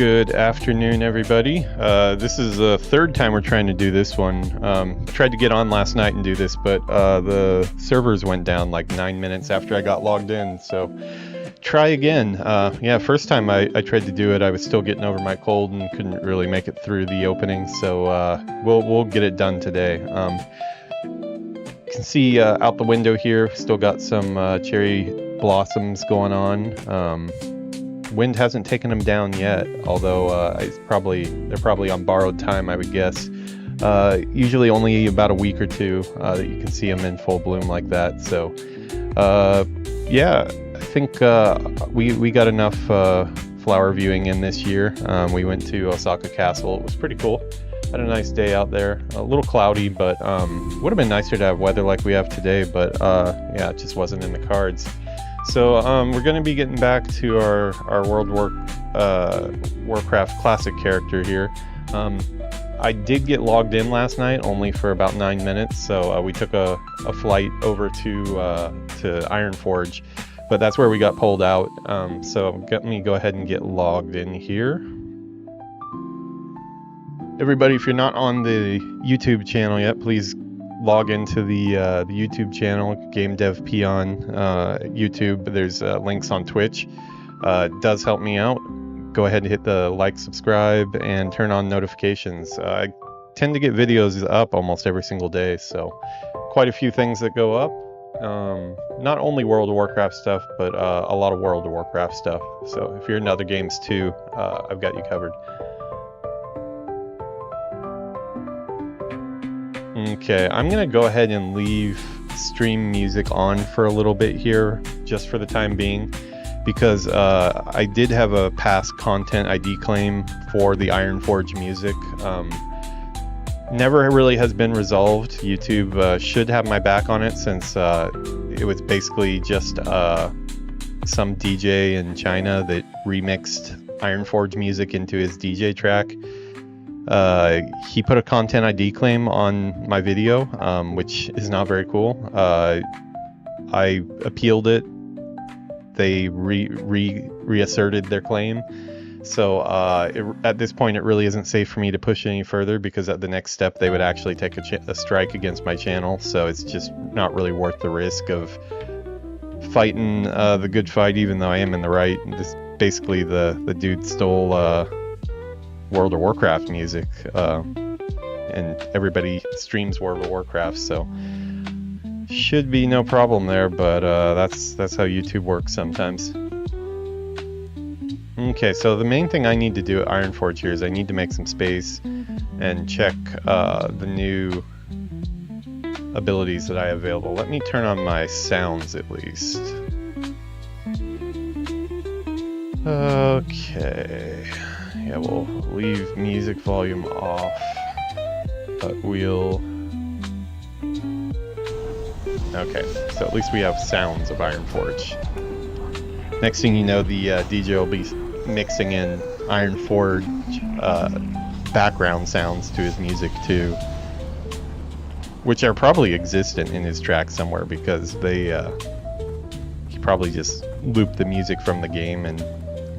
Good afternoon, everybody. This is the third time we're trying to do this one. Tried to get on last night and do this, but the servers went down like 9 minutes after I got logged in, so try again. Yeah, first time I tried to do it, I was still getting over my cold and couldn't really make it through the opening, so we'll get it done today. You can see out the window here, still got some cherry blossoms going on. Wind hasn't taken them down yet, although they're probably on borrowed time, I would guess. Usually only about a week or two that you can see them in full bloom like that. So yeah, I think we got enough flower viewing in this year. We went to Osaka Castle. It was pretty cool. Had a nice day out there. A little cloudy, but would have been nicer to have weather like we have today, but yeah, it just wasn't in the cards. So we're going to be getting back to our World Warcraft Classic character here. I did get logged in last night, only for about 9 minutes, so we took a flight over to Ironforge, but that's where we got pulled out. So let me go ahead and get logged in here. Everybody, if you're not on the YouTube channel yet, please log into the YouTube channel, Game Dev Peon YouTube. There's links on Twitch. It does help me out. Go ahead and hit the like, subscribe, and turn on notifications. I tend to get videos up almost every single day, so quite a few things that go up. Not only World of Warcraft stuff, but a lot of World of Warcraft stuff. So if you're in other games too, I've got you covered. Okay, I'm going to go ahead and leave stream music on for a little bit here, just for the time being, because I did have a past content ID claim for the Ironforge music. Never really has been resolved. YouTube should have my back on it, since it was basically just some DJ in China that remixed Ironforge music into his DJ track. He put a content ID claim on my video, which is not very cool. I appealed it. They reasserted their claim. So at this point, it really isn't safe for me to push any further, because at the next step, they would actually take a strike against my channel. So it's just not really worth the risk of fighting the good fight, even though I am in the right. This basically the dude stole World of Warcraft music, and everybody streams World of Warcraft, so should be no problem there, but that's how YouTube works sometimes. Okay, so the main thing I need to do at Ironforge here is I need to make some space and check the new abilities that I have available. Let me turn on my sounds at least. Okay. Yeah, we'll leave music volume off, but we'll... Okay, so at least we have sounds of Ironforge. Next thing you know, the DJ will be mixing in Ironforge background sounds to his music too, which are probably existent in his track somewhere, because he probably just looped the music from the game and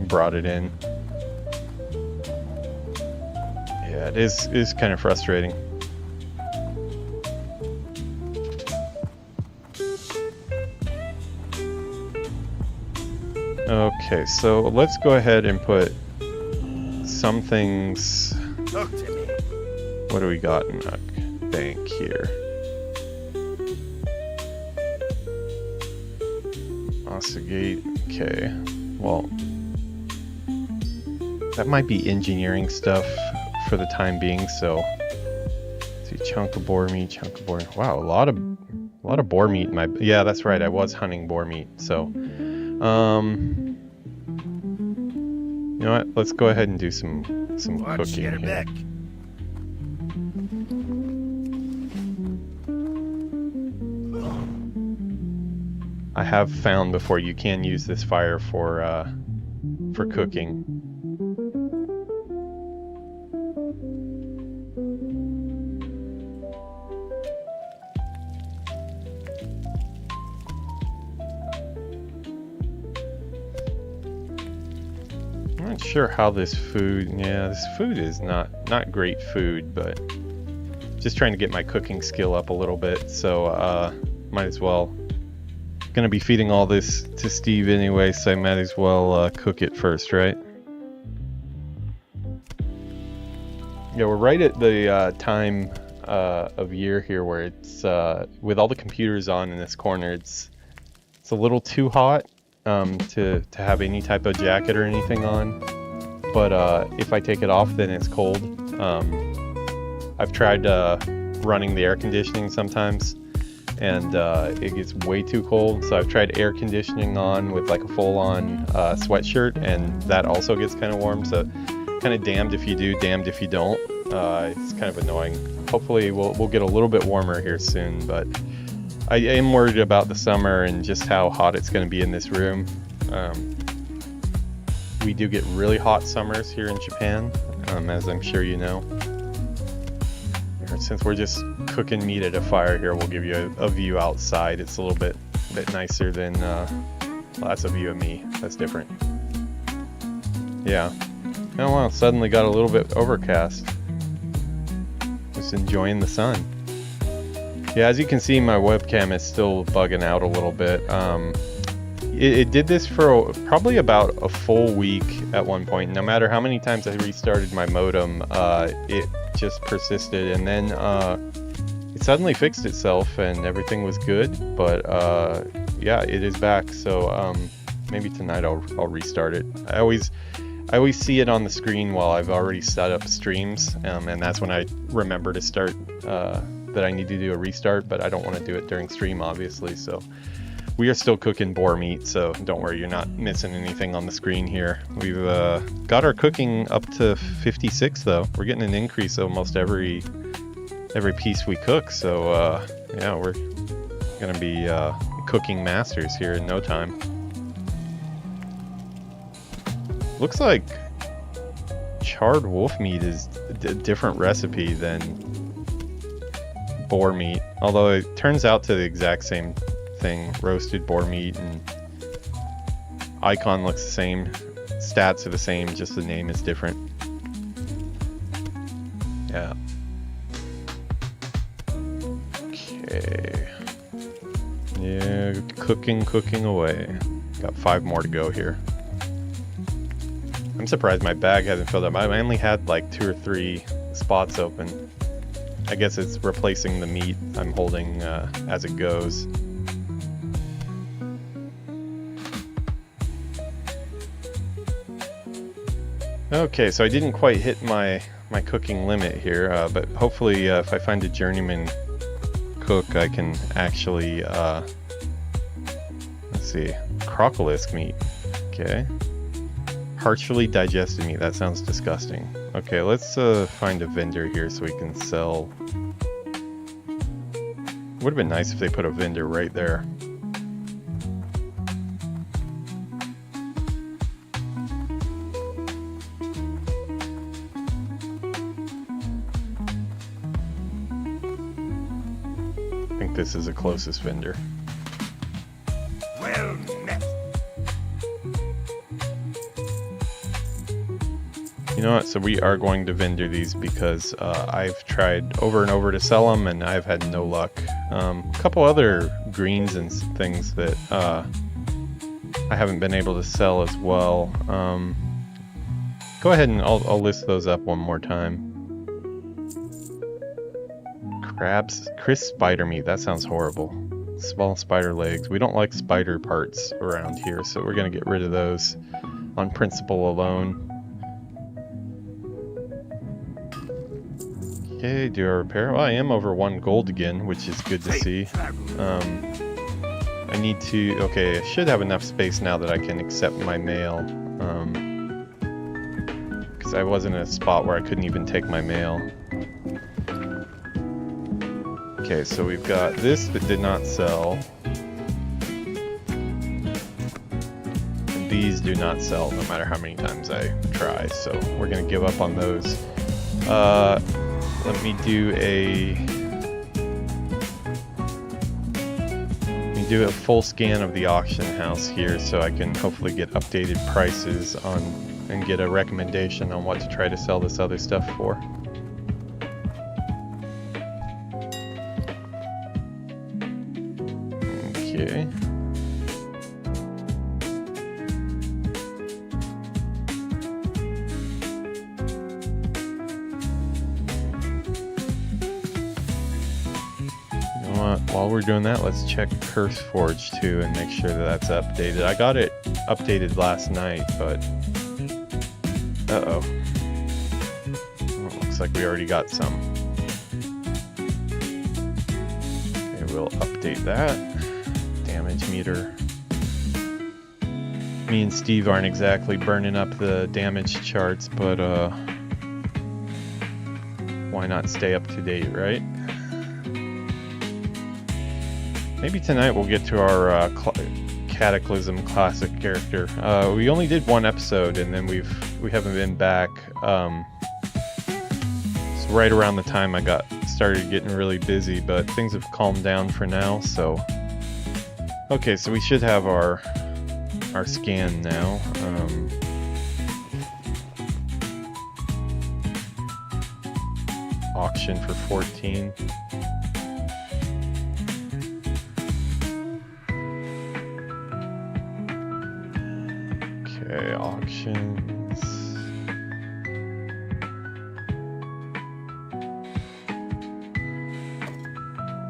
brought it in. Yeah, it is kind of frustrating. Okay, so let's go ahead and put some things. Talk to me. What do we got in our bank here? Osagate. Okay, well, that might be engineering stuff for the time being. So let's see, chunk of boar meat. Wow, a lot of boar meat in my... Yeah, that's right, I was hunting boar meat. So you know what, let's go ahead and do some cooking here. Back. I have found before you can use this fire for cooking. not sure how this food, yeah, this food is not great food, but just trying to get my cooking skill up a little bit, so might as well. Gonna be feeding all this to Steve anyway, so I might as well cook it first, right? Yeah, we're right at the time of year here where it's with all the computers on in this corner, it's a little too hot to have any type of jacket or anything on, but if I take it off, then it's cold. I've tried running the air conditioning sometimes, and it gets way too cold, so I've tried air conditioning on with like a full-on sweatshirt, and that also gets kind of warm, so kind of damned if you do, damned if you don't. It's kind of annoying. Hopefully we'll get a little bit warmer here soon, but I am worried about the summer and just how hot it's going to be in this room. We do get really hot summers here in Japan, as I'm sure you know. Since we're just cooking meat at a fire here, we'll give you a view outside. It's a little bit nicer than, well, that's a view of me. That's different. Yeah. Oh wow, suddenly got a little bit overcast. Just enjoying the sun. Yeah, as you can see, my webcam is still bugging out a little bit. It did this for probably about a full week at one point. No matter how many times I restarted my modem, it just persisted, and then it suddenly fixed itself and everything was good. But yeah, it is back, so maybe tonight I'll restart it. I always see it on the screen while I've already set up streams, and that's when I remember to start that I need to do a restart, but I don't want to do it during stream, obviously. So we are still cooking boar meat, so don't worry, you're not missing anything on the screen here. We've got our cooking up to 56 though. We're getting an increase almost every piece we cook, so yeah, we're gonna be cooking masters here in no time. Looks like charred wolf meat is a different recipe than boar meat, although it turns out to the exact same thing. Roasted boar meat, and icon looks the same, stats are the same, just the name is different. Yeah. Okay. Yeah, cooking away. Got 5 more to go here. I'm surprised my bag hasn't filled up. I only had like 2 or 3 spots open. I guess it's replacing the meat I'm holding as it goes. Okay, so I didn't quite hit my cooking limit here, but hopefully if I find a journeyman cook, I can actually, let's see, crocolisk meat. Okay. Partially digested meat, that sounds disgusting. Okay, let's find a vendor here so we can sell. Would have been nice if they put a vendor right there. I think this is the closest vendor. Well met. You know what, so we are going to vendor these because I've tried over and over to sell them and I've had no luck. A couple other greens and things that I haven't been able to sell as well. Go ahead and I'll list those up one more time. Crabs, crisp spider meat, that sounds horrible. Small spider legs, we don't like spider parts around here, so we're gonna get rid of those on principle alone. Okay, do a repair. Well, I am over 1 gold again, which is good to see. I need to, okay, I should have enough space now that I can accept my mail. Because I was in a spot where I couldn't even take my mail. Okay, so we've got this that did not sell. And these do not sell no matter how many times I try, so we're gonna give up on those. Let me do a full scan of the auction house here so I can hopefully get updated prices on and get a recommendation on what to try to sell this other stuff for. Okay. While we're doing that, let's check Curse Forge too and make sure that that's updated. I got it updated last night, but uh-oh. Well, looks like we already got some. Okay, we'll update that. Damage meter. Me and Steve aren't exactly burning up the damage charts, but why not stay up to date, right? Maybe tonight we'll get to our Cataclysm Classic character. We only did one episode, and then we haven't been back. It's right around the time I started getting really busy, but things have calmed down for now. So, okay, so we should have our scan now. Auction for 14. Okay, auctions.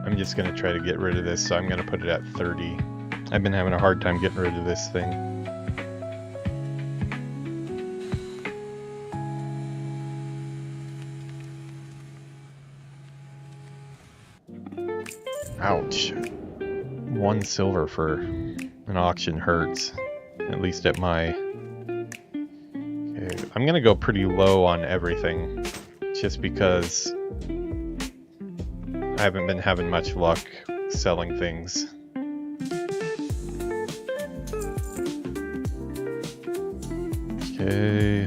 I'm just gonna try to get rid of this, so I'm gonna put it at 30. I've been having a hard time getting rid of this thing. Ouch. 1 silver for an auction hurts. At least at my... Okay, I'm gonna go pretty low on everything, just because I haven't been having much luck selling things. Okay.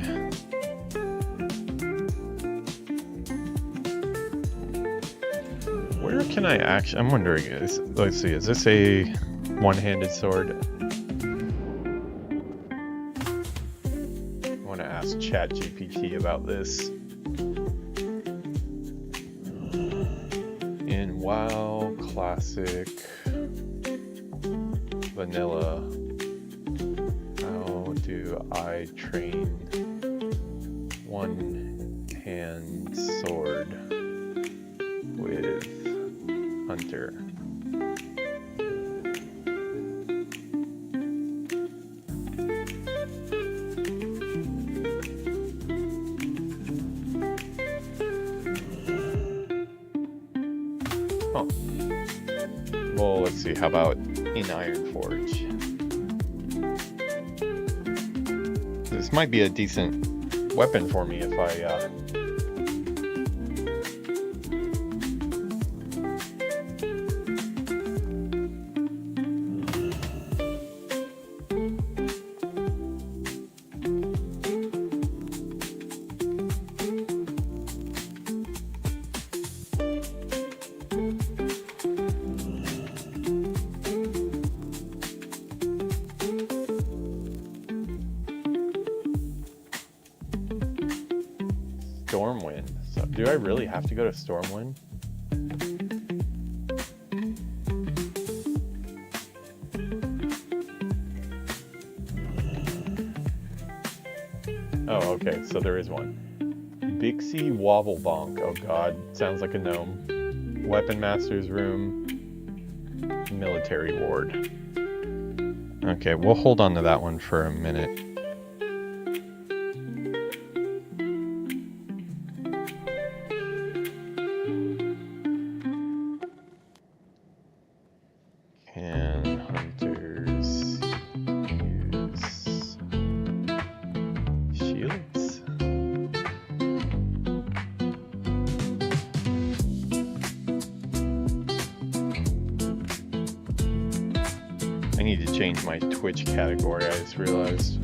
Where can I actually... I'm wondering, let's see, is this a one-handed sword? ChatGPT about this. In WoW Classic Vanilla, how do I train one-hand sword with Hunter? Well, let's see, how about in Ironforge? This might be a decent weapon for me if I Stormwind. So, do I really have to go to Stormwind? Oh, okay, so there is one. Bixie Wobblebonk. Oh god, sounds like a gnome. Weapon Master's Room. Military Ward. Okay, we'll hold on to that one for a minute. Can hunters use shields? I need to change my Twitch category, I just realized.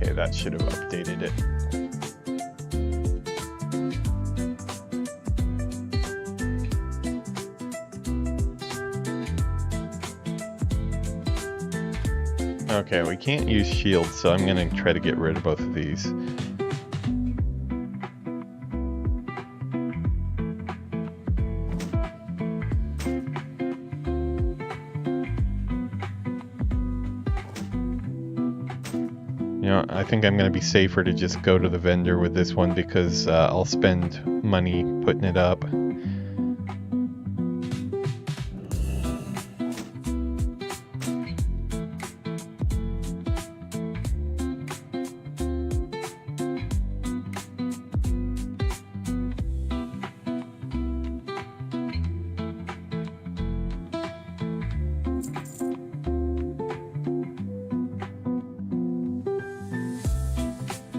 Okay, that should have updated it. Okay, we can't use shields, so I'm gonna try to get rid of both of these. You know, I think I'm gonna be safer to just go to the vendor with this one because I'll spend money putting it up.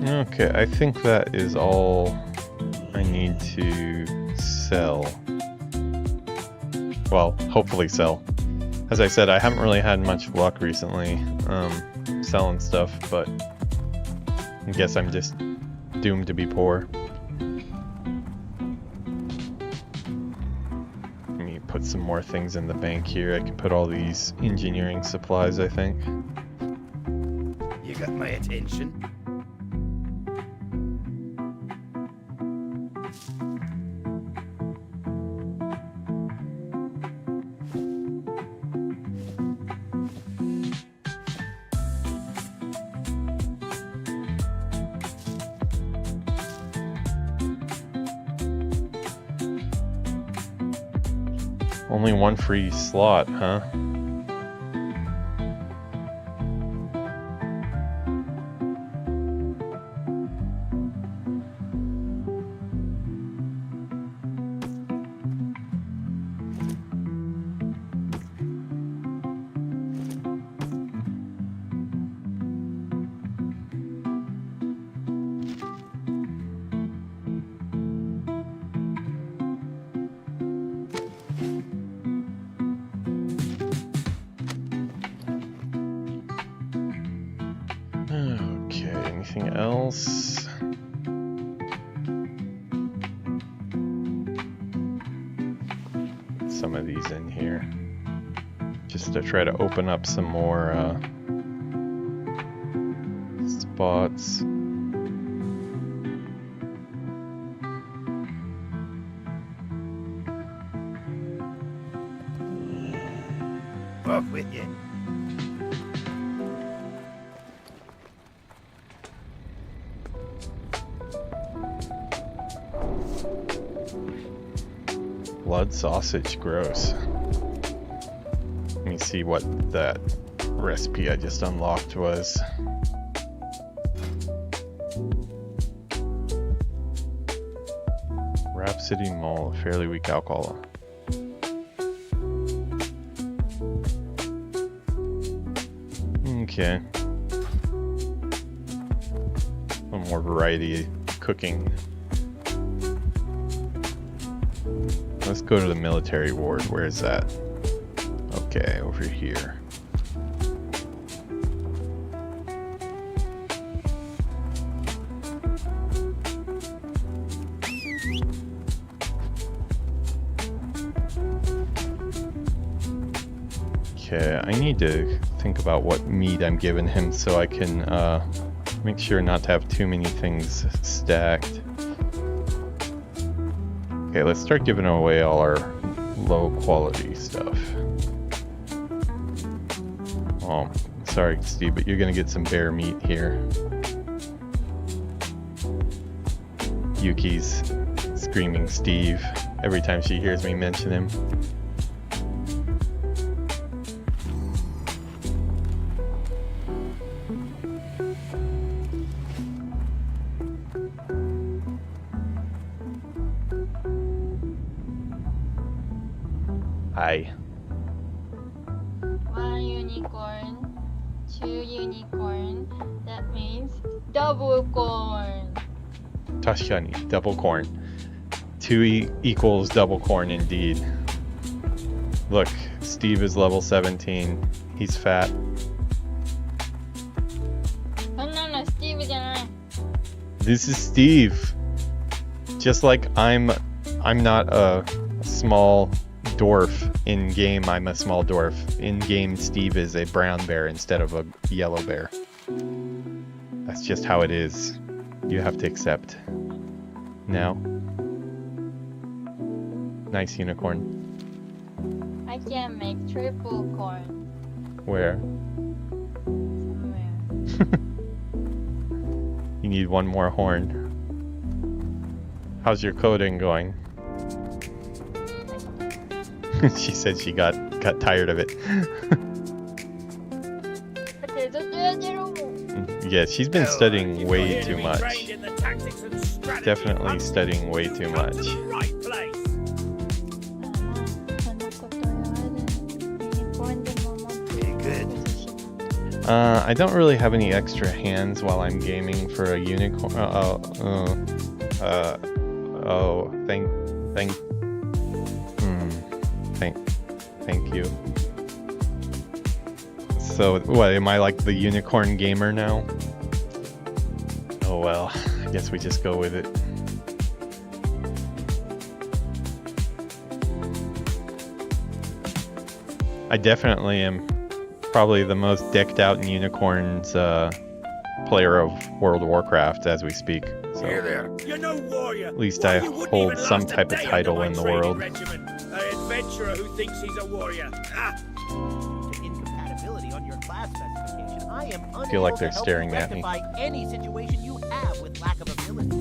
Okay, I think that is all I need to sell. Well, hopefully sell. As I said, I haven't really had much luck recently selling stuff, but I guess I'm just doomed to be poor. Let me put some more things in the bank here. I can put all these engineering supplies, I think. You got my attention. Only one free slot, huh? Okay, anything else? Some of these in here. Just to try to open up some more spots. Off with you. Blood sausage, gross. Let me see what that recipe I just unlocked was. Rhapsody Mole, fairly weak alcohol. Okay. A little more variety cooking. Let's go to the military ward. Where is that? Okay, over here. Okay, I need to think about what meat I'm giving him so I can make sure not to have too many things stacked. Okay, let's start giving away all our low quality stuff. Oh, sorry Steve, but you're gonna get some bear meat here. Yuki's screaming Steve every time she hears me mention him. Hi. 1 unicorn, 2 unicorn, that means double corn. 確かに double corn. 2 equals double corn indeed. Look, Steve is level 17. He's fat. そんなのスティーブ This is Steve. Just like I'm not a small dwarf in game. I'm a small dwarf in game. Steve is a brown bear instead of a yellow bear. That's just how it is. You have to accept. Now, nice unicorn. I can make triple corn. Where? Somewhere. You need one more horn. How's your coding going? She said she got tired of it. Yeah, she's been studying way too much. Definitely studying way too much. I don't really have any extra hands while I'm gaming for a unicorn. Thank you. So, what, am I like the unicorn gamer now? Oh well, I guess we just go with it. I definitely am probably the most decked out in unicorns player of World of Warcraft as we speak. So at least I hold some type of title in the world. Adventurer who thinks he's a warrior. Incompatibility on your class specification. I am I feel like they're staring at me. Any situation you have with lack of ability.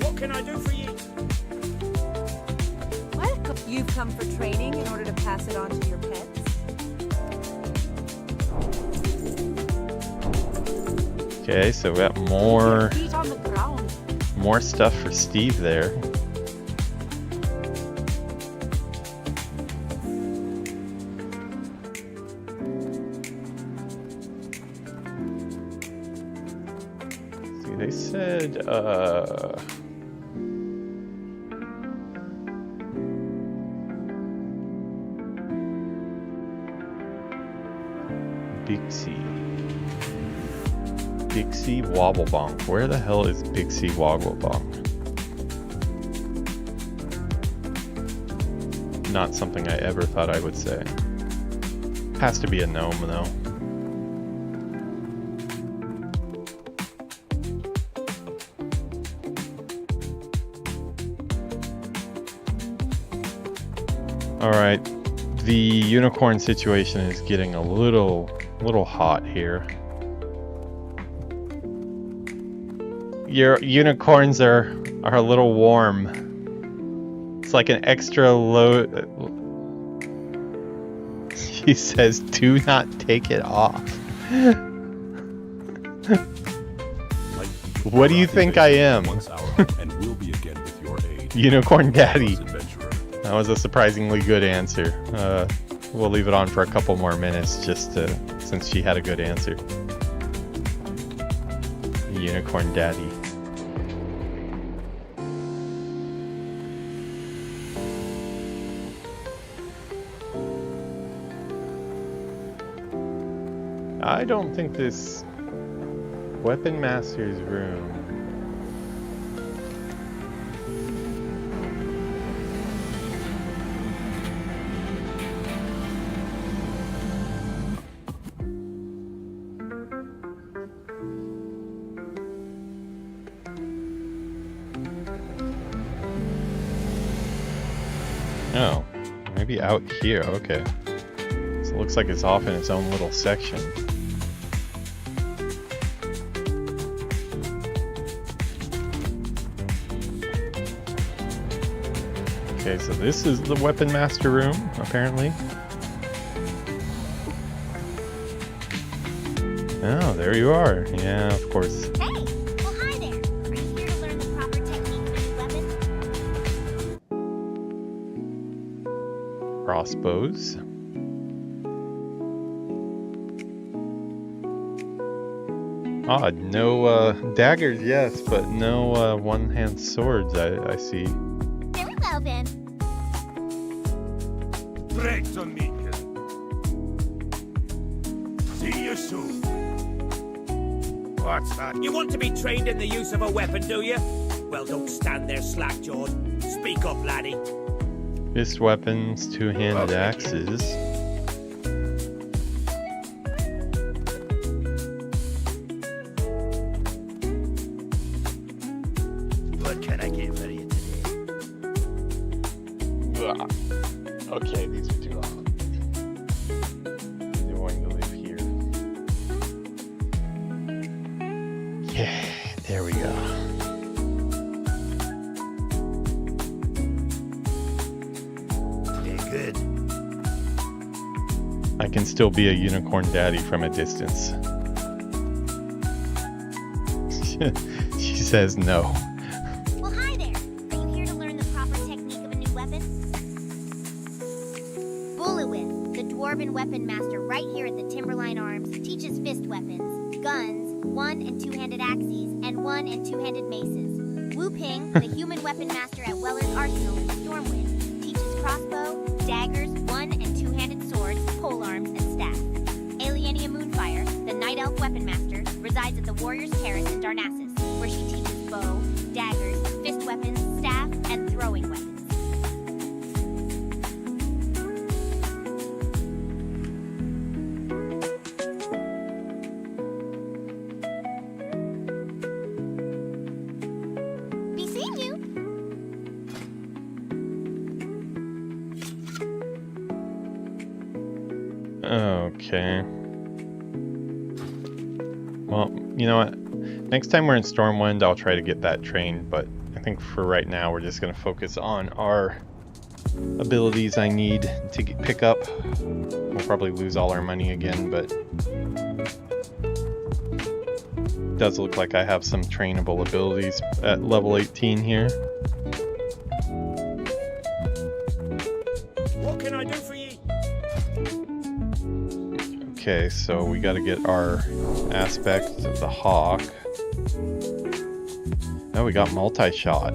What can I do for you? What? You've come for training in order to pass it on to your pets? Okay, so we got more Feet on the ground. stuff for Steve there. See, they said Bixie Wobblebonk. Where the hell is Bixie Wobblebonk? Not something I ever thought I would say. Has to be a gnome though. Alright, the unicorn situation is getting a little hot here. Your unicorns are a little warm. It's like an extra low. She says, "Do not take it off." What do you think I am? Unicorn Daddy. That was a surprisingly good answer. We'll leave it on for a couple more minutes just since she had a good answer. Unicorn Daddy. I don't think this Weapon Master's room. Oh, maybe out here, okay. So it looks like it's off in its own little section. Okay, so this is the Weapon Master room, apparently. Oh, there you are. Yeah, of course. Hey! Well, hi there. Are you here to learn the proper technique for your weapon? Crossbows. Odd, no daggers, yes, but no one-hand swords, I see. Very well, then. Breaks on me. See you soon. What's that? You want to be trained in the use of a weapon, do you? Well, don't stand there slack-jawed. Speak up, laddie. Fist weapons, two-handed axes. What can I get for you today? Ugh. Okay, these are too long. They're going to live here. Yeah, there we go. Good. I can still be a unicorn daddy from a distance. She says no. Well, hi there. Are you here to learn the proper technique of a new weapon? Bullet Whip, the dwarven weapon master right here at the Timberline Arms, teaches fist weapons, guns, one- and two-handed axes, and one- and two-handed maces. Wu Ping, the human weapon master at Weller's Arsenal in Stormwind, teaches crossbow, daggers, one- and two-handed swords, polearms, and staff. Alienia Moonfire, the night elf weapon master, resides at the Warrior's Terrace in Darnassus, where she teaches bow, daggers, fist weapons, staff, and throwing weapons. Be seeing you! Okay. Well, you know what? Next time we're in Stormwind, I'll try to get that trained, but I think for right now, we're just going to focus on our abilities I need to pick up. We'll probably lose all our money again, but it does look like I have some trainable abilities at level 18 here. What can I do for you? Okay, so we got to get our aspect of the hawk. Oh, we got multi-shot.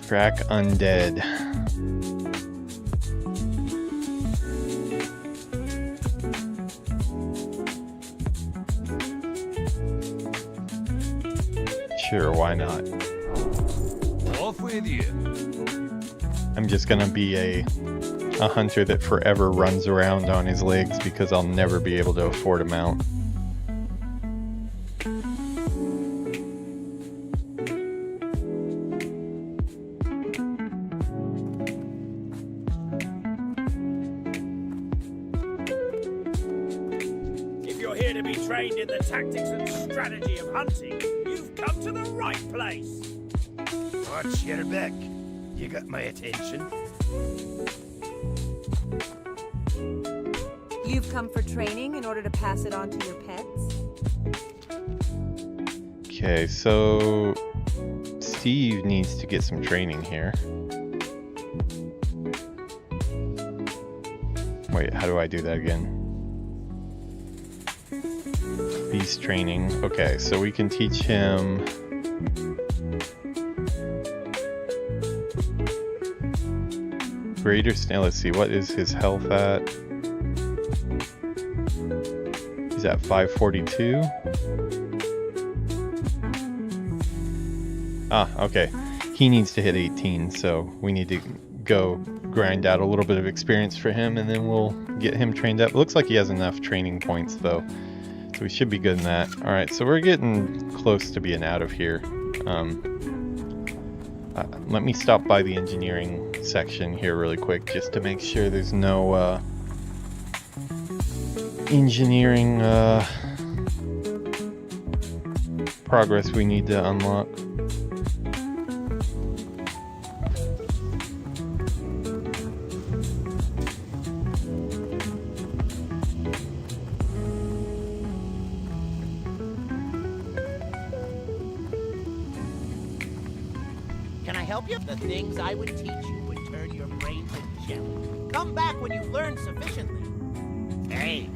Track undead. Sure, why not? Off with you. I'm just gonna be a hunter that forever runs around on his legs because I'll never be able to afford a mount. If you're here to be trained in the tactics and strategy of hunting, you've come to the right place. Watch your back. You got my attention. You've come for training in order to pass it on to your pets? Okay, so Steve needs to get some training here. Wait, how do I do that again? Beast training. Okay, so we can teach him greater stand. Let's see, what is his health at? He's at 542. Ah, okay. He needs to hit 18, so we need to go grind out a little bit of experience for him, and then we'll get him trained up. It looks like he has enough training points, though, so we should be good in that. All right, so we're getting close to being out of here. Let me stop by the engineering section here really quick, just to make sure there's no engineering progress we need to unlock. Can I help you? The things I would teach you would turn your brain to jelly. Come back when you've learned sufficiently. Hey.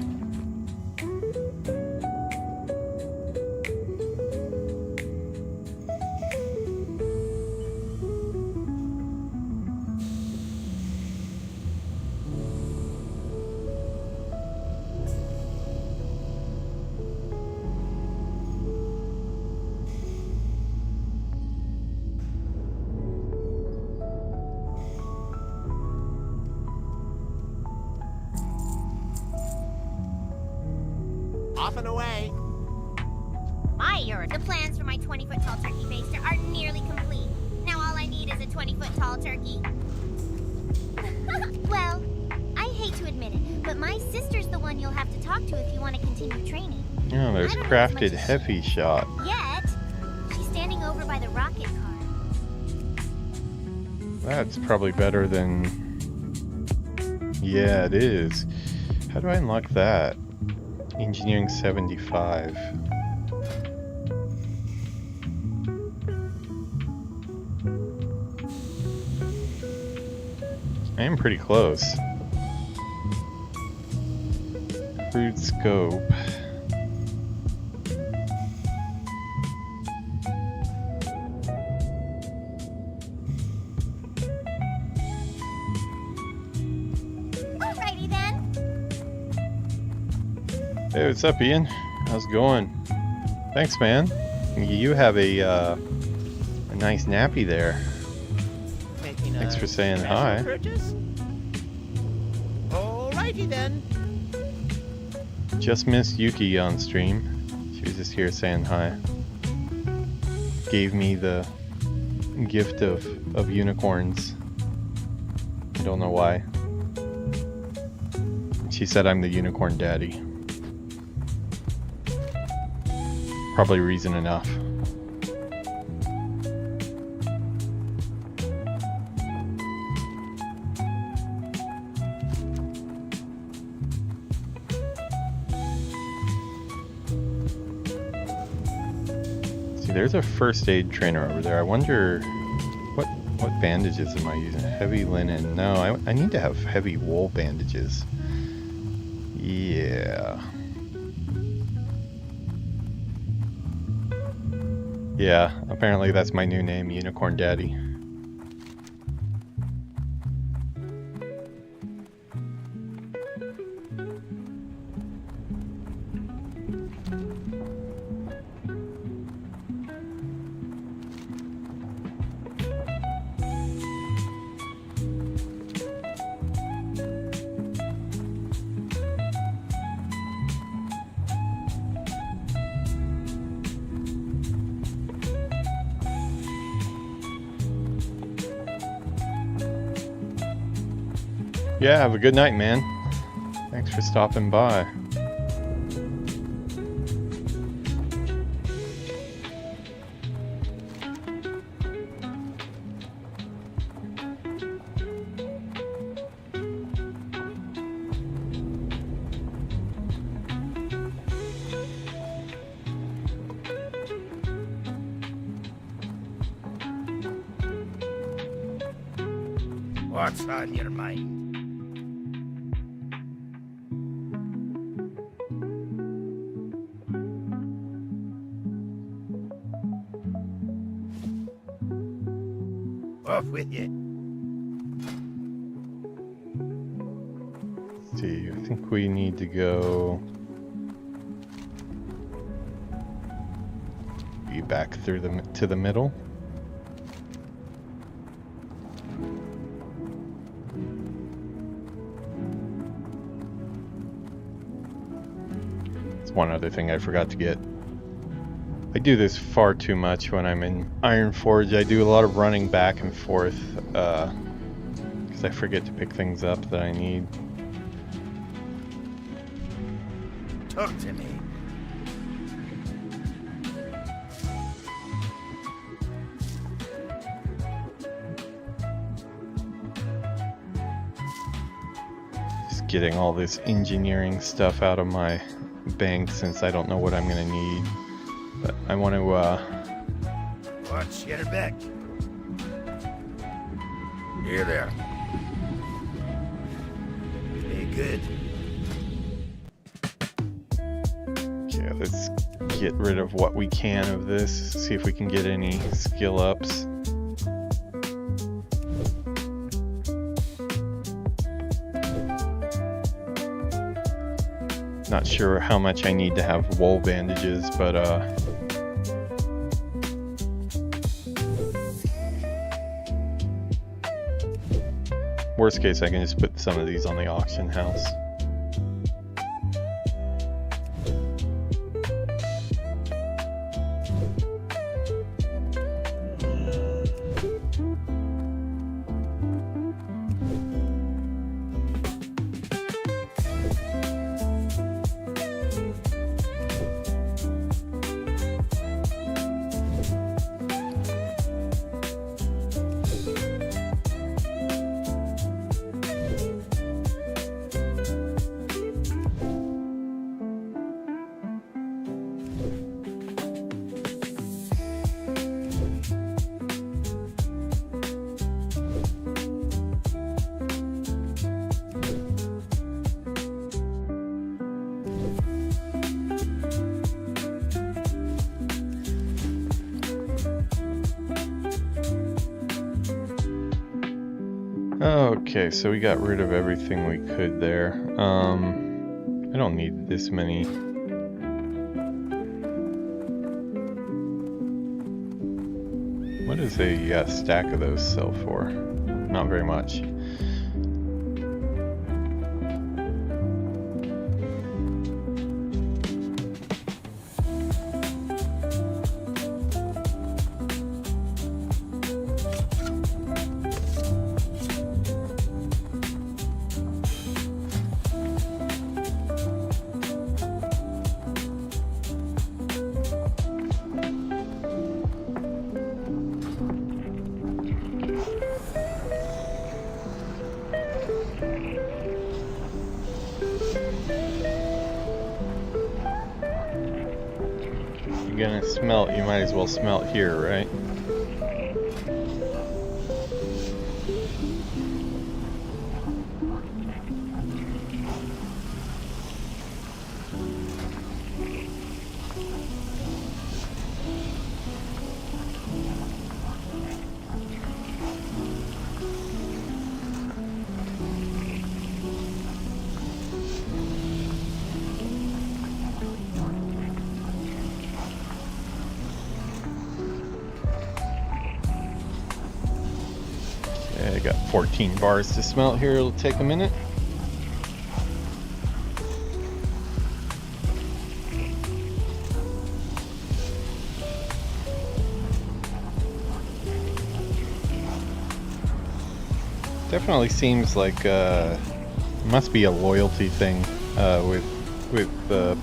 off and away. The plans for my 20-foot tall turkey baster are nearly complete. Now all I need is a 20-foot tall turkey. Well, I hate to admit it, but my sister's the one you'll have to talk to if you want to continue training. Oh, there's I don't know as crafted much as heavy shot. Yet, she's standing over by the rocket car. That's probably better than... Yeah, it is. How do I unlock that? Engineering 75. I am pretty close. Crude scope. Alrighty then. Hey, what's up, Ian? How's it going? Thanks, man. You have a nice nappy there. Making Thanks a for saying special hi. Purchase? Alrighty then. Just missed Yuki on stream. She was just here saying hi. Gave me the gift of unicorns. I don't know why. She said I'm the unicorn daddy. Probably reason enough. See, there's a first aid trainer over there. I wonder what bandages am I using? Heavy linen. No, I need to have heavy wool bandages. Yeah. Yeah, apparently that's my new name, Unicorn Daddy. Yeah, have a good night, man. Thanks for stopping by. What's on your mind? Off with you. Let's see, I think we need to go... Be back through to the middle. That's one other thing I forgot to get. I do this far too much when I'm in Ironforge. I do a lot of running back and forth because I forget to pick things up that I need. Talk to me. Just getting all this engineering stuff out of my bank since I don't know what I'm gonna need. But I want to Watch your back. Here there. Be good. yeah, let's get rid of what we can of this. See if we can get any skill ups. Not sure how much I need to have wool bandages, but worst case I can just put some of these on the auction house. Okay, so we got rid of everything we could there. I don't need this many. What does a stack of those sell for? Not very much. You're gonna smelt, you might as well smelt here, right? I got 14 bars to smelt here, it'll take a minute. Definitely seems like it must be a loyalty thing with the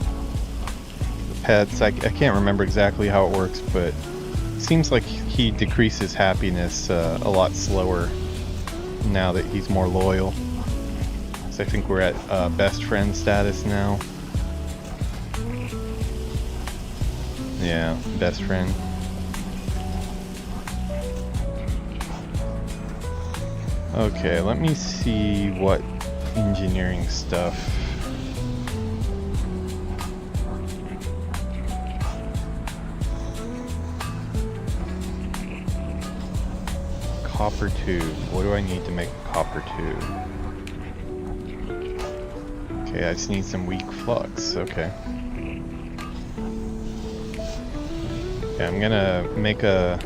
pets. I can't remember exactly how it works, but it seems like he decreases happiness a lot slower now that he's more loyal. So I think we're at best friend status now. Yeah, best friend. Okay, let me see what engineering stuff. Copper tube. What do I need to make a copper tube? Okay, I just need some weak flux. Okay. Okay, I'm gonna make a...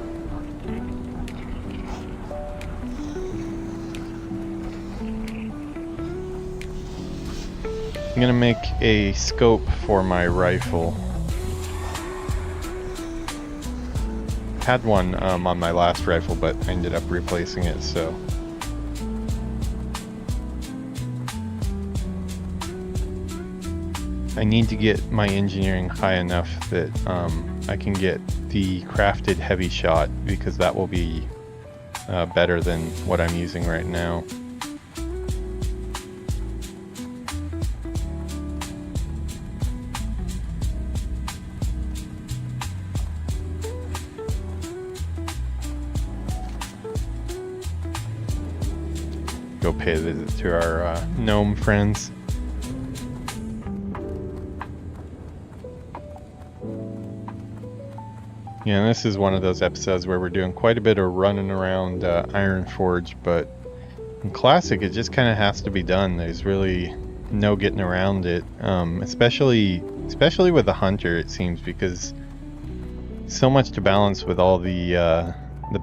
I'm gonna make a scope for my rifle. Had one on my last rifle, but I ended up replacing it, so. I need to get my engineering high enough that I can get the crafted heavy shot, because that will be better than what I'm using right now. Go pay a visit to our gnome friends. Yeah, this is one of those episodes where we're doing quite a bit of running around Ironforge, but in Classic it just kind of has to be done. There's really no getting around it, especially with the hunter, it seems, because so much to balance with all the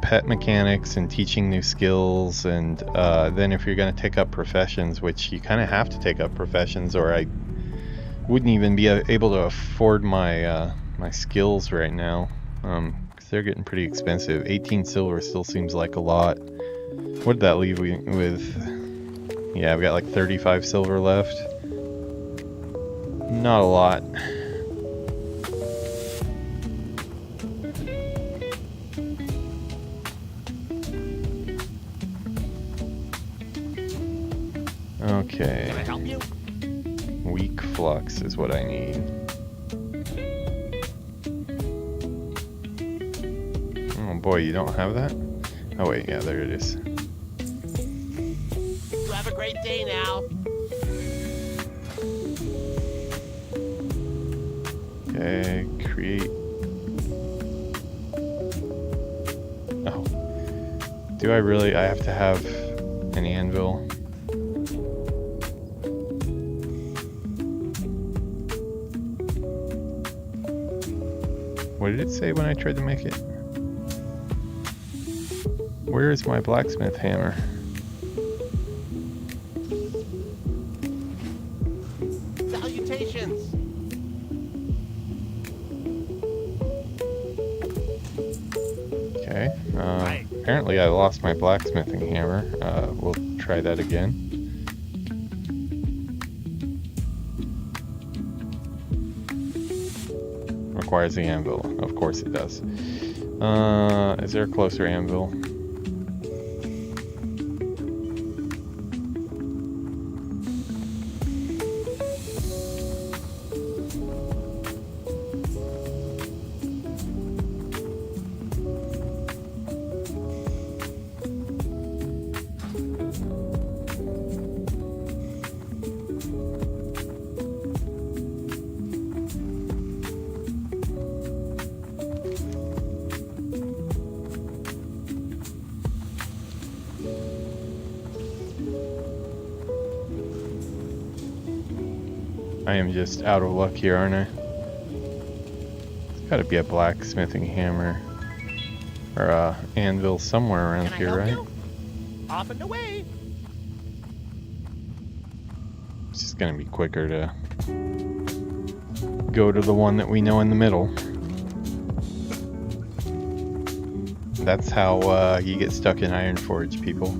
pet mechanics and teaching new skills, and then if you're going to take up professions, which you kind of have to take up professions, or I wouldn't even be able to afford my my skills right now, because they're getting pretty expensive. 18 silver still seems like a lot. What did that leave me with? Yeah, I've got like 35 silver left. Not a lot. Okay. Can I help you? Weak flux is what I need. Oh boy, you don't have that? Oh wait, yeah, there it is. You have a great day now. Okay, create. Oh. Do I really? I have to have An anvil. What did it say when I tried to make it? Where is my blacksmith hammer? Salutations! Okay. Apparently I lost my blacksmithing hammer. We'll try that again. Requires the anvil. Of course it does. Is there a closer anvil? I am just out of luck here, aren't I? There's gotta be a blacksmithing hammer or a anvil somewhere around Can I here, help right? you? Off and away! It's just gonna be quicker to go to the one that we know in the middle. That's how you get stuck in Iron Forge, people.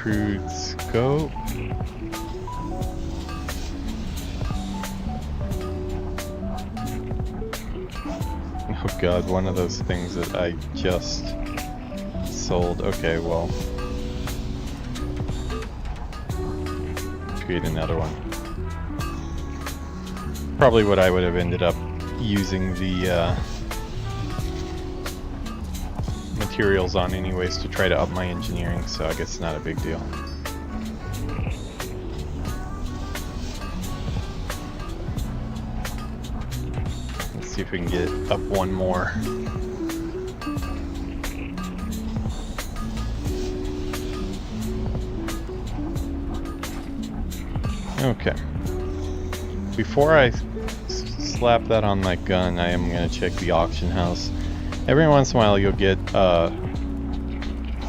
Crude scope. Oh god, one of those things that I just sold. Okay, well. Create another one. Probably what I would have ended up using the materials on anyways to try to up my engineering, so I guess it's not a big deal. Let's see if we can get up one more. Okay. Before I slap that on my gun, I am going to check the auction house. Every once in a while you'll get a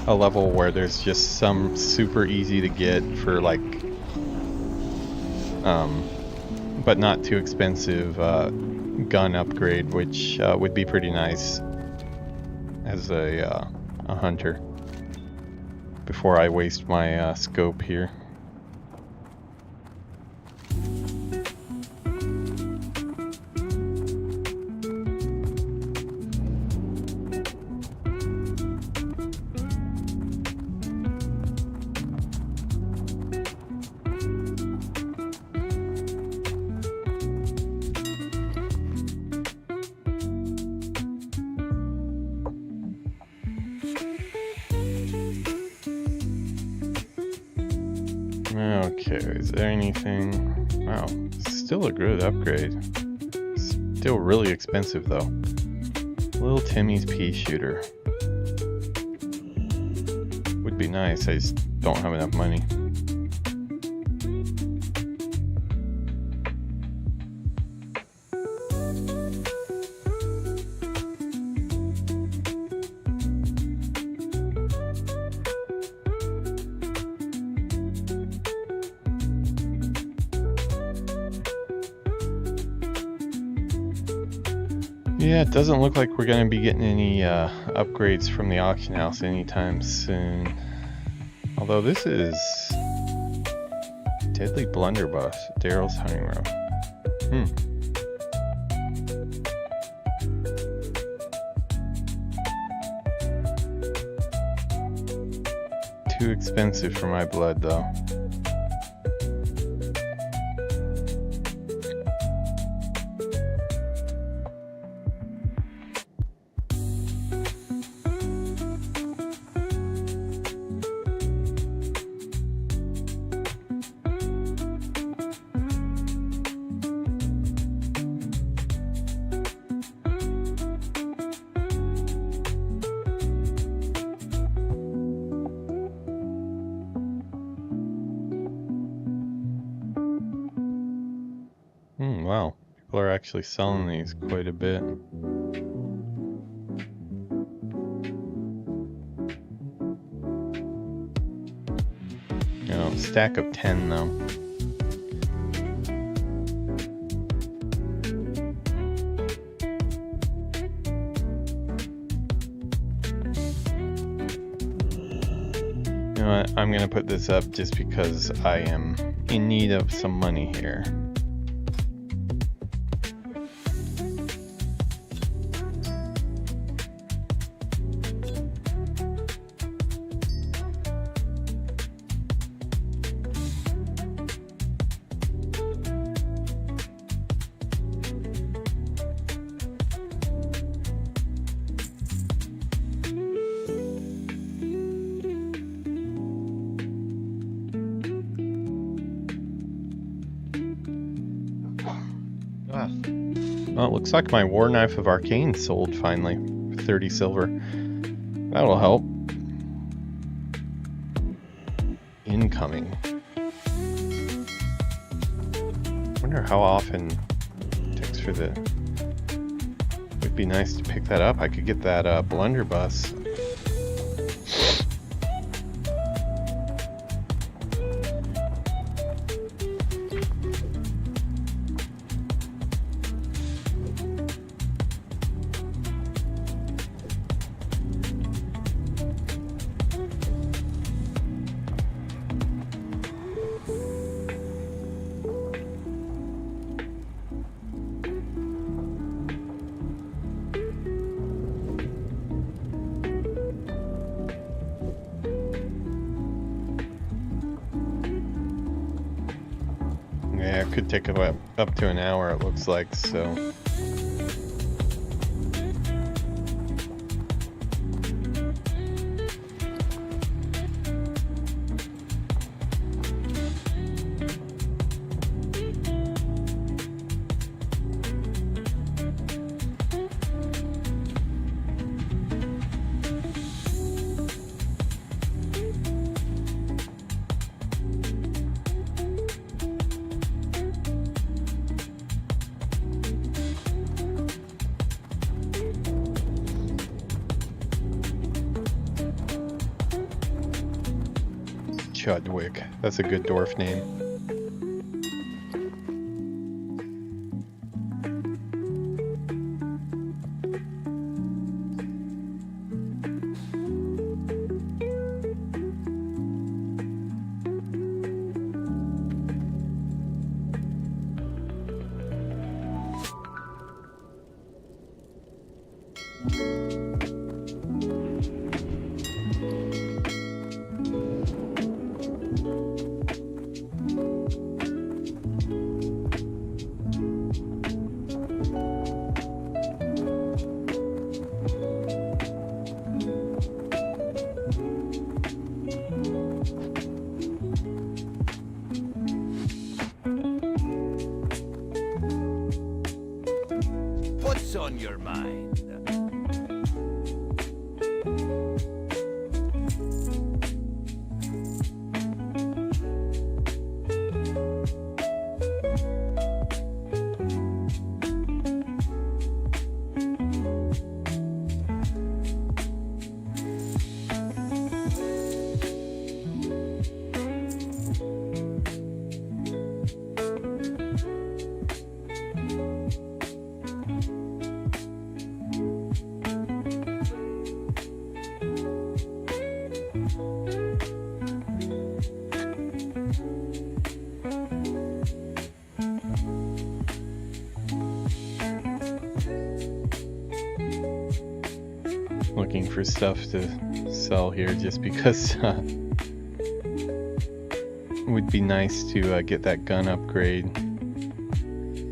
level where there's just some super easy to get for like but not too expensive gun upgrade, which would be pretty nice as a hunter before I waste my scope here. Okay, is there anything? Wow, still a good upgrade. Still really expensive though. Little Timmy's pea shooter. Would be nice, I just don't have enough money. Yeah, it doesn't look like we're going to be getting any upgrades from the auction house anytime soon. Although this is Deadly Blunderbuss, Daryl's Hunting Row. Too expensive for my blood, though. Wow, people are actually selling these quite a bit. Stack of 10 though. You know what, I'm gonna put this up just because I am in need of some money here. Well, it looks like my War Knife of Arcane sold finally for 30 silver. That'll help. Incoming. Wonder how often it takes for the... Would be nice to pick that up. I could get that blunderbuss. Yeah, it could take up to an hour, it looks like, so... Chudwick. That's a good dwarf name. What's on your mind? looking for stuff to sell here just because it would be nice to get that gun upgrade.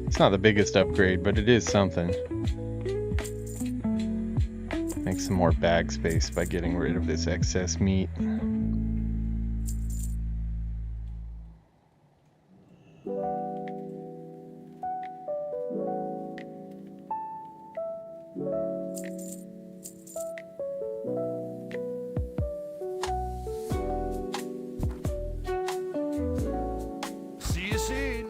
It's not the biggest upgrade, but it is something. Make some more bag space by getting rid of this excess meat. See you soon.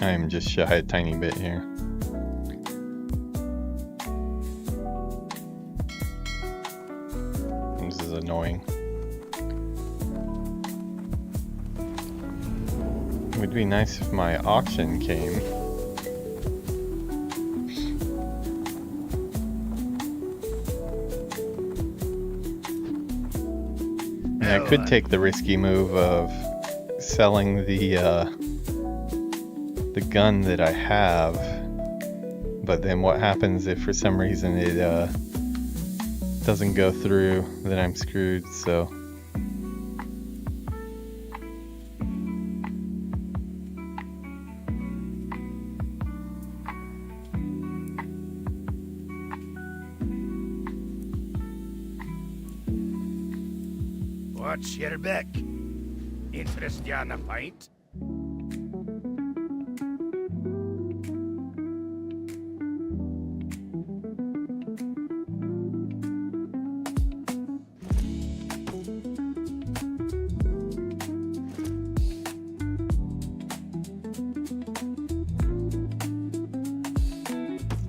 I'm just shy a tiny bit here. This is annoying. It would be nice if my auction came. And I could take the risky move of selling the gun that I have, but then what happens if for some reason it doesn't go through? Then I'm screwed. So What's your back? Interest you on a pint?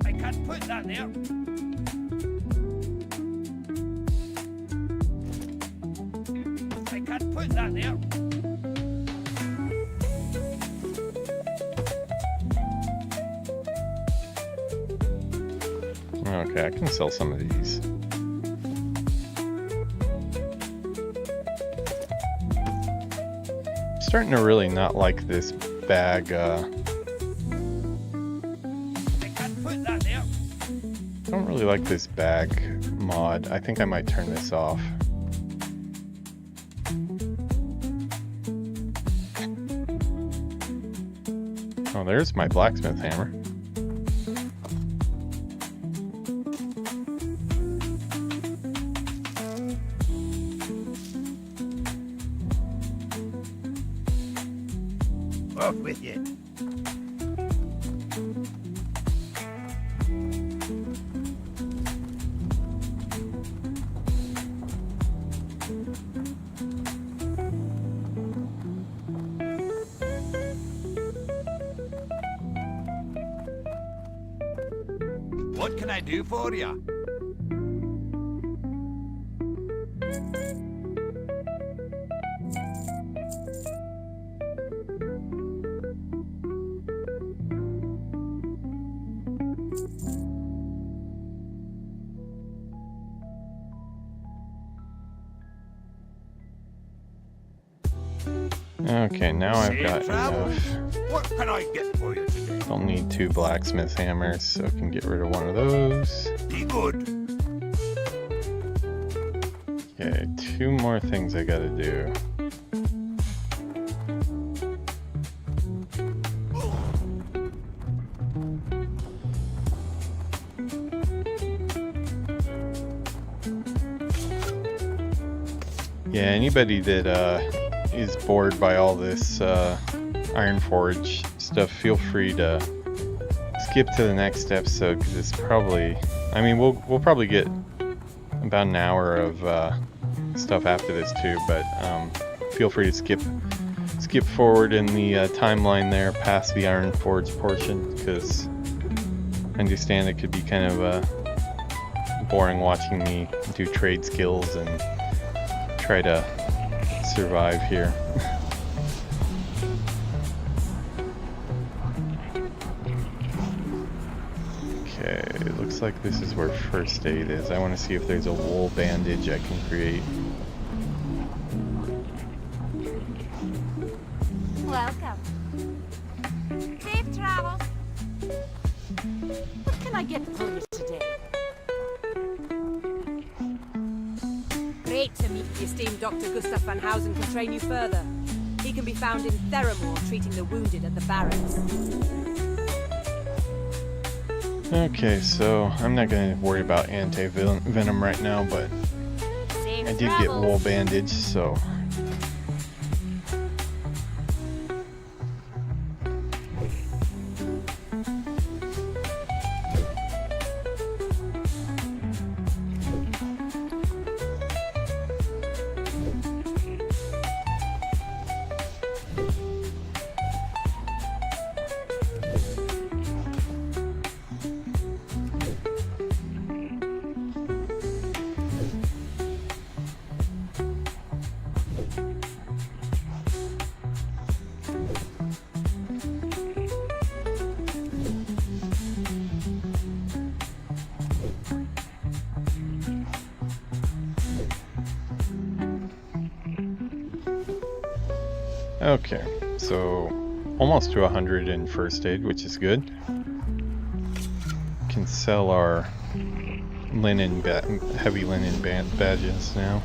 I can't put that there. I can't put that there. okay, I can sell some of these. I'm starting to really not like this bag. I can't put that there. I don't really like this bag mod. I think I might turn this off. Oh, there's my blacksmith hammer. Off with you. What can I do for you? Okay, now I've got enough. What can I get for you today? I'll need 2 blacksmith hammers, so I can get rid of one of those. Be good. Okay, 2 more things I gotta do. Yeah, anybody that is bored by all this Ironforge stuff, feel free to skip to the next episode, because it's probably, I mean, we'll probably get about an hour of stuff after this too, but feel free to skip forward in the timeline there past the Ironforge portion, because I understand it could be kind of boring watching me do trade skills and try to survive here. Okay, it looks like this is where first aid is. I want to see if there's a wool bandage I can create. Welcome. Safe travels. What can I get for you today? Great to meet the esteemed Dr. Gustav van Housen can train you further. He can be found in Theramore treating the wounded at the barracks. Okay, so I'm not going to worry about anti-venom right now, but Safe I did get travels. wool bandage, so... Okay, so almost to 100 in first aid, which is good. Can sell our linen, heavy linen badges now.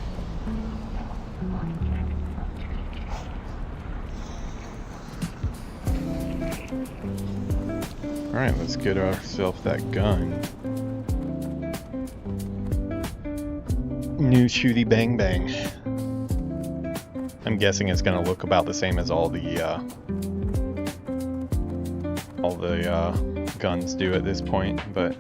Alright, let's get ourselves that gun. New shooty bang bang. I'm guessing it's gonna look about the same as all the guns do at this point, but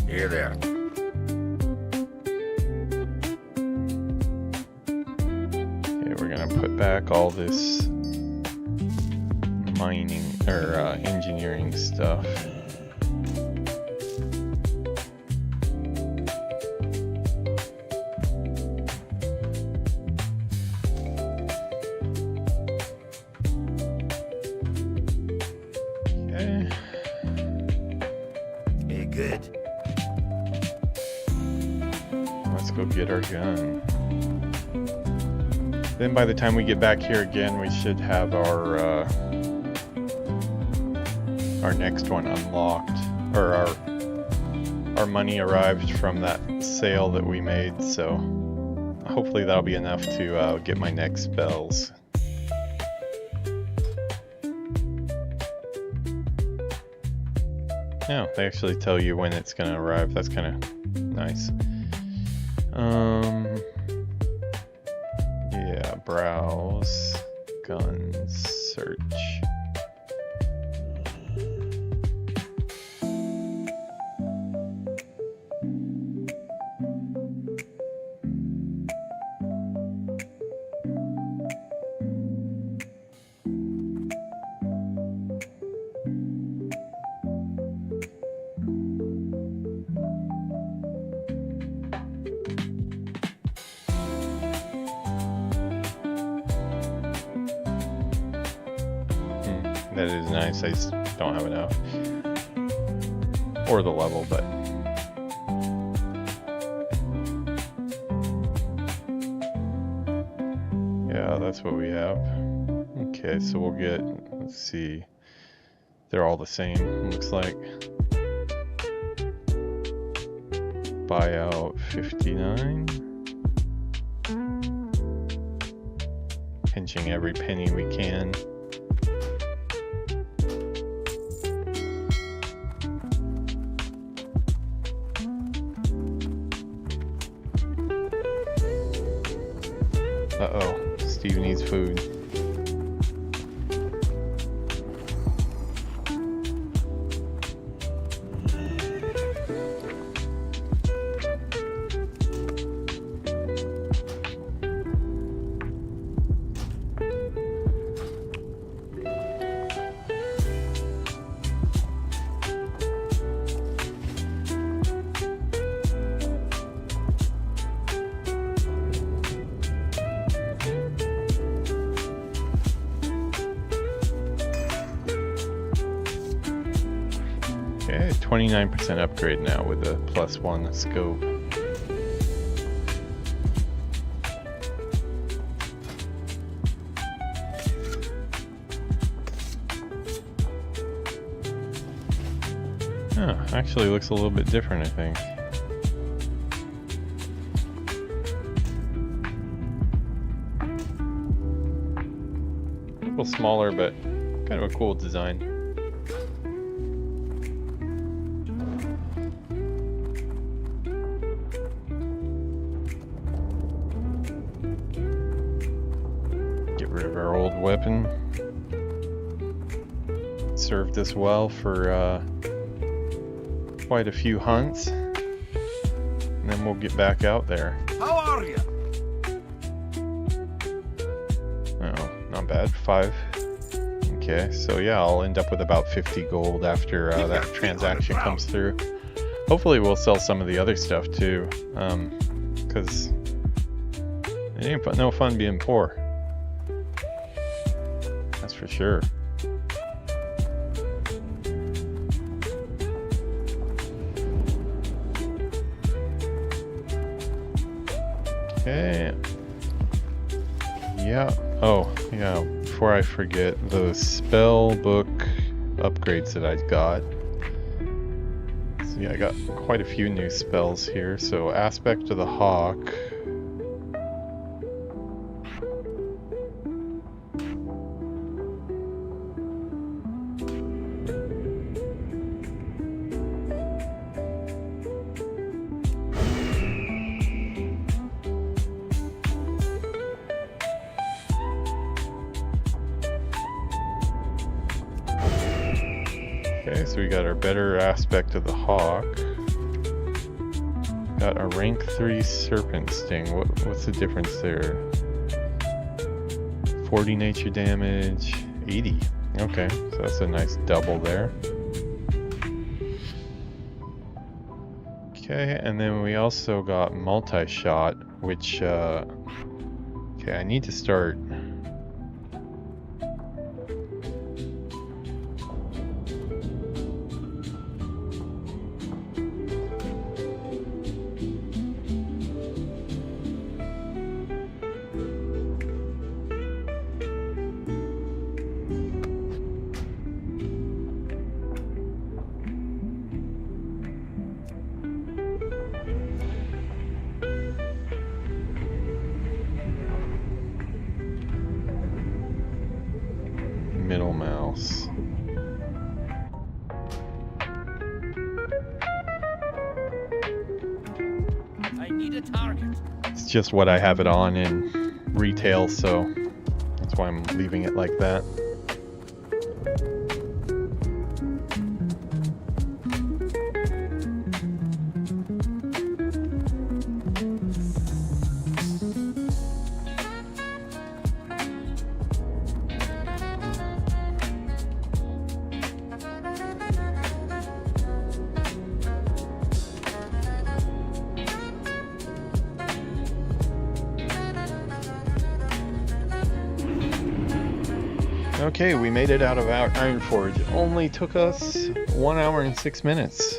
Here there. okay, we're gonna put back all this mining or engineering stuff. Okay. Hey, good. Let's go get our gun. Then by the time we get back here again, we should have our next one unlocked, or our money arrived from that sale that we made, so hopefully that'll be enough to get my next spells. Yeah, they actually tell you when it's gonna arrive. That's kind of nice. Yeah, browse, guns, search. That is nice. I just don't have enough. Or the level, but... yeah, that's what we have. Okay, so we'll get... let's see. They're all the same, looks like. Buyout 59. Pinching every penny we can. Uh-oh, Steve needs food. Okay, 29% upgrade now with the +1 scope. Oh, actually looks a little bit different, I think. A little smaller, but kind of a cool design. Get rid of our old weapon. Served us well for quite a few hunts, and then we'll get back out there. How are you? Oh, not bad. 5. Okay, so yeah, I'll end up with about 50 gold after that transaction comes through. Hopefully we'll sell some of the other stuff too, because it ain't no fun being poor. That's for sure. Okay. Yeah. Oh, yeah. Before I forget, those spell book upgrades that I got. So yeah, I got quite a few new spells here. So Aspect of the Hawk. Okay, so we got our better Aspect of the Hawk. Got a rank 3 Serpent Sting. What's the difference there? 40 nature damage, 80. Okay, so that's a nice double there. Okay, and then we also got multi-shot, which, okay, I need to start. Middle mouse. I need a target. It's just what I have it on in retail, so that's why I'm leaving it like that. Okay, we made it out of our Ironforge. It only took us 1 hour and 6 minutes.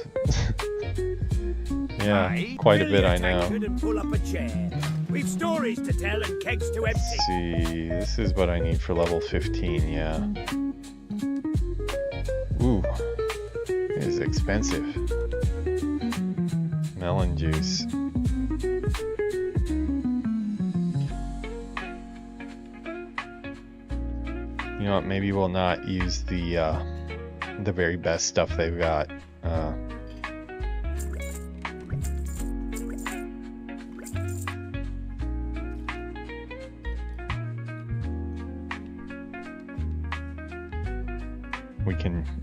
Yeah, quite a bit, I know. And pull up a chair. We've stories to tell and kegs to empty. Let's see, this is what I need for level 15, yeah. Ooh, it is expensive. Melon juice. You know what, maybe we'll not use the very best stuff they've got.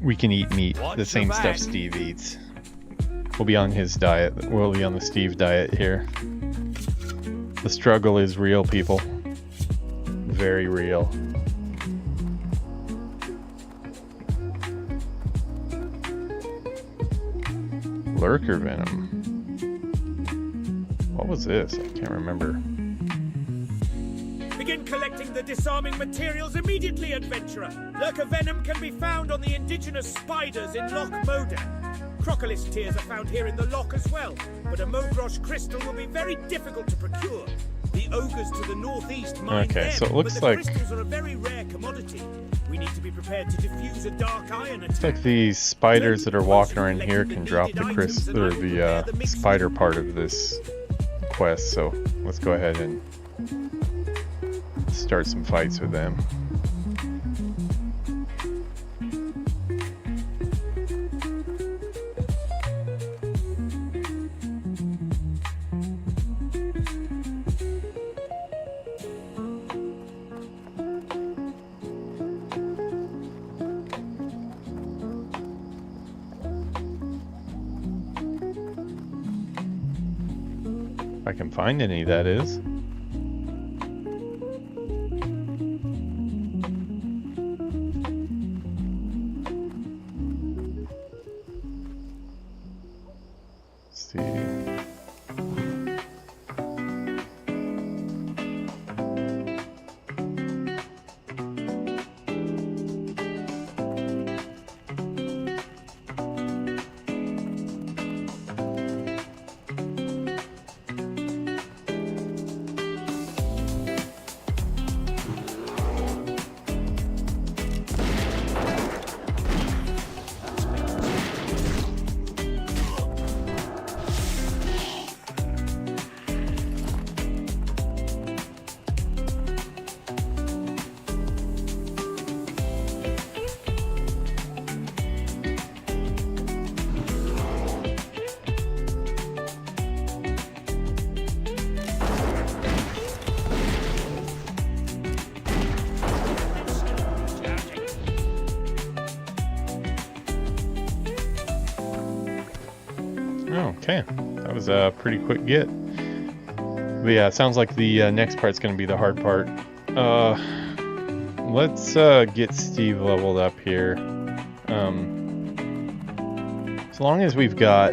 we can eat meat, the same stuff Steve eats. We'll be on his diet. We'll be on the Steve diet here. The struggle is real, people. Very real. Lurker venom. What was this? I can't remember. Begin collecting the disarming materials immediately, adventurer. Lurker venom can be found on the indigenous spiders in Loch Moda. Crocodile tears are found here in the loch as well, but a Mogrosh crystal will be very difficult to procure. The ogres to the northeast mine them, so it looks but the like crystals are a very rare commodity. We need to be prepared to defuse a dark iron attack. It's like these spiders that are walking around here can drop the crystal or the spider part of this quest. So let's go ahead and start some fights with them. If I can find any, that is. Let's see. Okay, that was a pretty quick get. But yeah, it sounds like the next part's going to be the hard part. Let's get Steve leveled up here. As long as we've got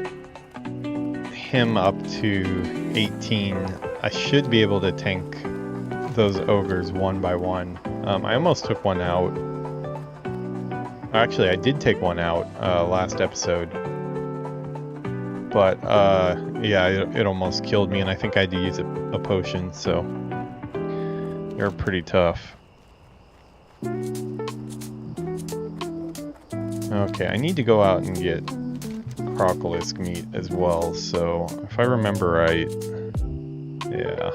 him up to 18, I should be able to tank those ogres one by one. I almost took one out. Actually, I did take one out last episode. But yeah, it almost killed me, and I think I had to use a potion, so they're pretty tough. Okay, I need to go out and get crocolisk meat as well, so if I remember right, yeah.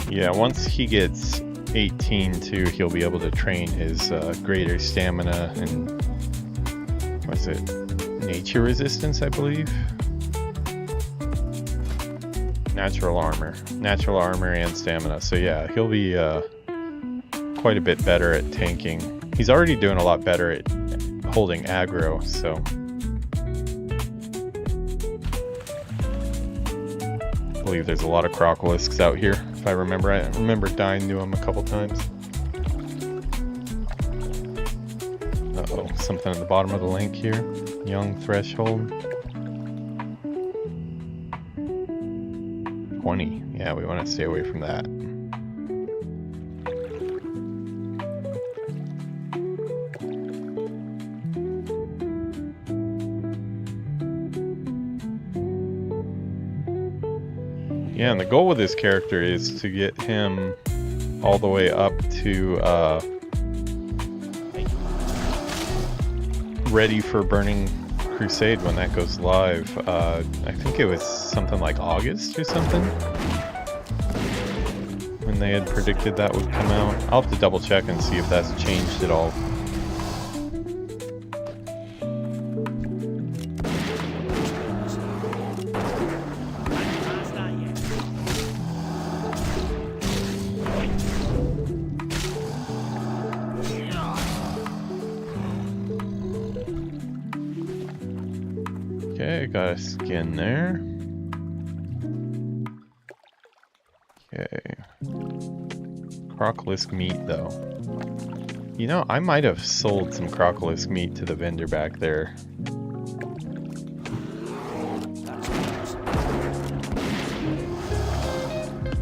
Yeah, once he gets 18 too, he'll be able to train his greater stamina and, what is it, nature resistance, I believe? Natural armor and stamina. So yeah, he'll be quite a bit better at tanking. He's already doing a lot better at holding aggro, so. I believe there's a lot of crocolisks out here. If I remember dying to him a couple times. Uh-oh, something at the bottom of the link here. Young threshold. 20. Yeah, we want to stay away from that. Yeah, and the goal with this character is to get him all the way up to ready for Burning Crusade when that goes live. I think it was something like August or something when they had predicted that would come out. I'll have to double check and see if that's changed at all. Okay, got a skin there. Okay. Crocolisk meat, though. You know, I might have sold some crocolisk meat to the vendor back there.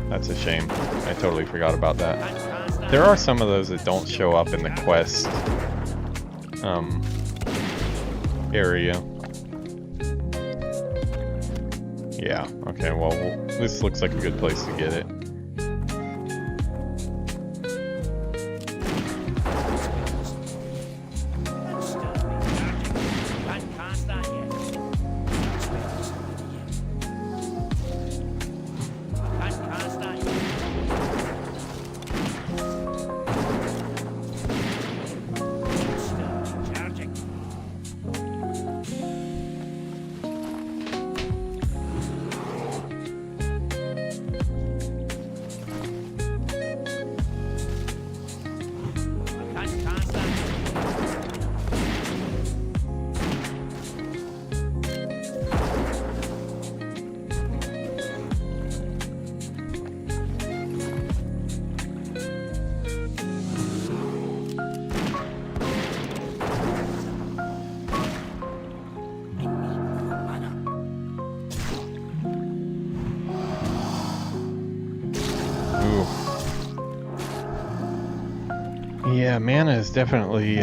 That's a shame. I totally forgot about that. There are some of those that don't show up in the quest area. Yeah, okay, well, this looks like a good place to get it. Yeah, mana is definitely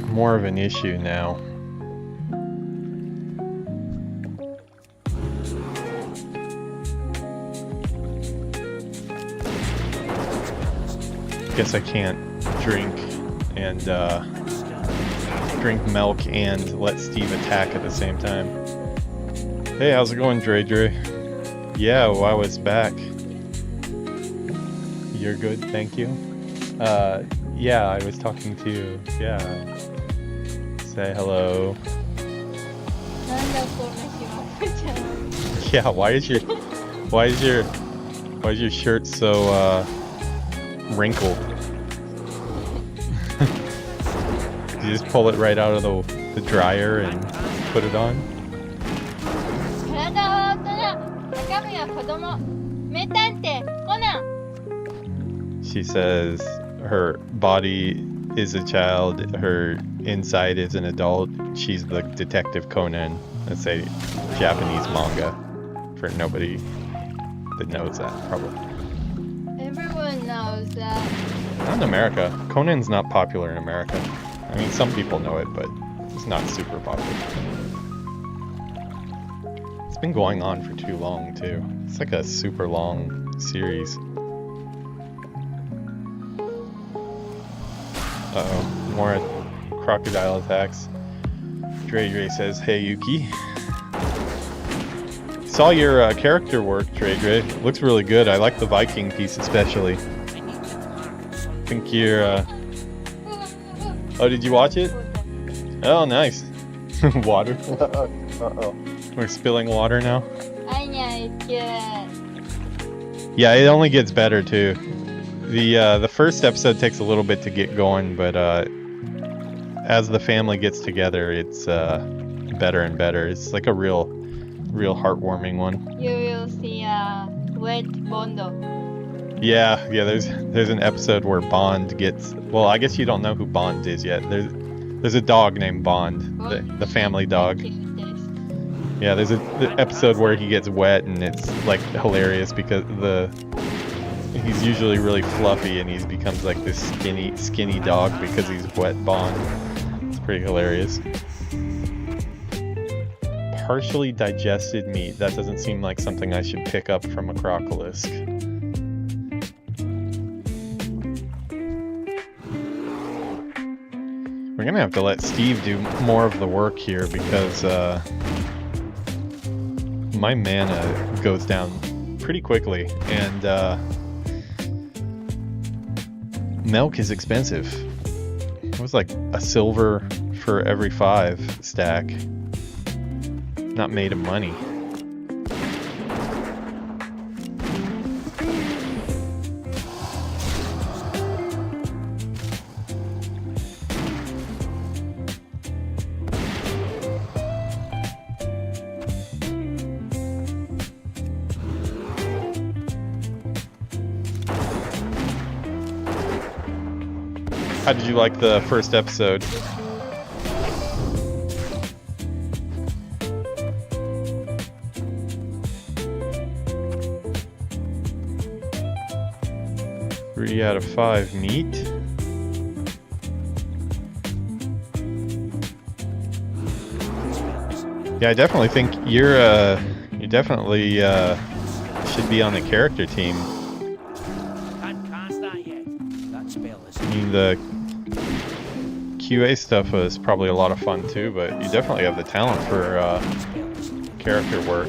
more of an issue now. Guess I can't drink and drink milk and let Steve attack at the same time. Hey, how's it going, Dre Dre? Yeah, well, I was back. You're good, thank you. Yeah, I was talking to you. Yeah. Say hello. Yeah, why is your shirt so wrinkled? You just pull it right out of the dryer and put it on? She says her body is a child, her inside is an adult. She's the Detective Conan. That's a Japanese manga for nobody that knows that, probably. Everyone knows that. Not in America. Conan's not popular in America. I mean, some people know it, but it's not super popular. It's been going on for too long, too. It's like a super long series. Uh-oh, more crocodile attacks. Dre says, hey Yuki. Saw your character work, Dre. Looks really good. I like the Viking piece especially. I think you're, Oh, did you watch it? Oh, nice. Water. Uh-oh. We're spilling water now. Yeah, it only gets better too. The first episode takes a little bit to get going, but as the family gets together, it's better and better. It's like a real heartwarming one. You will see a wet Bondo. Yeah. There's an episode where Bond gets. Well, I guess you don't know who Bond is yet. There's a dog named Bond, the family dog. Yeah, there's an episode where he gets wet, and it's like hilarious because he's usually really fluffy, and he becomes like this skinny dog because he's wet Bond. It's pretty hilarious. partially digested meat. That doesn't seem like something I should pick up from a crocolisk. We're gonna have to let Steve do more of the work here because my mana goes down pretty quickly, and milk is expensive. It was like a silver for every 5 stack. Not made of money. How did you like the first episode? Three out of 5 meat. Yeah, I definitely think you definitely should be on the character team. I mean, the QA stuff was probably a lot of fun too, but you definitely have the talent for character work.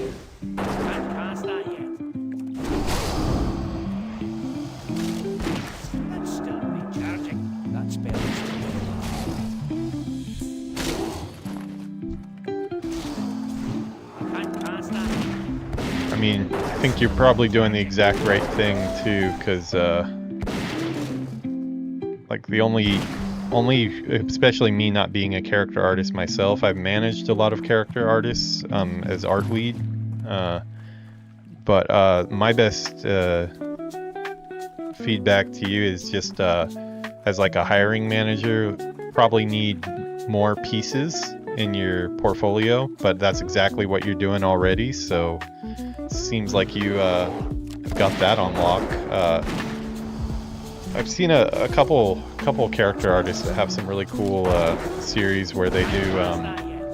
I mean, I think you're probably doing the exact right thing too, because like the only, especially me not being a character artist myself, I've managed a lot of character artists as art lead, but my best feedback to you is just as like a hiring manager, probably need more pieces in your portfolio, but that's exactly what you're doing already, so seems like you have got that on lock. I've seen a couple character artists that have some really cool series where they do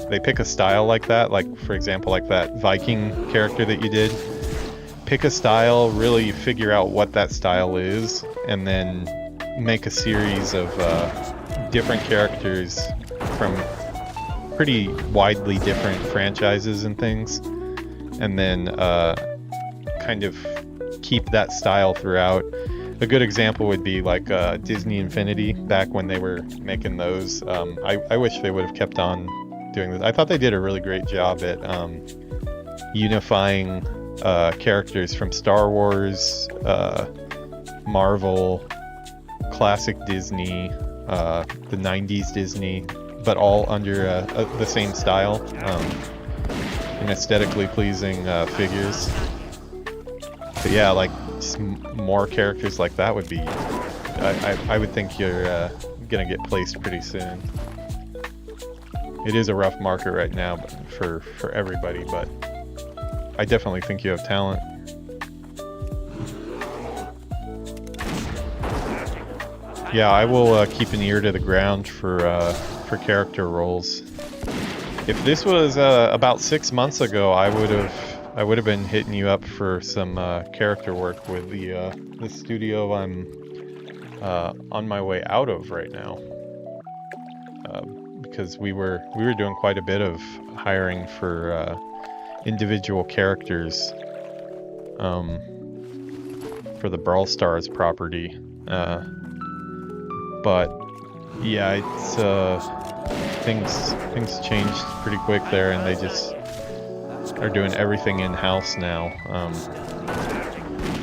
they pick a style like that, like for example like that Viking character that you did. Pick a style, really figure out what that style is, and then make a series of different characters from pretty widely different franchises and things, and then kind of keep that style throughout. A good example would be like Disney Infinity, back when they were making those. I wish they would have kept on doing this. I thought they did a really great job at unifying characters from Star Wars, Marvel, classic Disney, the 90s Disney, but all under the same style, and aesthetically pleasing figures. But yeah, like just more characters like that would be, I would think you're gonna get placed pretty soon. It is a rough market right now for everybody, but I definitely think you have talent. Yeah, I will keep an ear to the ground for character roles. If this was about 6 months ago, I would have been hitting you up for some character work with the studio I'm on my way out of right now, because we were doing quite a bit of hiring for individual characters for the Brawl Stars property, but yeah, it's things changed pretty quick there, and they just are doing everything in-house now,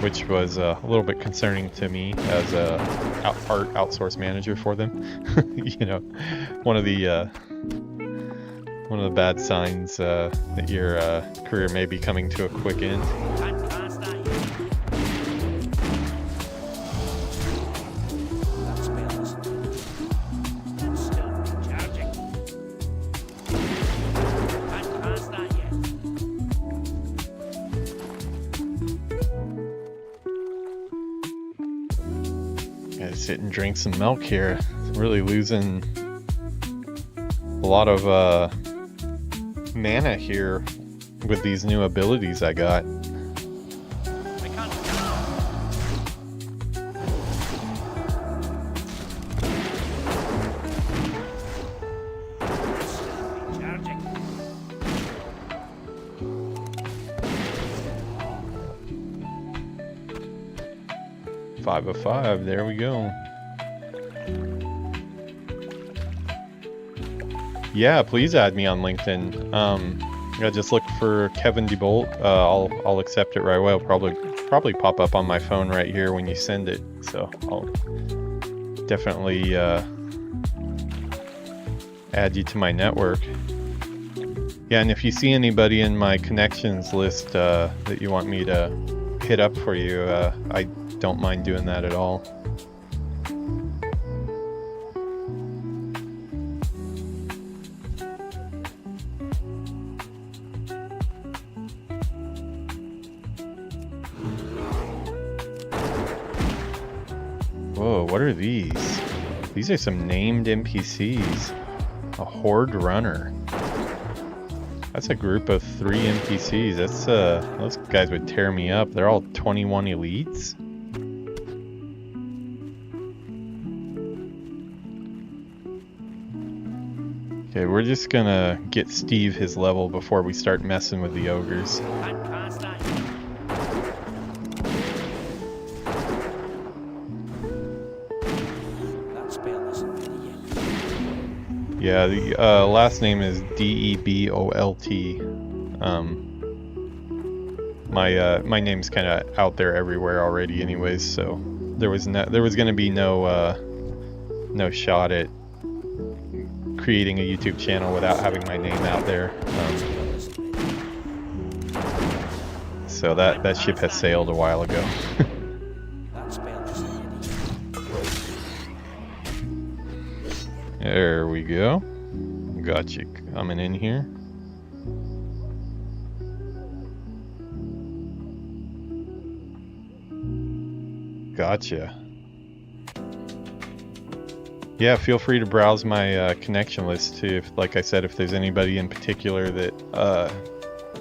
which was a little bit concerning to me as a art outsource manager for them. You know, one of the bad signs that your career may be coming to a quick end. Gotta sit and drink some milk here. Really losing a lot of mana here with these new abilities I got. Charging. 5 of 5, there we go. Yeah, please add me on LinkedIn. Yeah, just look for Kevin DeBolt. I'll accept it right away. It'll probably pop up on my phone right here when you send it. So I'll definitely add you to my network. Yeah, and if you see anybody in my connections list that you want me to hit up for you, I don't mind doing that at all. Whoa, what are these? These are some named NPCs. A horde runner. That's a group of 3 NPCs. That's those guys would tear me up. They're all 21 elites. Okay, we're just gonna get Steve his level before we start messing with the ogres. Yeah, the last name is Debolt. My name's kind of out there everywhere already, anyways. So there was gonna be no shot at creating a YouTube channel without having my name out there. So that ship has sailed a while ago. There we go. Got you coming in here. Gotcha. Yeah, feel free to browse my connection list too. If, like I said, if there's anybody in particular that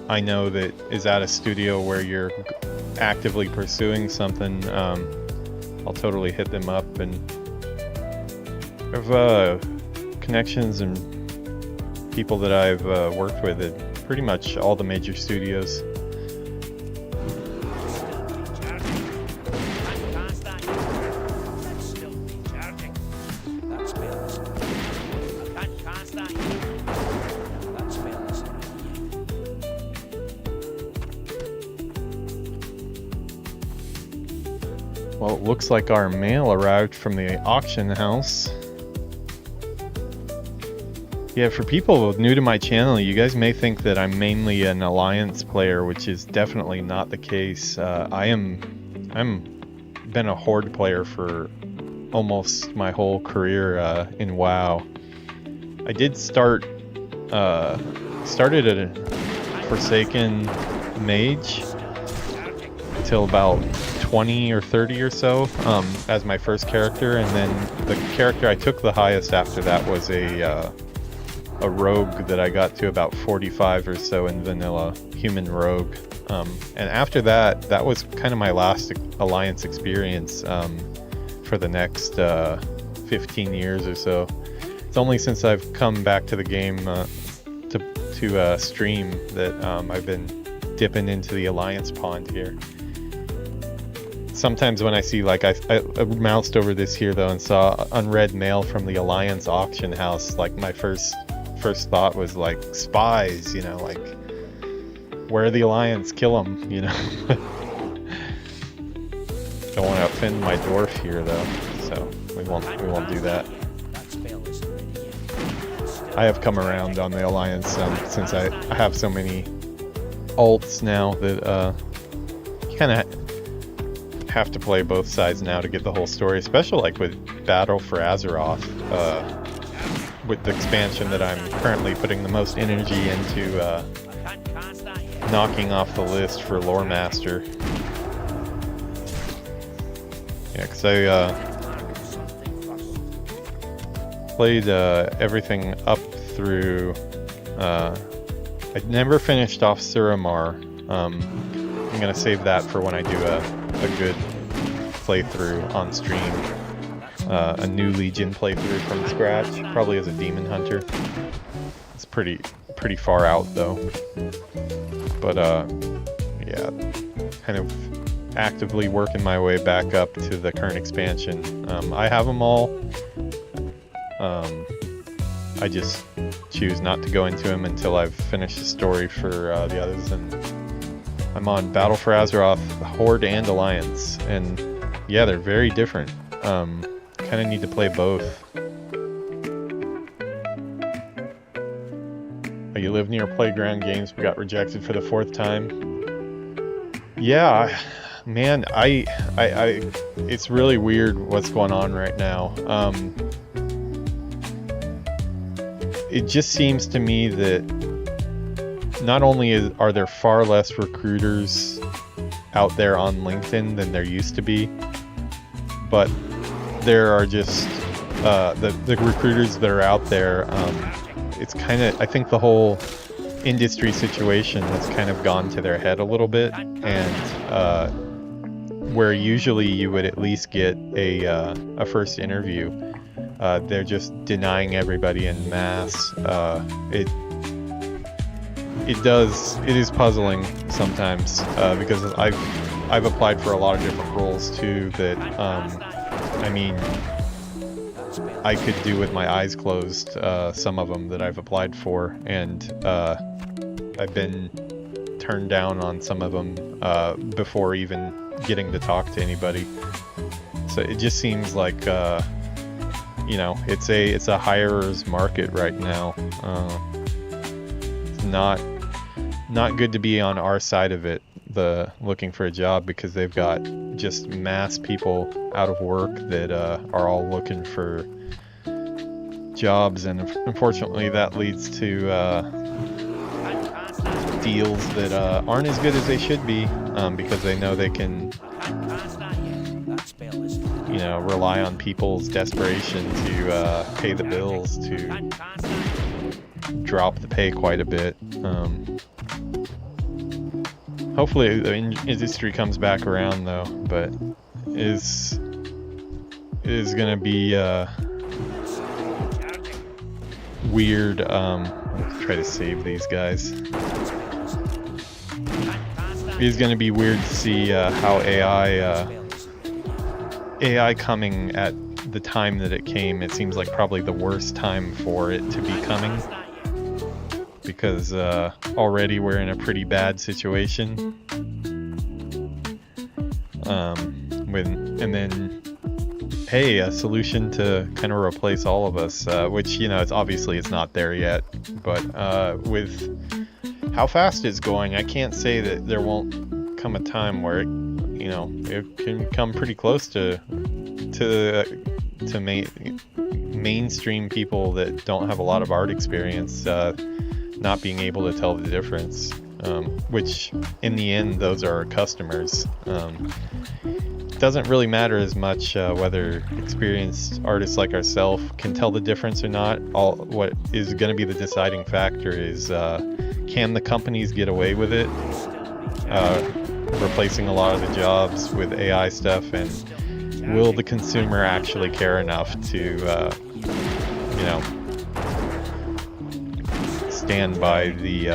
I know that is at a studio where you're actively pursuing something, I'll totally hit them up. And I've connections and people that I've worked with at pretty much all the major studios. Well, it looks like our mail arrived from the auction house. Yeah, for people new to my channel, you guys may think that I'm mainly an Alliance player, which is definitely not the case. I'm been a Horde player for almost my whole career in WoW. I did started a Forsaken Mage until about 20 or 30 or so as my first character, and then the character I took the highest after that was a rogue that I got to about 45 or so in vanilla, human rogue. And after that, that was kind of my last Alliance experience for the next 15 years or so. It's only since I've come back to the game to stream that I've been dipping into the Alliance pond here. Sometimes when I see, like, I moused over this here though and saw unread mail from the Alliance auction house, like my first thought was like, spies, you know, like, where are the Alliance? Kill them, you know. Don't want to offend my dwarf here though, so we won't do that. I have come around on the Alliance since I have so many alts now that you kind of have to play both sides now to get the whole story, especially like with Battle for Azeroth, with the expansion that I'm currently putting the most energy into knocking off the list for Lore Master. Yeah, because I played everything up through I never finished off Suramar. I'm gonna save that for when I do a good playthrough on stream. A new Legion playthrough from scratch, probably as a Demon Hunter. It's pretty far out though. But yeah, kind of actively working my way back up to the current expansion. I have them all. I just choose not to go into them until I've finished the story for the others. And I'm on Battle for Azeroth, Horde, and Alliance, and yeah, they're very different. Kind of need to play both. You live near Playground Games but got rejected for the 4th time. Yeah, man, I it's really weird what's going on right now. It just seems to me that not only are there far less recruiters out there on LinkedIn than there used to be, but there are just the recruiters that are out there. It's kind of, I think the whole industry situation has kind of gone to their head a little bit, and where usually you would at least get a first interview, they're just denying everybody en masse. It is puzzling sometimes, because I've applied for a lot of different roles too that I mean, I could do with my eyes closed, some of them that I've applied for, and I've been turned down on some of them before even getting to talk to anybody. So it just seems like you know, it's a hirer's market right now. It's not good to be on our side of it, the looking for a job, because they've got just mass people out of work that are all looking for jobs, and unfortunately that leads to deals that aren't as good as they should be, because they know they can, you know, rely on people's desperation to pay the bills, to drop the pay quite a bit. Hopefully the industry comes back around though, but it is gonna be weird. Let's try to save these guys. It is gonna be weird to see how AI coming at the time that it came. It seems like probably the worst time for it to be coming, because already we're in a pretty bad situation. And then, hey, a solution to kind of replace all of us, which, you know, it's obviously it's not there yet, but with how fast it's going, I can't say that there won't come a time where it, you know, it can come pretty close to mainstream people that don't have a lot of art experience not being able to tell the difference, which in the end those are our customers. It doesn't really matter as much whether experienced artists like ourselves can tell the difference or not. What is going to be the deciding factor is, can the companies get away with it, replacing a lot of the jobs with AI stuff, and will the consumer actually care enough to, you know, stand by the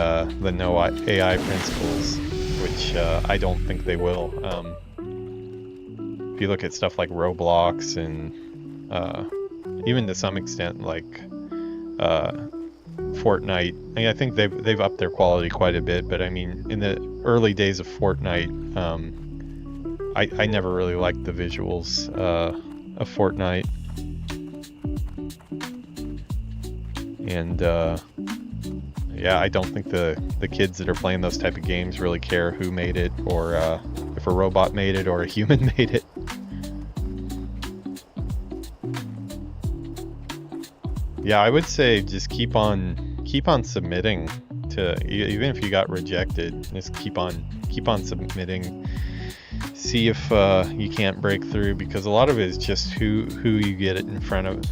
no AI principles, which I don't think they will. If you look at stuff like Roblox and even to some extent like Fortnite, I mean, I think they've upped their quality quite a bit, but I mean, in the early days of Fortnite, I never really liked the visuals of Fortnite, and yeah, I don't think the kids that are playing those type of games really care who made it, or if a robot made it or a human made it. Yeah, I would say just keep on submitting to, even if you got rejected, just keep on submitting. See if you can't break through, because a lot of it is just who you get it in front of.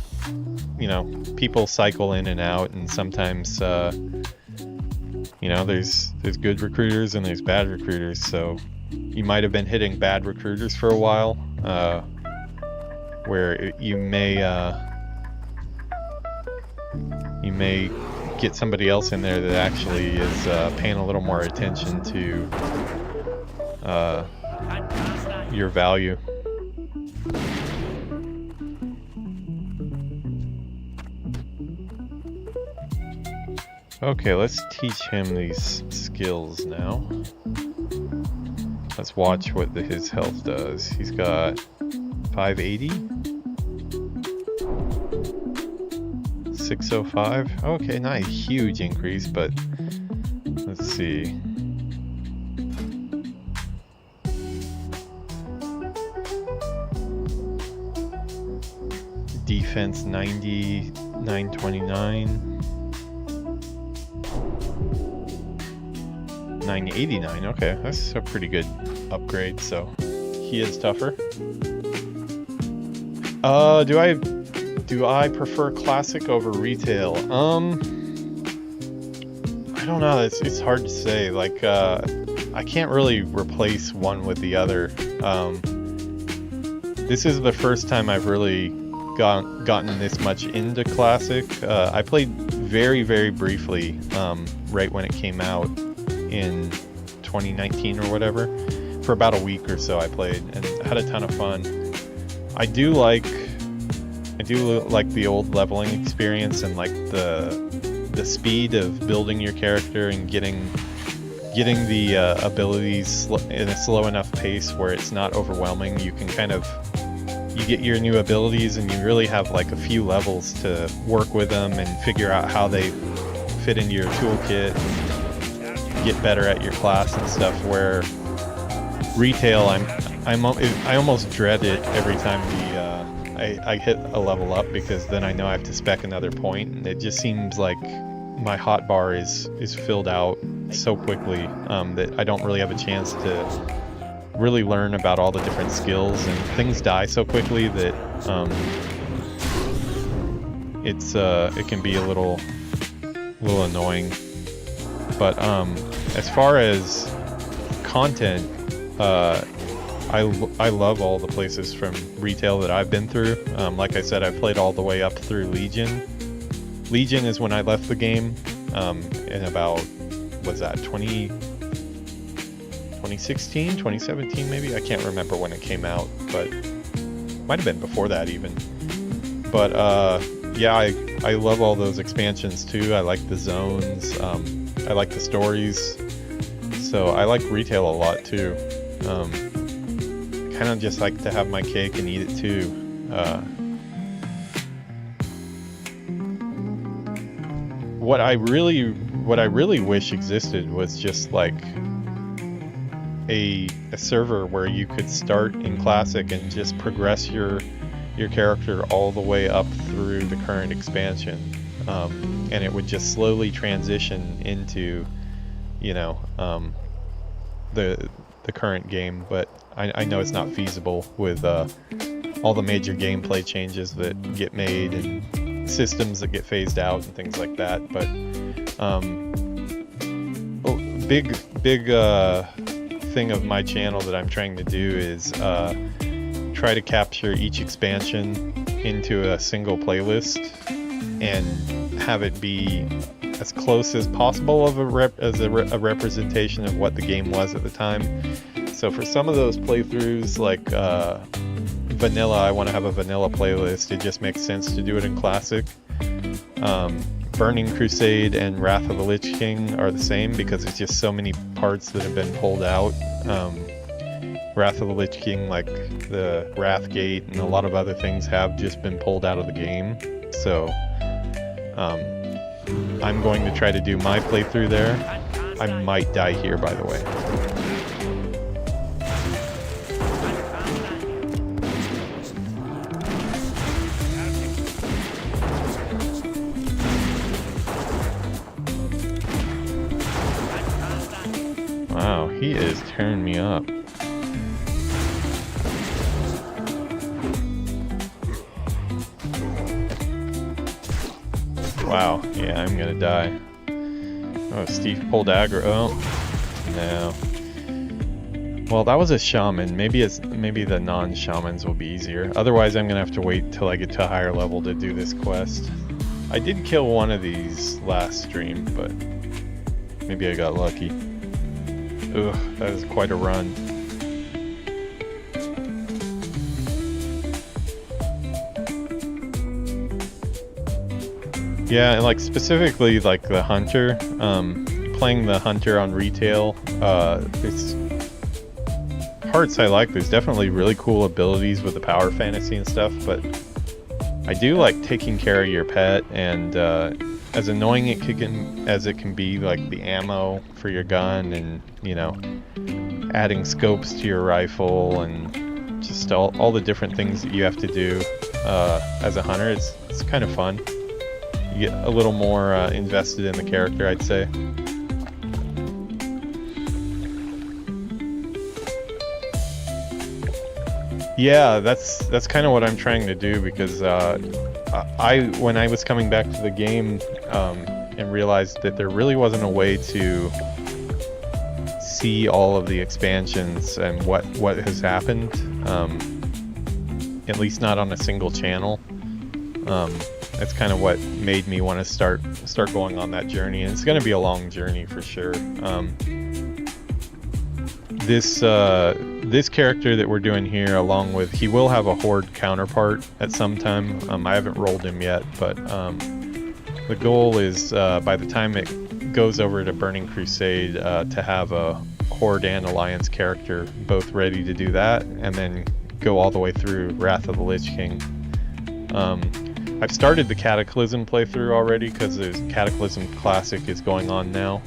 You know, people cycle in and out, and sometimes You know, there's good recruiters and there's bad recruiters, so you might have been hitting bad recruiters for a while, where you may get somebody else in there that actually is paying a little more attention to your value. Okay, let's teach him these skills now. Let's watch what his health does. He's got 580. 605. Okay, not a huge increase, but let's see. Defense 90, 929. 989. Okay, that's a pretty good upgrade. So he is tougher. Do I prefer classic over retail? I don't know. It's hard to say. Like, I can't really replace one with the other. This is the first time I've really gotten this much into classic. I played very, very briefly right when it came out in 2019 or whatever. For about a week or so I played and had a ton of fun. I do like the old leveling experience and like the speed of building your character and getting the abilities in a slow enough pace where it's not overwhelming. You can you get your new abilities and you really have like a few levels to work with them and figure out how they fit into your toolkit and get better at your class and stuff. Where retail, I almost dread it every time I hit a level up, because then I know I have to spec another point, and it just seems like my hotbar is filled out so quickly that I don't really have a chance to really learn about all the different skills, and things die so quickly that it can be a little annoying. But as far as content, I love all the places from retail that I've been through. Like I said, I've played all the way up through Legion. Legion is when I left the game in about, what's that, 2016, 2017 maybe? I can't remember when it came out, but might have been before that even. But yeah, I love all those expansions too. I like the zones. I like the stories. So I like retail a lot too. Kind of just like to have my cake and eat it too. What I really wish existed was just like a server where you could start in classic and just progress your character all the way up through the current expansion, and it would just slowly transition into, you know, the current game. But I know it's not feasible with all the major gameplay changes that get made and systems that get phased out and things like that. But big thing of my channel that I'm trying to do is try to capture each expansion into a single playlist and have it be as close as possible of a representation of what the game was at the time. So for some of those playthroughs, like vanilla, I want to have a vanilla playlist. It just makes sense to do it in classic. Burning Crusade and Wrath of the Lich King are the same because it's just so many parts that have been pulled out. Wrath of the Lich King, like the Wrath Gate and a lot of other things, have just been pulled out of the game. So I'm going to try to do my playthrough there. I might die here, by the way. Wow, he is tearing me up. Wow, yeah, I'm gonna die. Oh, Steve pulled aggro. Oh, no. Well, that was a shaman. Maybe the non-shamans will be easier. Otherwise, I'm gonna have to wait till I get to a higher level to do this quest. I did kill one of these last stream, but maybe I got lucky. Ugh, that is quite a run. Yeah, and like specifically like the hunter, playing the hunter on retail, it's parts I like. There's definitely really cool abilities with the power fantasy and stuff, but I do like taking care of your pet, and as annoying as it can be, like the ammo for your gun, and you know, adding scopes to your rifle, and just all the different things that you have to do as a hunter, it's kind of fun. You get a little more invested in the character, I'd say. Yeah, that's kind of what I'm trying to do, because when I was coming back to the game and realized that there really wasn't a way to see all of the expansions and what has happened, at least not on a single channel. That's kind of what made me want to start going on that journey, and it's going to be a long journey for sure. This character that we're doing here, along with, he will have a horde counterpart at some time. I haven't rolled him yet, but the goal is by the time it goes over to Burning Crusade to have a horde and alliance character both ready to do that, and then go all the way through Wrath of the Lich King. I've started the Cataclysm playthrough already, because the Cataclysm Classic is going on now.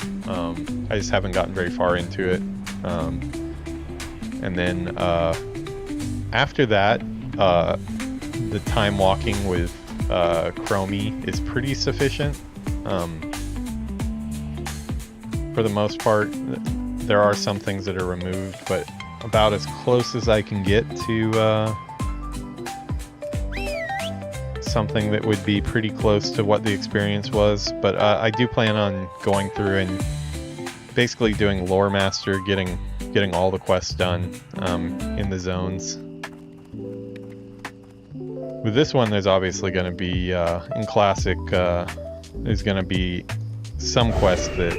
I just haven't gotten very far into it. And then after that, the time walking with Chromie is pretty sufficient. For the most part, there are some things that are removed, but about as close as I can get to something that would be pretty close to what the experience was. But I do plan on going through and basically doing Lore Master, getting all the quests done in the zones. With this one, there's obviously going to be, in Classic, there's going to be some quests that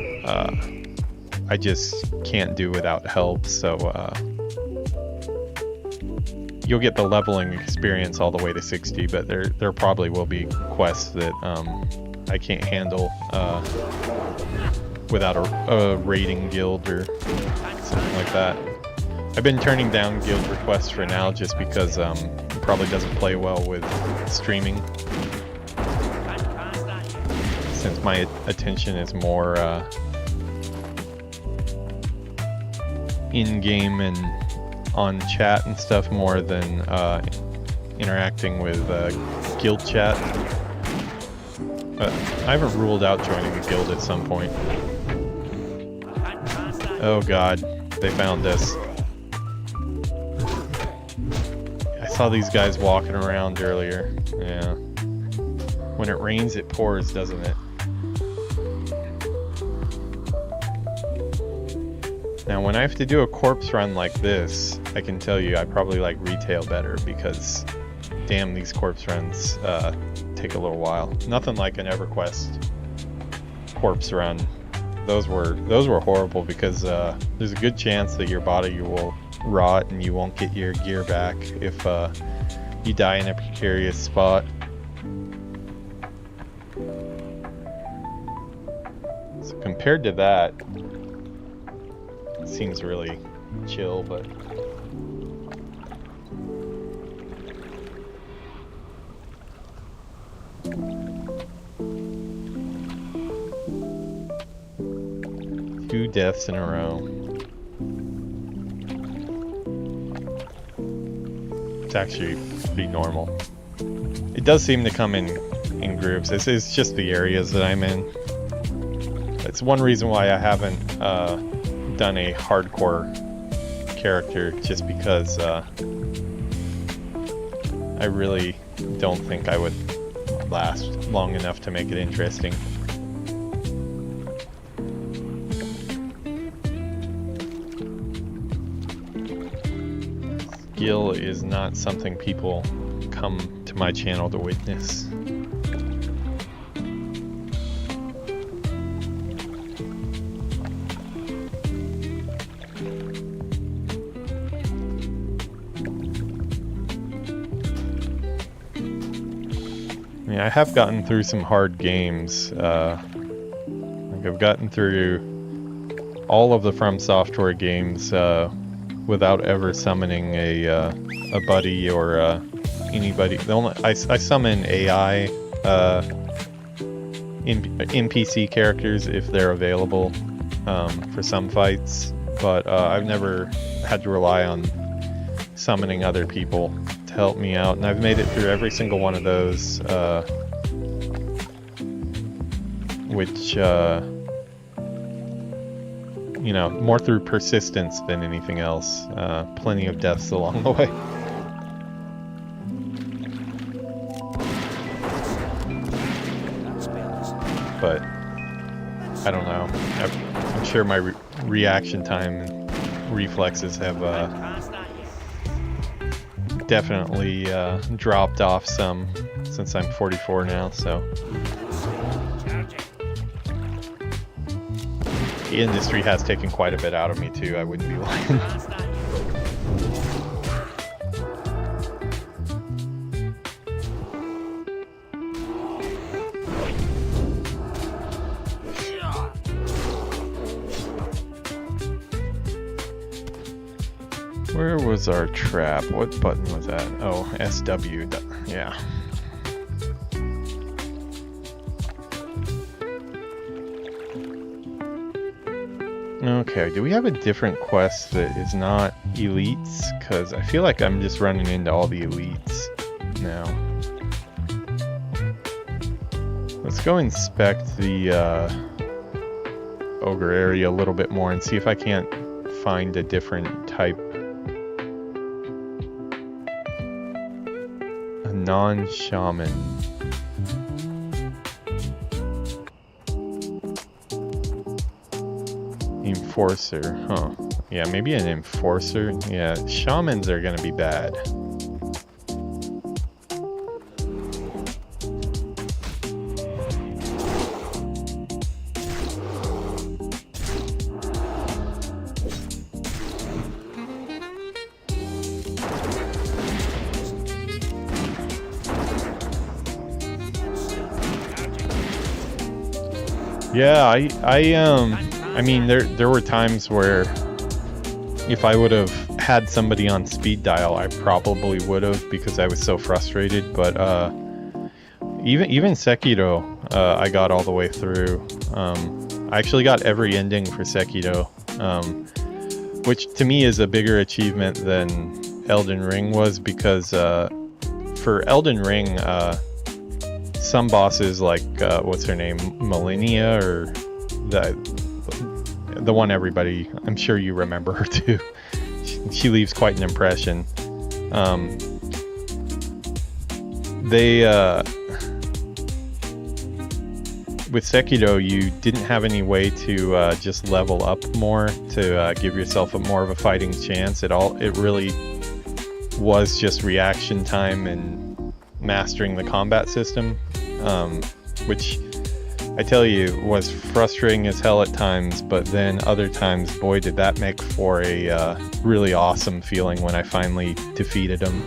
I just can't do without help, so you'll get the leveling experience all the way to 60, but there probably will be quests that I can't handle without a raiding guild or something like that. I've been turning down guild requests for now, just because it probably doesn't play well with streaming, since my attention is more in-game and on chat and stuff, more than interacting with guild chat. I haven't ruled out joining a guild at some point. Oh god, they found us. I saw these guys walking around earlier. Yeah. When it rains, it pours, doesn't it? Now, when I have to do a corpse run like this, I can tell you I probably like retail better, because damn, these corpse runs take a little while. Nothing like an EverQuest corpse run. Those were horrible, because there's a good chance that your body will rot and you won't get your gear back if you die in a precarious spot. So compared to that, it seems really chill, but two deaths in a row. It's actually pretty normal. It does seem to come in groups. It's just the areas that I'm in. It's one reason why I haven't done a hardcore character, just because I really don't think I would last long enough to make it interesting. skill is not something people come to my channel to witness. I mean, I have gotten through some hard games. Like I've gotten through all of the From Software games without ever summoning a buddy or anybody. I summon AI NPC characters if they're available for some fights, but I've never had to rely on summoning other people to help me out, and I've made it through every single one of those, which you know, more through persistence than anything else. Plenty of deaths along the way. But I don't know. I'm sure my reaction time and reflexes have definitely dropped off some since I'm 44 now, so. The industry has taken quite a bit out of me too, I wouldn't be lying. Where was our trap? What button was that? Oh, SW, yeah. Okay, do we have a different quest that is not elites? Because I feel like I'm just running into all the elites now. Let's go inspect the ogre area a little bit more and see if I can't find a different type. A non-shaman. Enforcer, huh? Yeah, maybe an enforcer. Yeah, shamans are gonna be bad. Yeah, I mean, there were times where if I would have had somebody on speed dial, I probably would have, because I was so frustrated. But even Sekiro, I got all the way through. I actually got every ending for Sekiro, which to me is a bigger achievement than Elden Ring was, because for Elden Ring, some bosses like what's her name, Millennia, or the one everybody, I'm sure you remember her too. She leaves quite an impression. With Sekiro, you didn't have any way to just level up more to give yourself more of a fighting chance at all. It really was just reaction time and mastering the combat system, which I tell you was frustrating as hell at times, but then other times, boy, did that make for a really awesome feeling when I finally defeated him.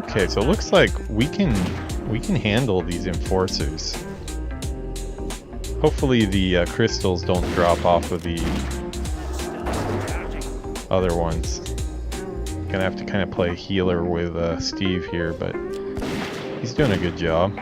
Okay, so it looks like we can handle these enforcers. Hopefully the crystals don't drop off of the other ones. Gonna have to kind of play healer with Steve here, but he's doing a good job.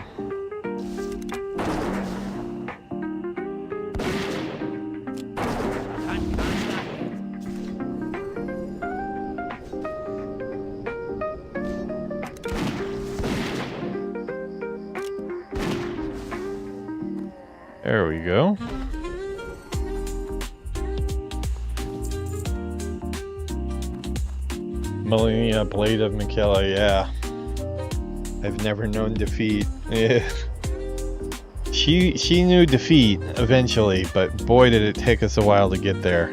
There we go. Melania Blade of Michaela, yeah. I've never known defeat. Yeah. She knew defeat eventually, but boy did it take us a while to get there.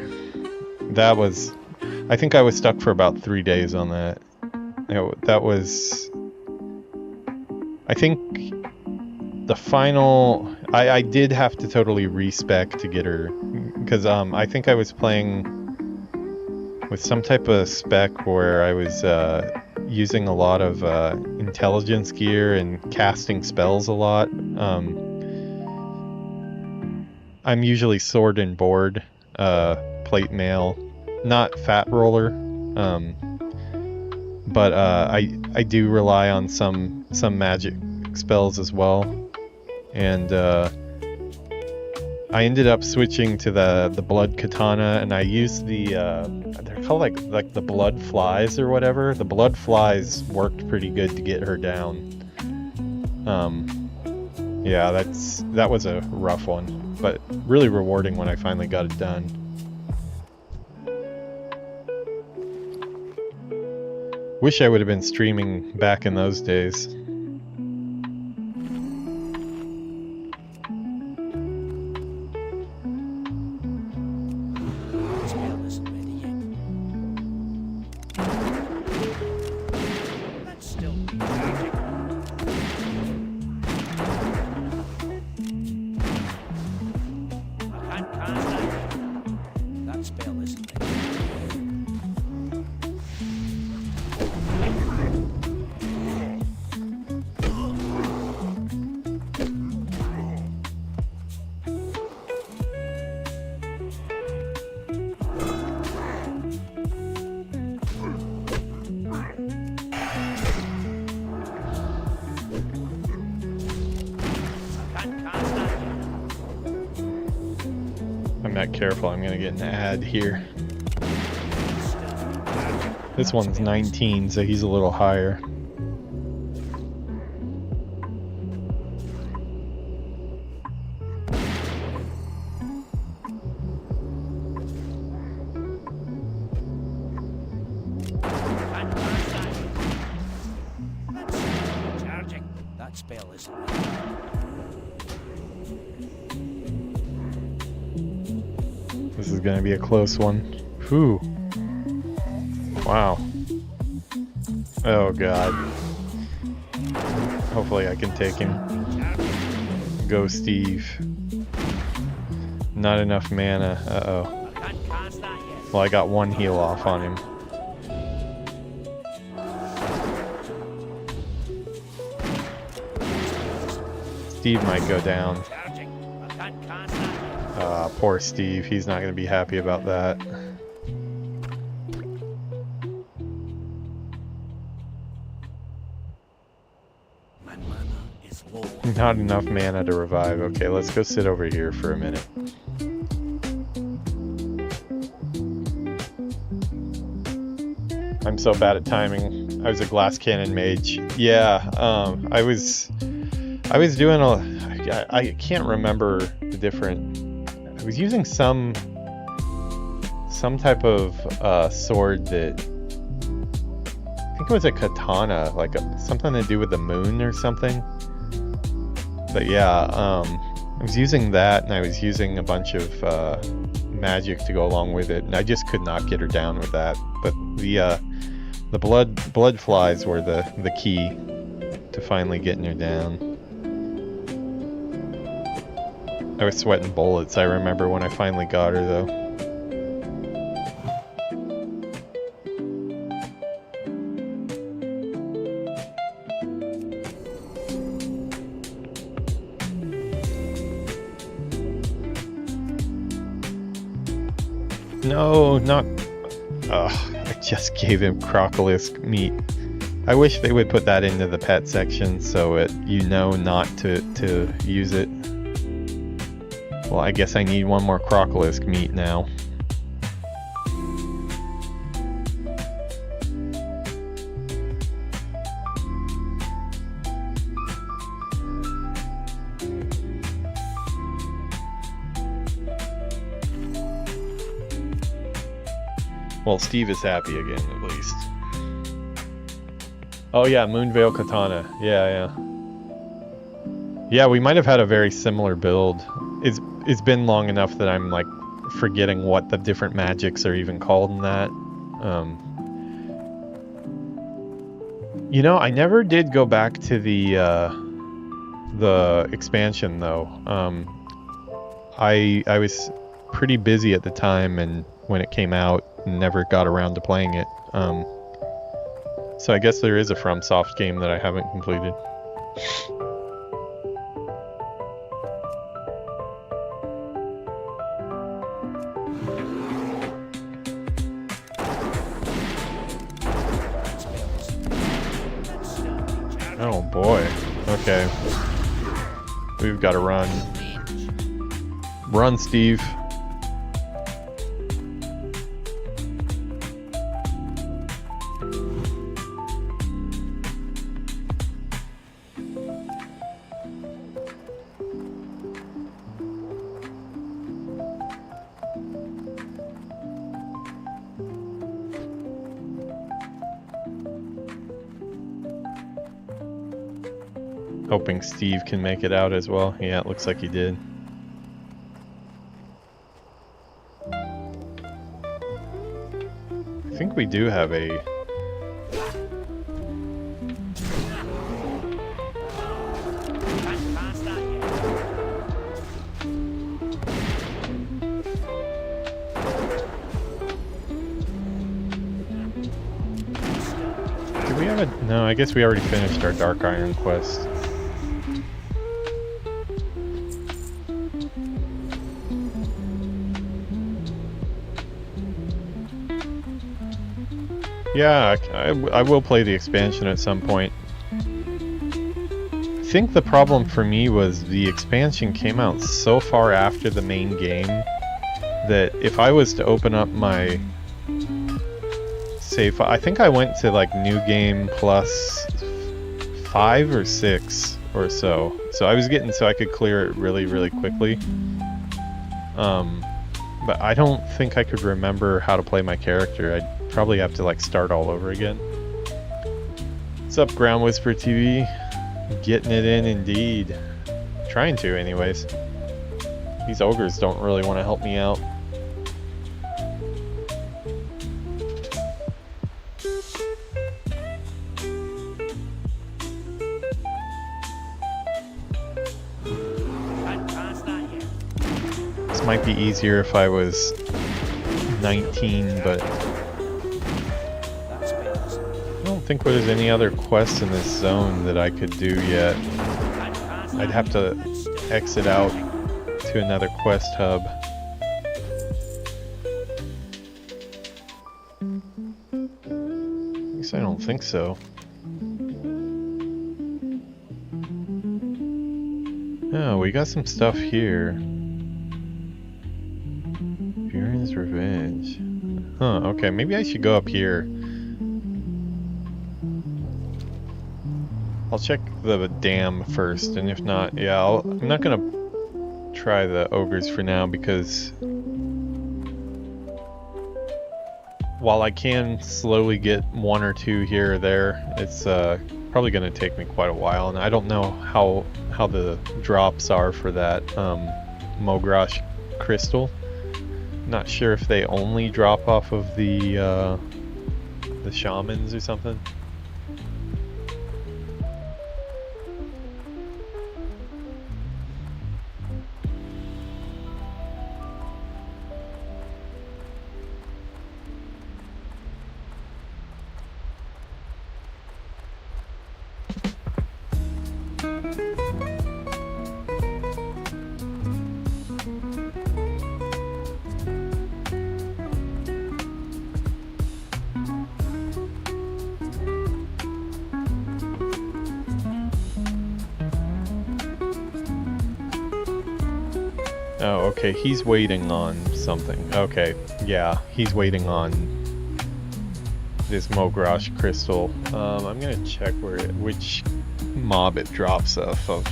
That was... I think I was stuck for about 3 days on that. That was... I think the final... I did have to totally respec to get her, because I think I was playing with some type of spec where I was using a lot of intelligence gear and casting spells a lot. I'm usually sword and board, plate mail, not fat roller, but I do rely on some magic spells as well. And I ended up switching to the blood katana, and I used they're called like the blood flies or whatever. The blood flies worked pretty good to get her down. Yeah, that was a rough one, but really rewarding when I finally got it done. Wish I would have been streaming back in those days. I'm not careful, I'm gonna get an ad here. This one's 19, so he's a little higher. That spell isn't. This is gonna be a close one. Whew. Wow. Oh god. Hopefully I can take him. Go, Steve. Not enough mana. Uh-oh. Well, I got one heal off on him. Steve might go down. Poor Steve, he's not going to be happy about that. Not enough mana to revive. Okay, let's go sit over here for a minute. I'm so bad at timing. I was a glass cannon mage. Yeah, I was doing I can't remember the different... I was using some type of sword that... I think it was a katana, like something to do with the moon or something. But yeah, I was using that, and I was using a bunch of magic to go along with it, and I just could not get her down with that. But the blood flies were the key to finally getting her down. I was sweating bullets, I remember when I finally got her though. No, not... Ugh, I just gave him crocolisk meat. I wish they would put that into the pet section so you know not to use it. Well, I guess I need one more crocolisk meat now. Well, Steve is happy again, at least. Oh yeah, Moonveil Katana. Yeah. Yeah, we might have had a very similar build. It's been long enough that I'm like forgetting what the different magics are even called in that. You know, I never did go back to the expansion though. I was pretty busy at the time and when it came out and never got around to playing it. So I guess there is a FromSoft game that I haven't completed. Oh boy. Okay. We've got to run. Run, Steve. Hoping Steve can make it out as well. Yeah, it looks like he did. I think we do have a... Do we have a... No, I guess we already finished our Dark Iron quest. Yeah, I will play the expansion at some point. I think the problem for me was the expansion came out so far after the main game that if I was to open up my save, I think I went to like New Game plus 5 or 6 or so. So I was getting so I could clear it really, really quickly. But I don't think I could remember how to play my character. I'd probably have to like start all over again. What's up, Ground Whisper TV? Getting it in indeed. Trying to anyways. These ogres don't really want to help me out. This might be easier if I was 19, but I don't think there's any other quests in this zone that I could do yet. I'd have to exit out to another quest hub. At least I don't think so. Oh, we got some stuff here. Buren's Revenge. Huh, okay, maybe I should go up here. I'll check the dam first, and if not, yeah, I'm not gonna try the ogres for now because while I can slowly get 1 or 2 here or there, it's probably gonna take me quite a while, and I don't know how the drops are for that Mogrash crystal. Not sure if they only drop off of the shamans or something. Oh, okay, he's waiting on something. Okay, yeah, he's waiting on this Mogrash crystal. I'm gonna check which mob it drops off of.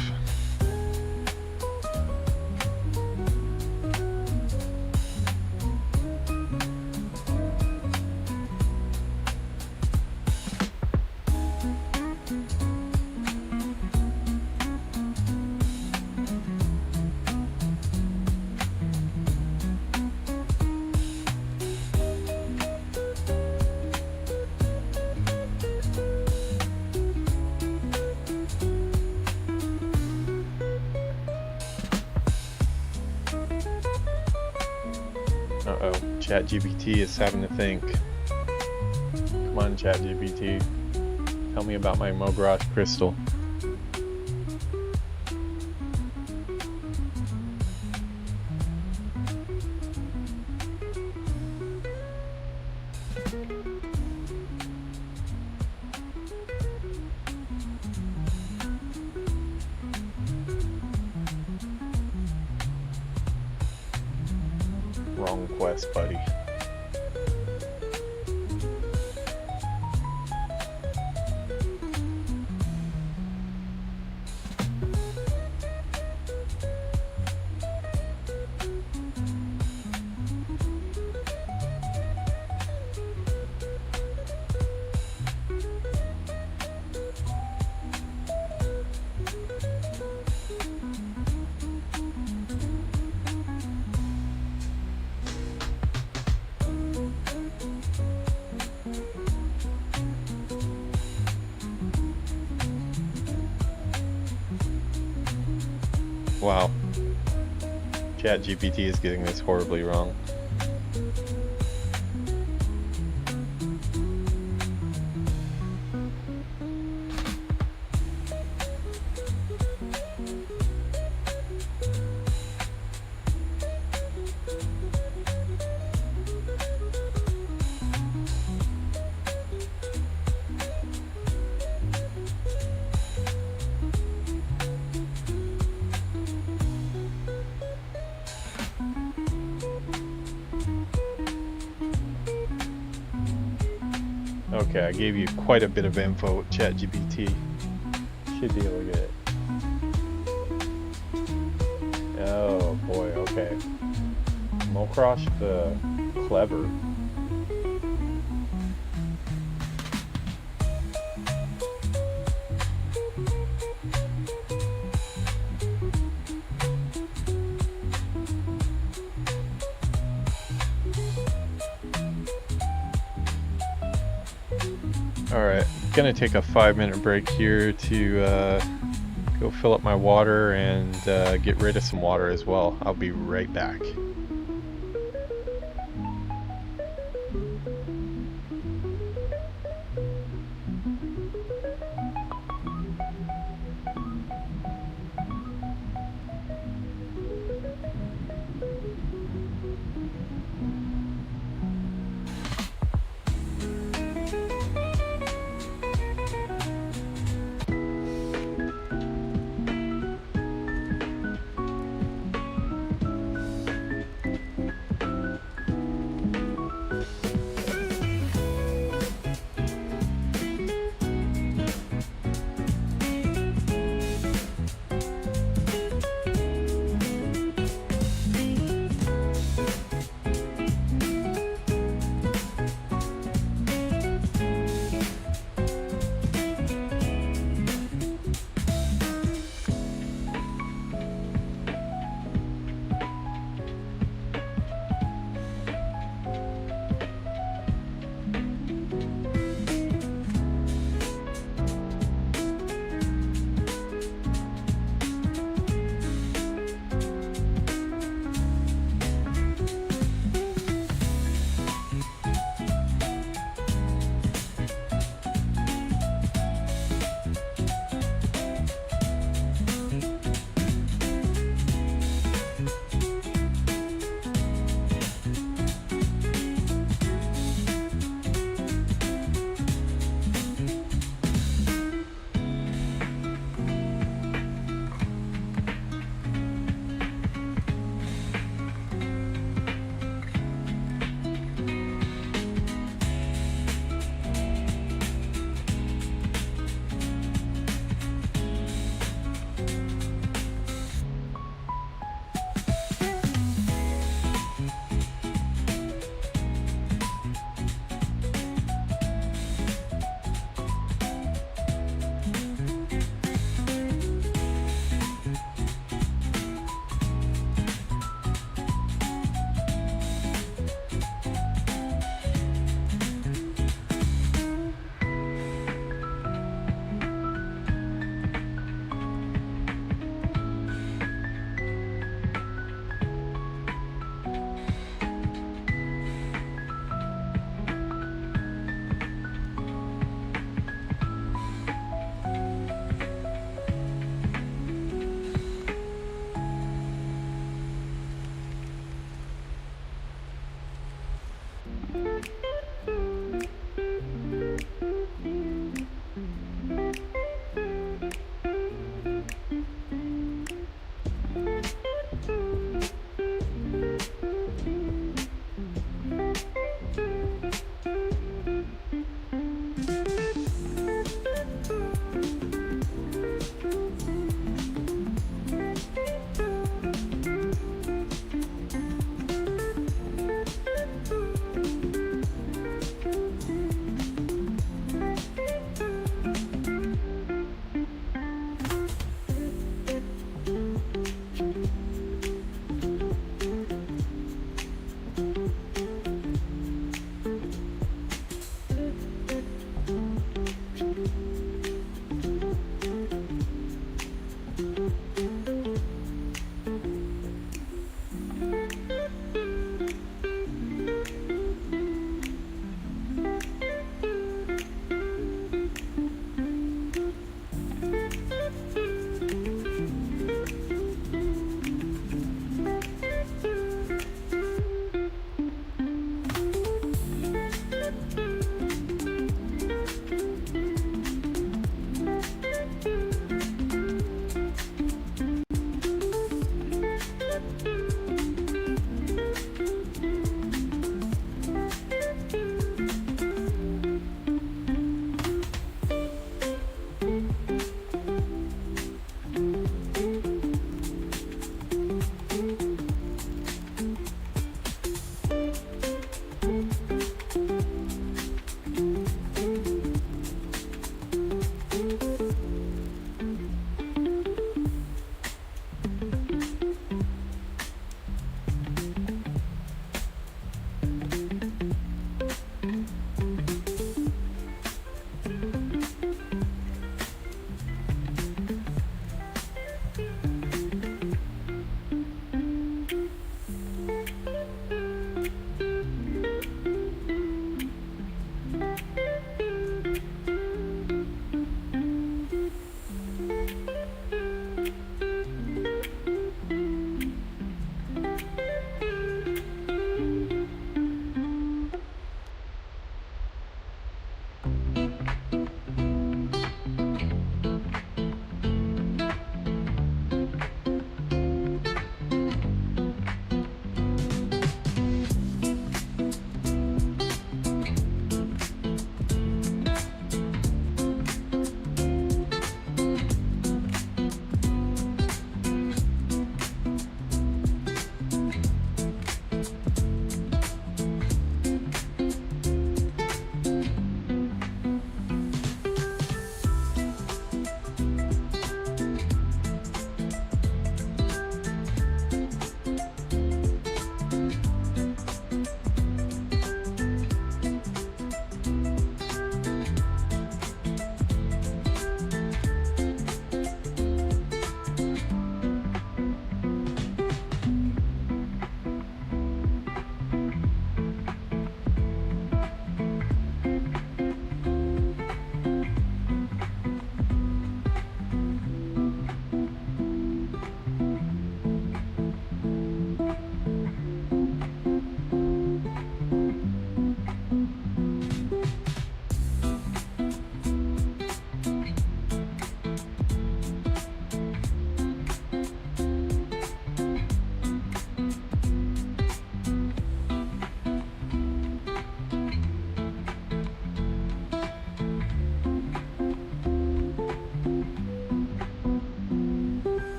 ChatGPT is having to think. Come on, ChatGPT. Tell me about my Mogrash crystal. Wrong quest, buddy. Wow. ChatGPT is getting this horribly wrong. Okay, I gave you quite a bit of info with ChatGPT. Should be able to get it. Oh boy, okay. Mokrosh the Clever. Alright, gonna take a 5-minute break here to go fill up my water and get rid of some water as well. I'll be right back.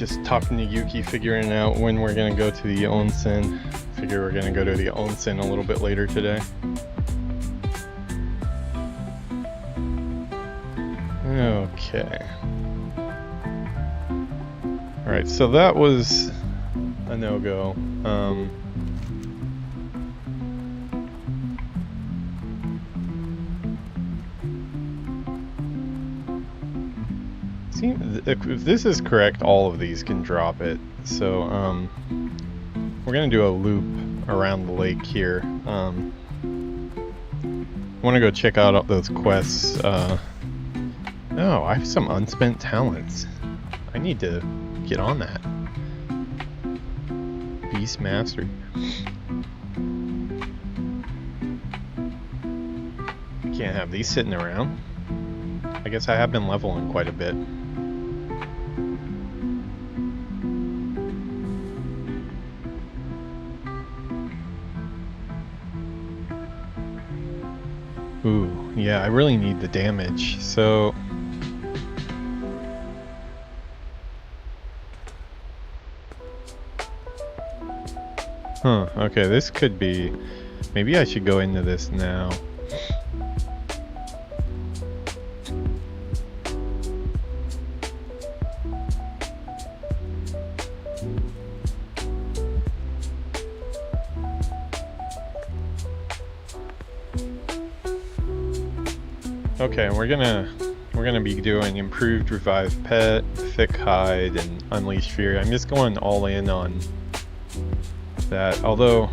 Just talking to Yuki, figuring out when we're gonna go to the onsen. figure we're gonna go to the onsen a little bit later today. Okay. Alright, so that was a no-go. If this is correct, all of these can drop it. So, we're gonna do a loop around the lake here. I want to go check out those quests. Oh, I have some unspent talents. I need to get on that. Beast Master. Can't have these sitting around. I guess I have been leveling quite a bit. Ooh, yeah, I really need the damage, so... Huh, okay, this could be... Maybe I should go into this now. Okay, we're gonna be doing improved revived pet, thick hide, and unleashed fury. I'm just going all in on that. Although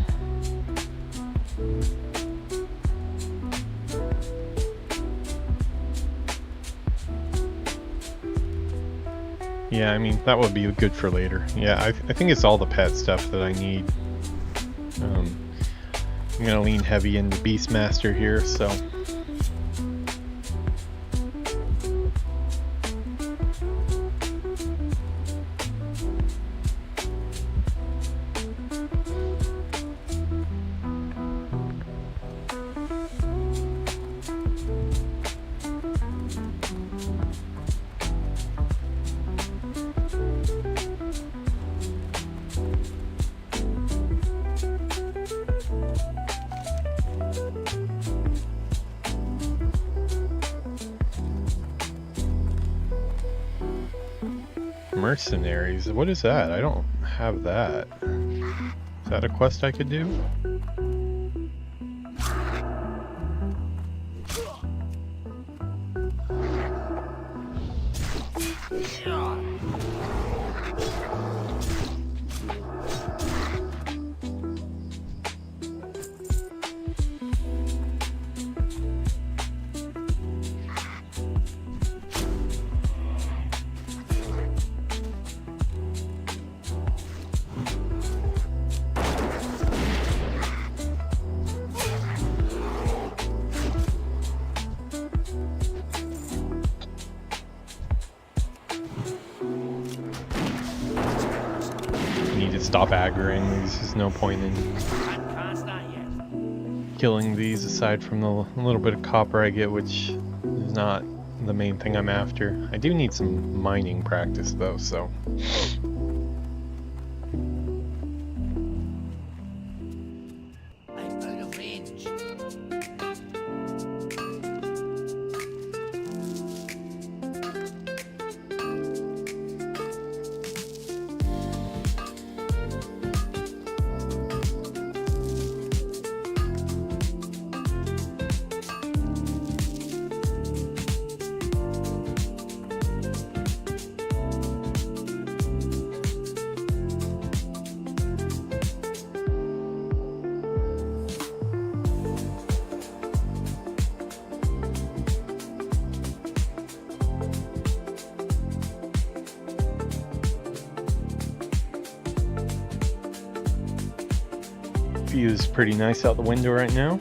yeah, I mean that would be good for later. Yeah, I think it's all the pet stuff that I need. I'm gonna lean heavy into Beastmaster here, so. Mercenaries, what is that? I don't have that. Is that a quest I could do? Stop aggroing these. There's no point in killing these aside from the little bit of copper I get, which is not the main thing I'm after. I do need some mining practice though, so. View's pretty nice out the window right now.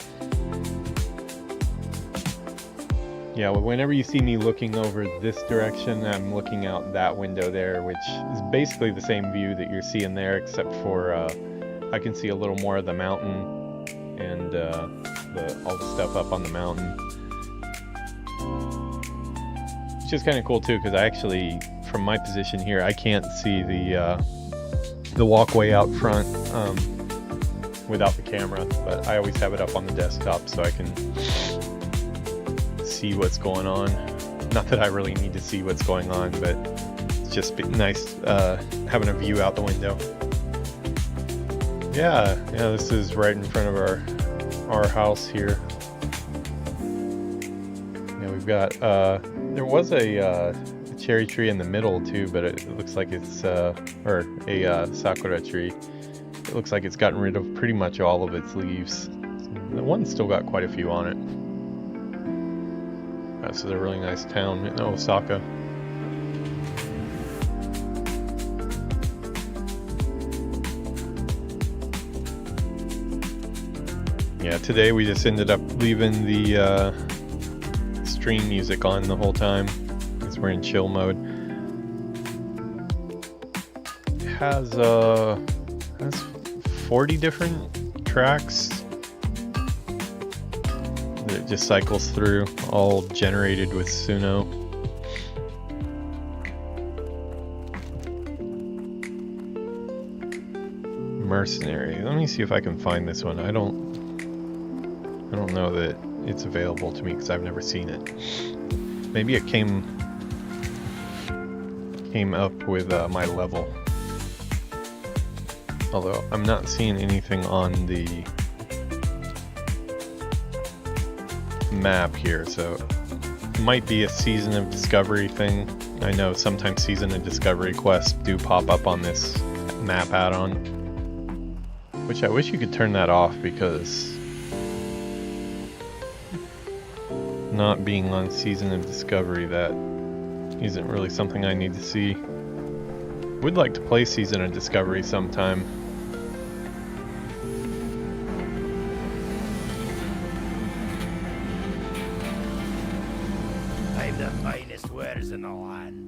Yeah, well, whenever you see me looking over this direction, I'm looking out that window there, which is basically the same view that you're seeing there, except for I can see a little more of the mountain and all the stuff up on the mountain. Which is kind of cool too, because I actually, from my position here, I can't see the walkway out front. without the camera, but I always have it up on the desktop so I can see what's going on. Not that I really need to see what's going on, but it's just nice having a view out the window. Yeah, this is right in front of our house here. Yeah, we've got there was a cherry tree in the middle too, but it looks like it's or a sakura tree. It looks like it's gotten rid of pretty much all of its leaves. The one's still got quite a few on it. This is a really nice town in Osaka. Yeah, today we just ended up leaving the stream music on the whole time because we're in chill mode. It has 40 different tracks that it just cycles through, all generated with Suno. Mercenary. Let me see if I can find this one. I don't know that it's available to me because I've never seen it. Maybe it came up with my level. Although I'm not seeing anything on the map here, so it might be a Season of Discovery thing. I know sometimes Season of Discovery quests do pop up on this map add-on, which I wish you could turn that off, because not being on Season of Discovery, that isn't really something I need to see. Would like to play Season of Discovery sometime. I'm the finest wares in the land.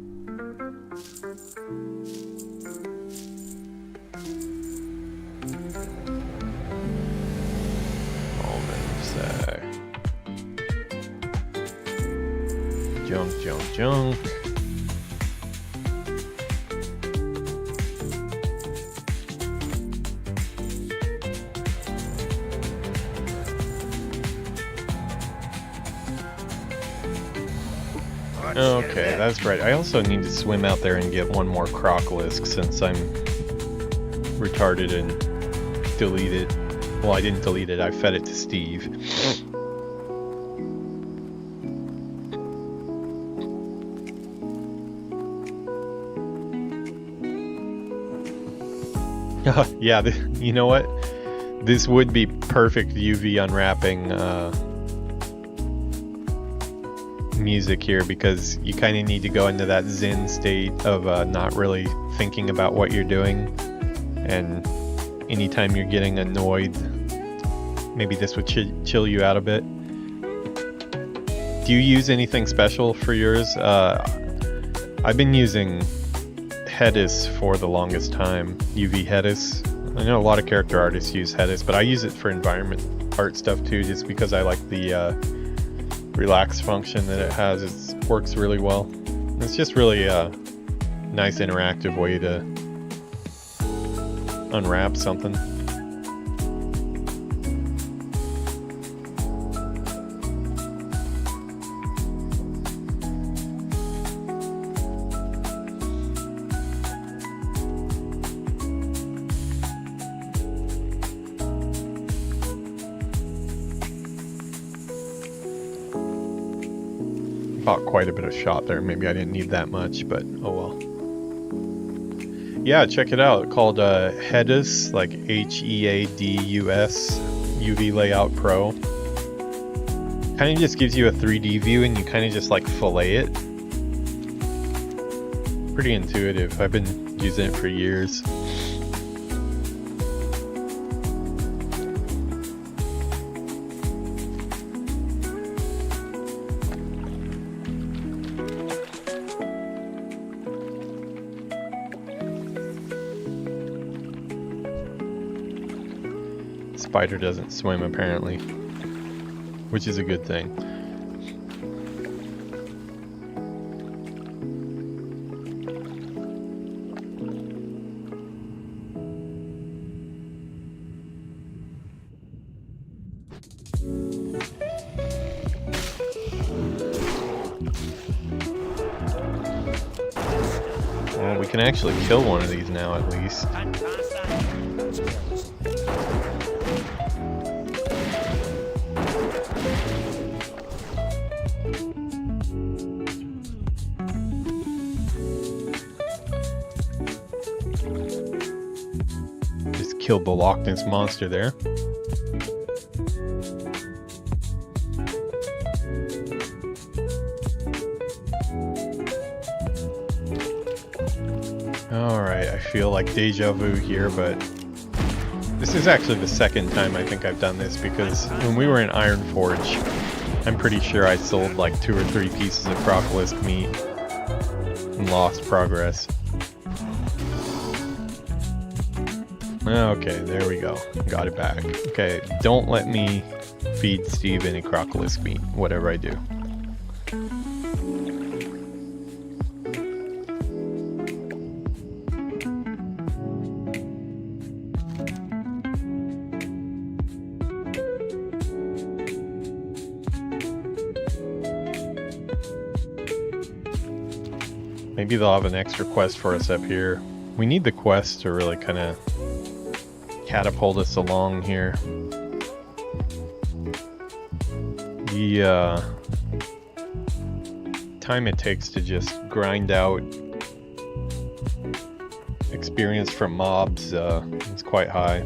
Junk. Okay, that's right. I also need to swim out there and get one more crocolisk since I'm retarded and delete it. Well, I didn't delete it, I fed it to Steve. Yeah, you know what? This would be perfect UV unwrapping music here, because you kind of need to go into that zen state of not really thinking about what you're doing, and anytime you're getting annoyed, maybe this would chill you out a bit. Do you use anything special for yours? I've been using Hedis for the longest time. UV Hedis. I know a lot of character artists use Hedis, but I use it for environment art stuff too, just because I like the relax function that it has. It works really well. It's just really a nice interactive way to unwrap something. Quite a bit of shot there. Maybe I didn't need that much, but oh well. Yeah, check it out. Called Hedus, like Headus UV Layout Pro. Kind of just gives you a 3D view, and you kind of just like fillet it. Pretty intuitive. I've been using it for years. Spider doesn't swim apparently, which is a good thing. Well, we can actually kill one of these now at least. Just killed the Loch Ness monster there. Alright, I feel like deja vu here, but this is actually the second time I think I've done this, because when we were in Iron Forge, I'm pretty sure I sold like 2 or 3 pieces of crocolisk meat and lost progress. Okay, there we go. Got it back. Okay, don't let me feed Steve any crocolisk meat, whatever I do. Maybe they'll have an extra quest for us up here. We need the quest to really kind of catapult us along here. The time it takes to just grind out experience from mobs is quite high.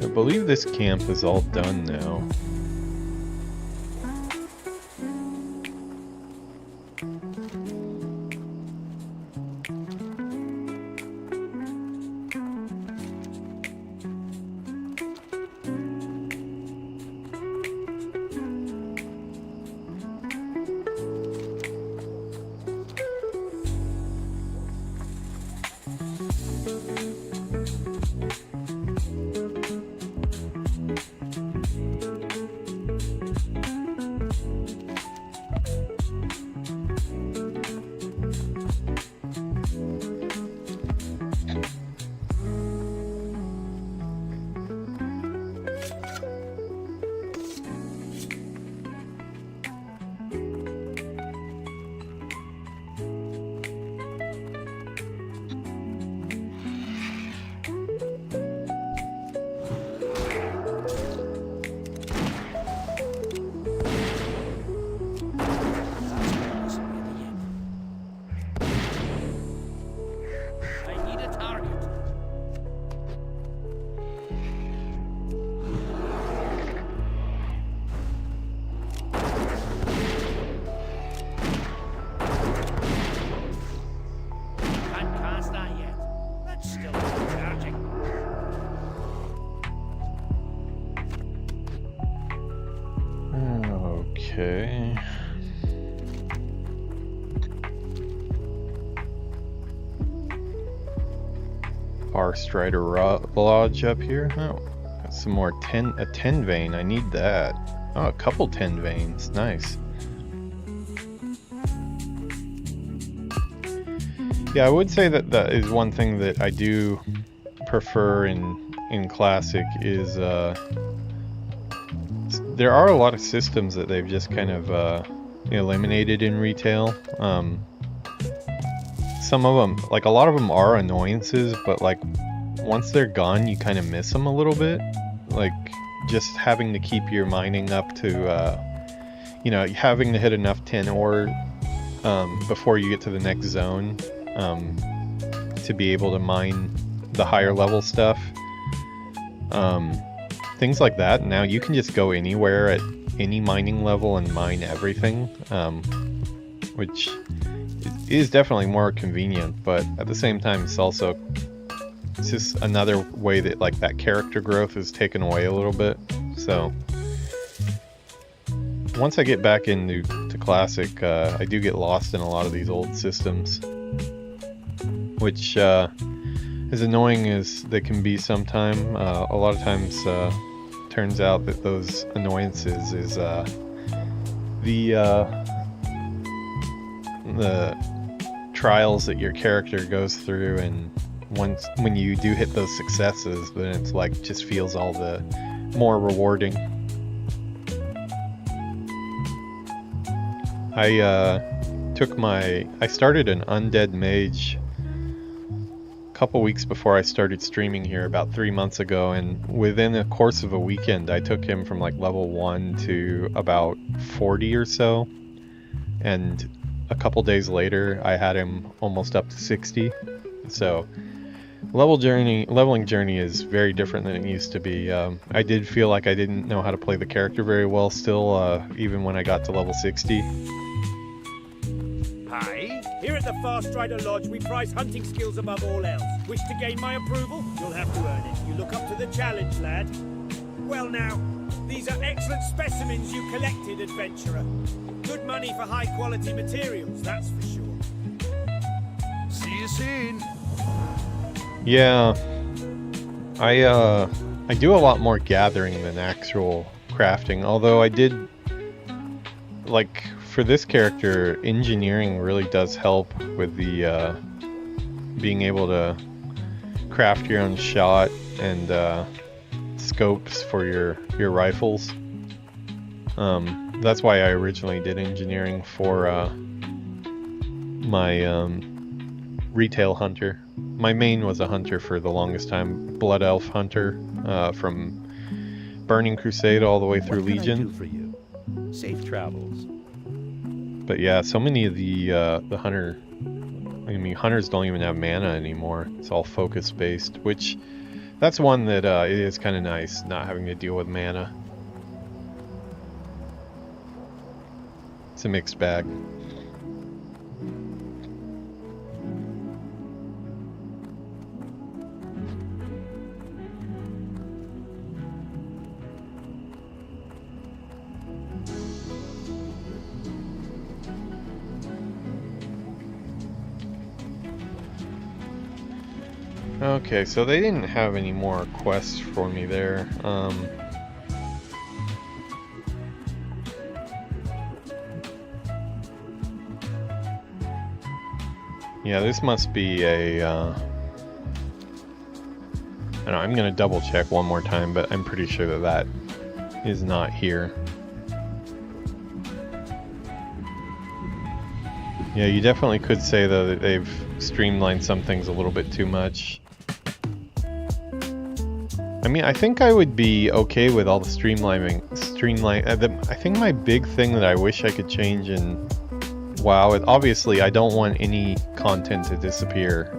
I believe this camp is all done now. Okay. Far Strider Lodge up here. Oh, got some more a 10 vein. I need that. Oh, a couple 10 veins. Nice. Yeah, I would say that that is one thing that I do prefer in Classic is there are a lot of systems that they've just kind of eliminated in retail. Some of them, like a lot of them are annoyances, but like once they're gone you kind of miss them a little bit. Like just having to keep your mining up to having to hit enough tin ore before you get to the next zone to be able to mine the higher level stuff. Things like that. Now you can just go anywhere at any mining level and mine everything, which is definitely more convenient, but at the same time it's just another way that like that character growth is taken away a little bit. So once I get back into Classic, I do get lost in a lot of these old systems, which as annoying as they can be sometime, a lot of times turns out that those annoyances is the trials that your character goes through, and when you do hit those successes, then it's like just feels all the more rewarding. I started an undead mage a couple weeks before I started streaming here about 3 months ago, and within the course of a weekend I took him from like level 1 to about 40 or so, and a couple days later I had him almost up to 60. So leveling journey is very different than it used to be. I did feel like I didn't know how to play the character very well still, even when I got to level 60. Hi. Here at the Fast Rider Lodge, we prize hunting skills above all else. Wish to gain my approval? You'll have to earn it. You look up to the challenge, lad. Well now, these are excellent specimens you collected, adventurer. Good money for high-quality materials, that's for sure. See you soon. Yeah, I do a lot more gathering than actual crafting, although I did, like, for this character, engineering really does help with the being able to craft your own shot and scopes for your rifles. That's why I originally did engineering for my retail hunter. My main was a hunter for the longest time, Blood Elf hunter, from Burning Crusade all the way through What can I do Legion. for you? Safe travels. But yeah, so many of the hunter, I mean, hunters don't even have mana anymore. It's all focus based, which that's one that it is kind of nice not having to deal with mana. It's a mixed bag. Okay, so they didn't have any more quests for me there. Yeah, this must be a, I don't know, I'm gonna double check one more time, but I'm pretty sure that that is not here. Yeah, you definitely could say though that they've streamlined some things a little bit too much. I mean, I think I would be okay with all the streamlining. I think my big thing that I wish I could change in WoW, obviously I don't want any content to disappear.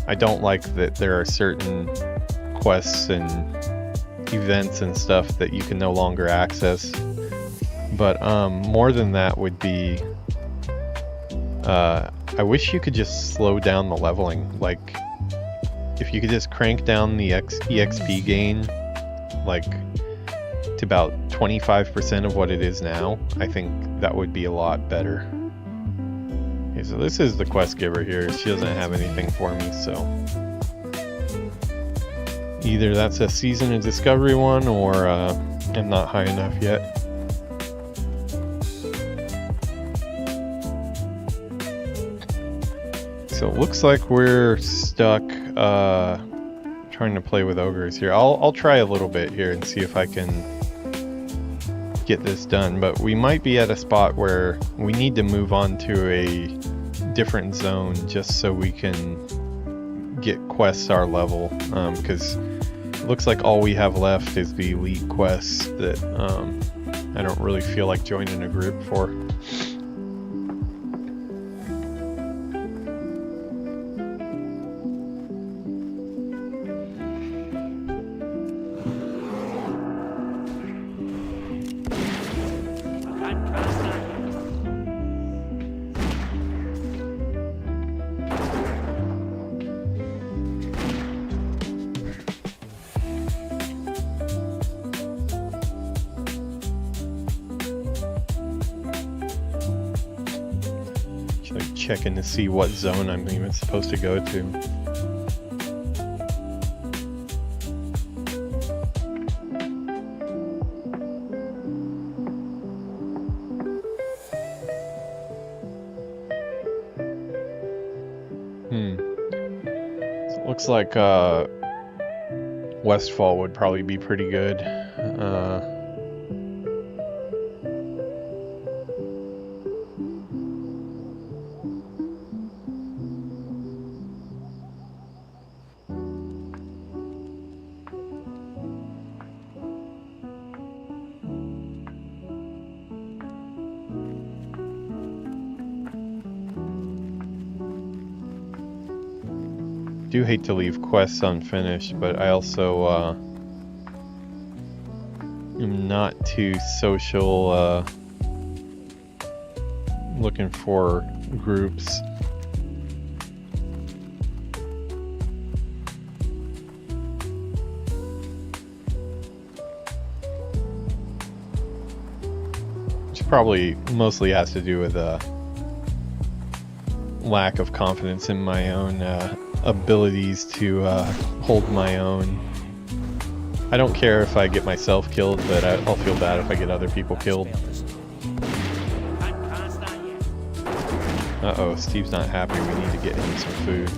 I don't like that there are certain quests and events and stuff that you can no longer access. But more than that would be, I wish you could just slow down the leveling. Like, if you could just crank down the EXP gain, like, to about 25% of what it is now, I think that would be a lot better. Okay, so this is the quest giver here. She doesn't have anything for me, so either that's a Season of Discovery one, or I'm not high enough yet. So it looks like we're stuck trying to play with ogres here. I'll try a little bit here and see if I can get this done, but we might be at a spot where we need to move on to a different zone just so we can get quests our level, because it looks like all we have left is the elite quests that I don't really feel like joining a group for. Checking to see what zone I'm even supposed to go to. Looks like Westfall would probably be pretty good. Do hate to leave quests unfinished, but I also am not too social looking for groups. Which probably mostly has to do with lack of confidence in my own abilities to hold my own. I don't care if I get myself killed, but I'll feel bad if I get other people killed. Uh-oh, Steve's not happy. We need to get him some food.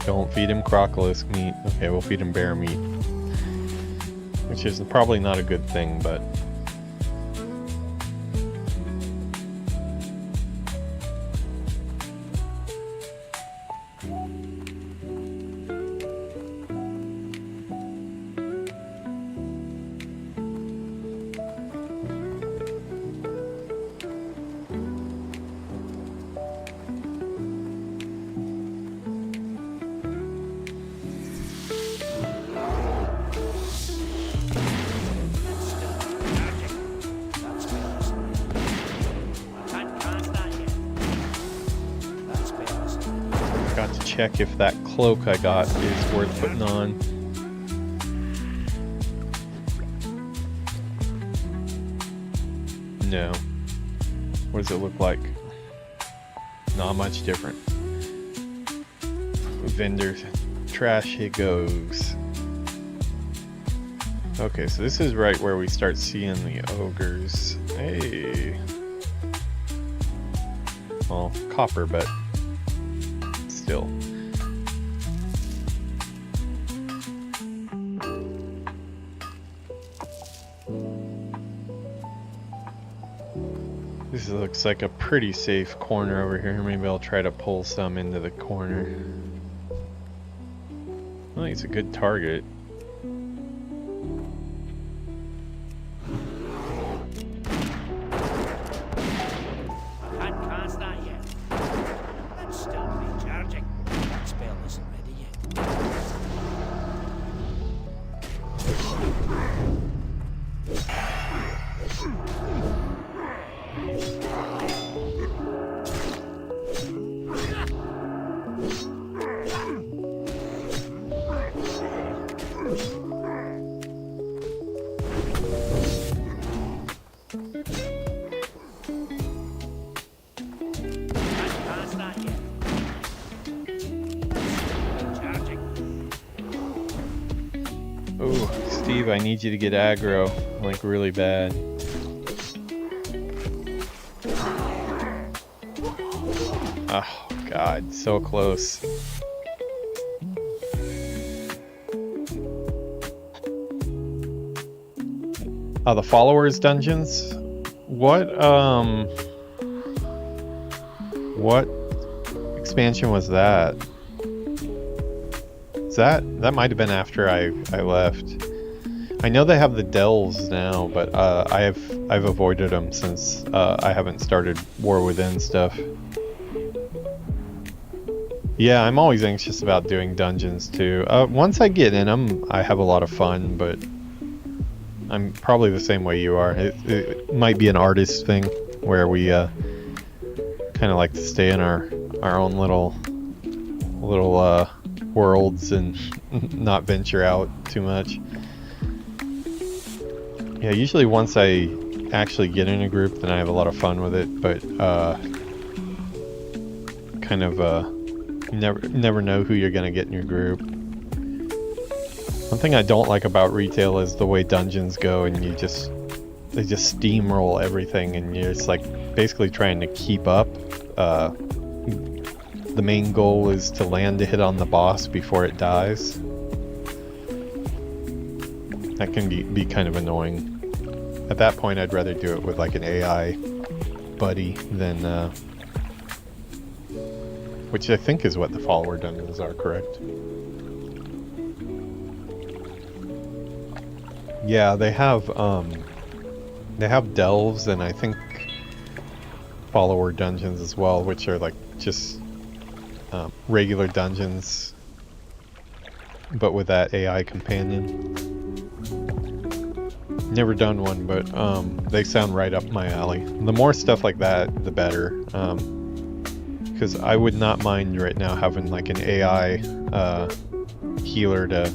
Don't feed him crocolisk meat. Okay, we'll feed him bear meat. Which is probably not a good thing, but... check if that cloak I got is worth putting on. No. What does it look like? Not much different. Vendor trash, here goes. Okay, so this is right where we start seeing the ogres. Hey. Well, copper, but still. This looks like a pretty safe corner over here. Maybe I'll try to pull some into the corner. I think it's a good target. Oh, Steve, I need you to get aggro, like really bad. Oh, God, so close. Oh, the followers dungeons? What expansion was that? That might have been after I left. I know they have the delves now, but I've avoided them since I haven't started War Within stuff. Yeah, I'm always anxious about doing dungeons too. Once I get in them, I have a lot of fun, but I'm probably the same way you are. It might be an artist thing where we kind of like to stay in our own little worlds and not venture out too much. Yeah, usually once I actually get in a group, then I have a lot of fun with it, but kind of never know who you're gonna get in your group. One thing I don't like about retail is the way dungeons go, and they just steamroll everything, and you're just like basically trying to keep up. The main goal is to land a hit on the boss before it dies. That can be kind of annoying. At that point, I'd rather do it with like an AI buddy than, which I think is what the follower dungeons are, correct? Yeah, they have delves and I think follower dungeons as well, which are like just regular dungeons, but with that AI companion. Never done one, but they sound right up my alley. The more stuff like that, the better. Because I would not mind right now having like an AI healer to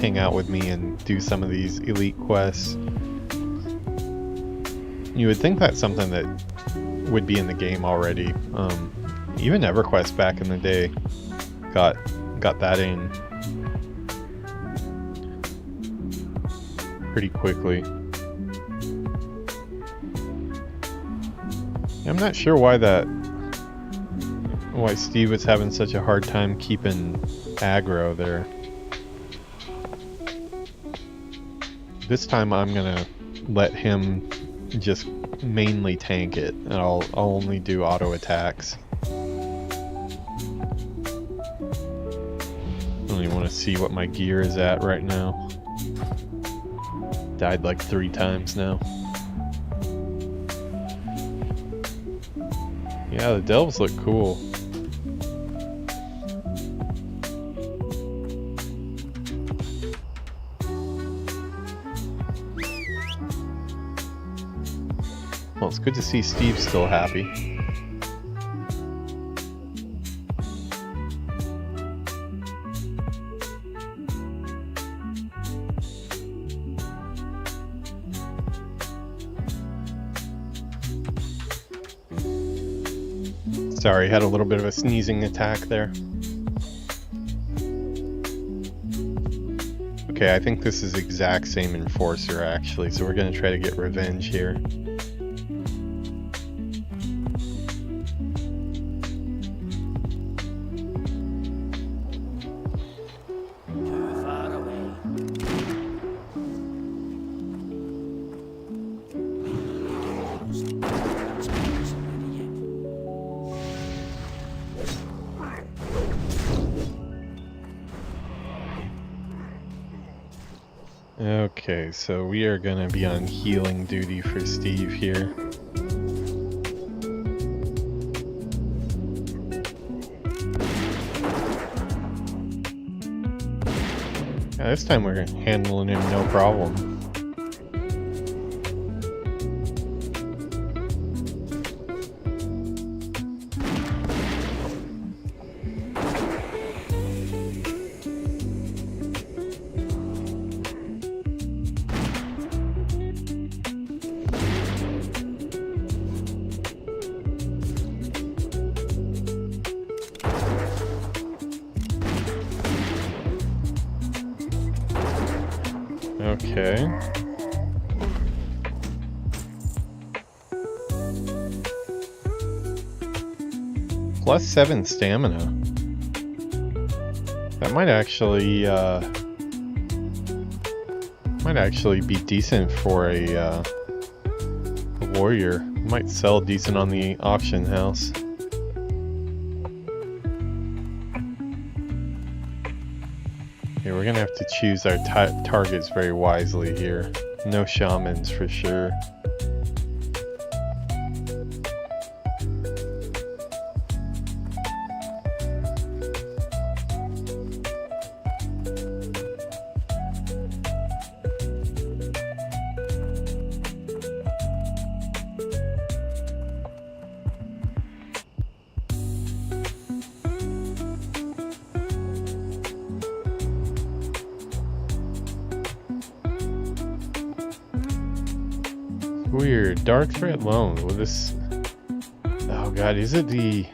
hang out with me and do some of these elite quests. You would think that's something that would be in the game already. Even EverQuest back in the day got that in pretty quickly. I'm not sure why Steve was having such a hard time keeping aggro there. This time I'm gonna let him just mainly tank it, and I'll only do auto attacks. I don't even want to see what my gear is at right now. Died like 3 times now. Yeah, the delves look cool. Well, it's good to see Steve still happy. Sorry, had a little bit of a sneezing attack there. Okay, I think this is exact same Enforcer actually, so we're gonna try to get revenge here. Okay, so we are gonna be on healing duty for Steve here. Yeah, this time we're handling him no problem. Okay. +7 stamina. That might actually be decent for a warrior. Might sell decent on the auction house. Okay, we're gonna have to choose our targets very wisely here. No shamans for sure. Weird. Dark threat loan. Will this... Oh god, is that a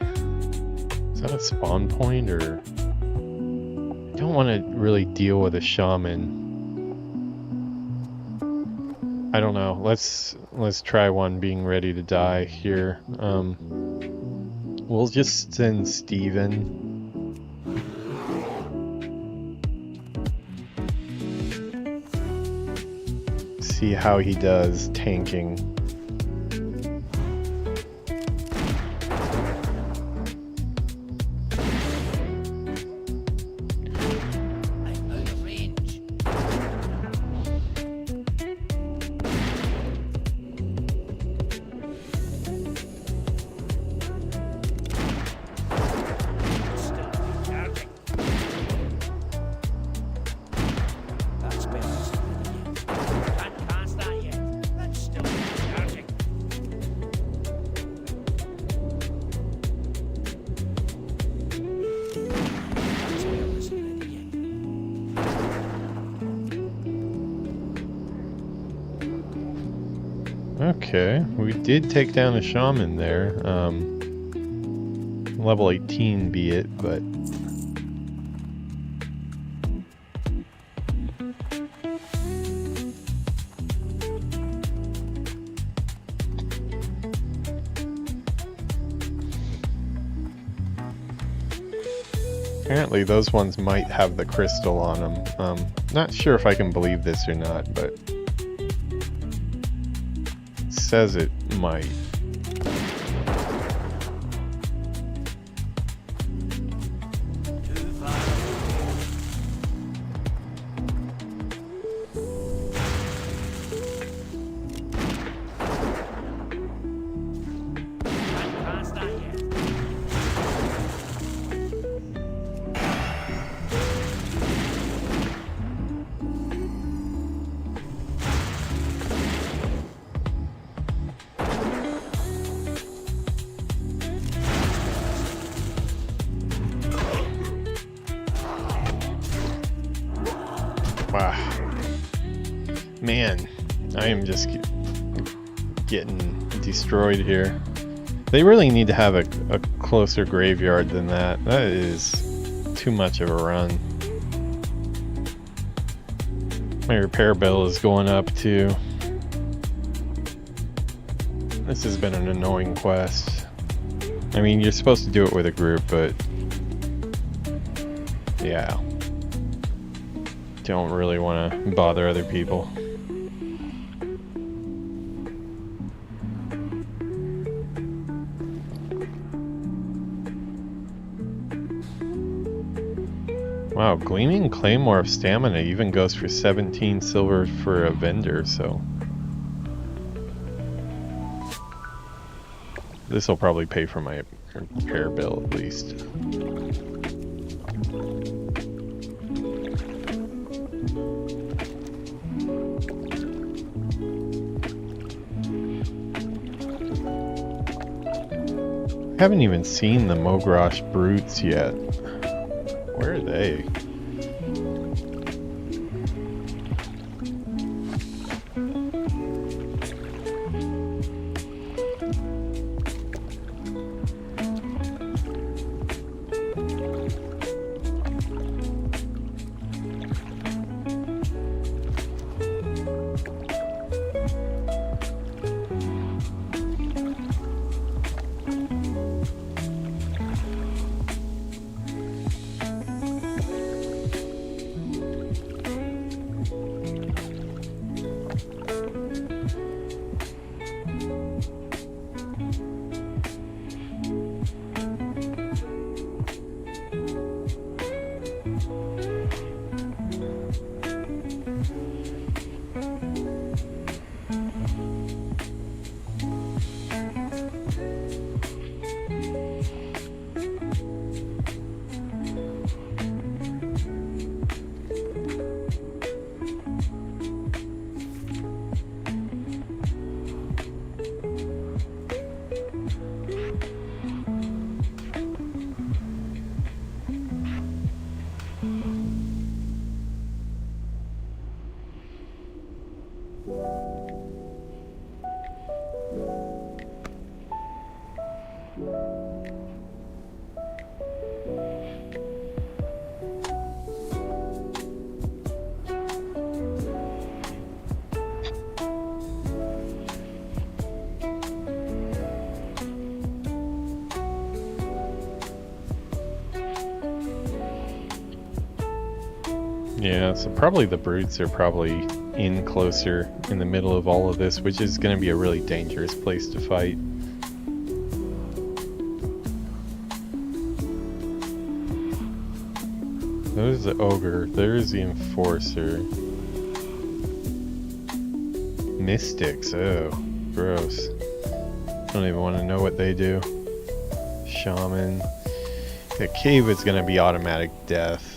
spawn point or... I don't want to really deal with a shaman. I don't know. Let's try one being ready to die here. We'll just send Steven. See how he does tanking. I'm out of range. Still recharging. That's better. Can't cast that yet. That's still recharging. That's better, isn't it, yet? Okay, we did take down a shaman there. Level 18 be it, but apparently those ones might have the crystal on them. Not sure if I can believe this or not, but it says it might. Too far. Can't cast that yet. Wow. Man, I am just getting destroyed here. They really need to have a closer graveyard than that. That is too much of a run. My repair bill is going up too. This has been an annoying quest. I mean, you're supposed to do it with a group, but yeah. Don't really want to bother other people. Wow, Gleaming Claymore of Stamina even goes for 17 silver for a vendor, so this will probably pay for my repair bill at least. Haven't even seen the Mogrosh brutes yet. Where are they? Yeah, so probably the brutes are probably in closer in the middle of all of this, which is going to be a really dangerous place to fight. There's the ogre, there's the enforcer. Mystics, oh, gross. Don't even want to know what they do. Shaman. The cave is going to be automatic death.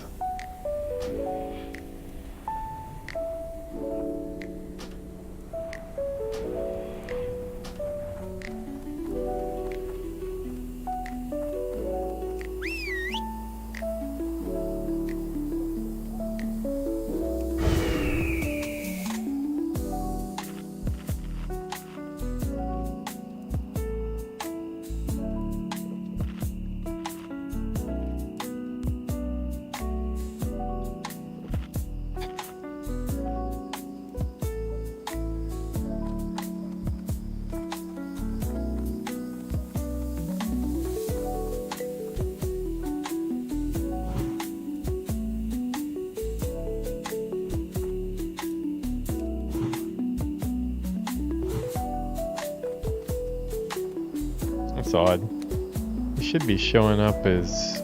That's odd. They should be showing up as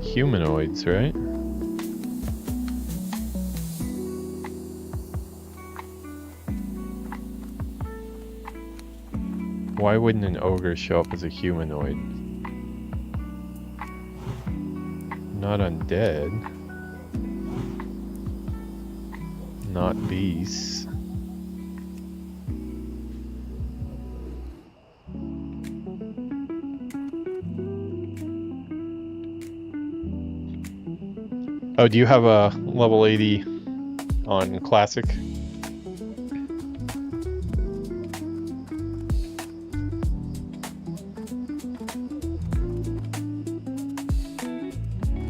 humanoids, right? Why wouldn't an ogre show up as a humanoid? Not undead. Not beasts. Oh, do you have a level 80 on Classic?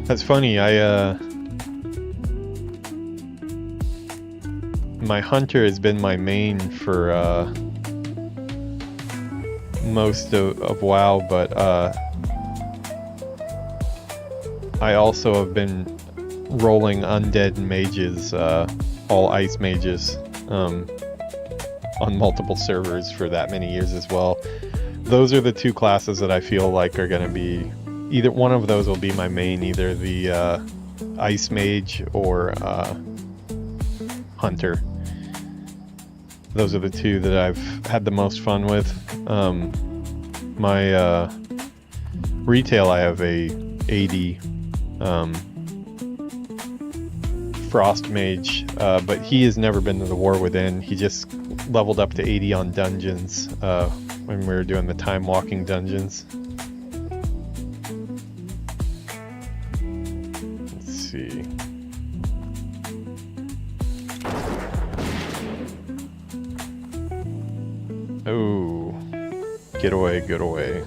That's funny, my hunter has been my main for most of WoW, but I also have been rolling undead mages, all ice mages, on multiple servers for that many years as well. Those are the two classes that I feel like are going to be, either one of those will be my main, either the ice mage or hunter. Those are the two that I've had the most fun with. My retail, I have a 80 Frost Mage, but he has never been to the War Within. He just leveled up to 80 on dungeons when we were doing the time walking dungeons. Let's see. Oh, get away, get away.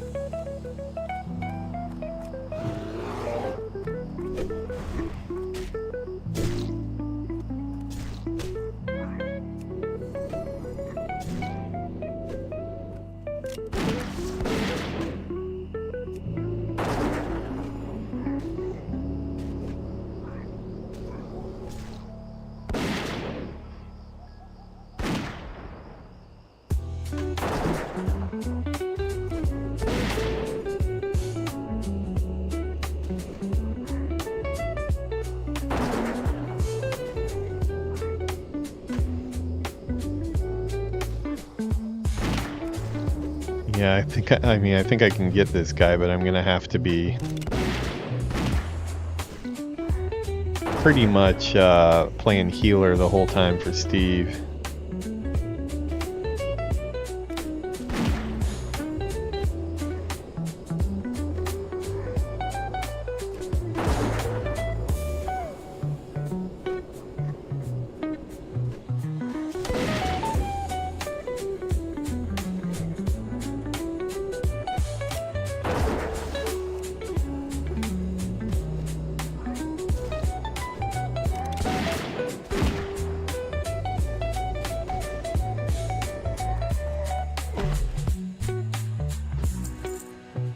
Yeah, I think I can get this guy, but I'm gonna have to be pretty much playing healer the whole time for Steve.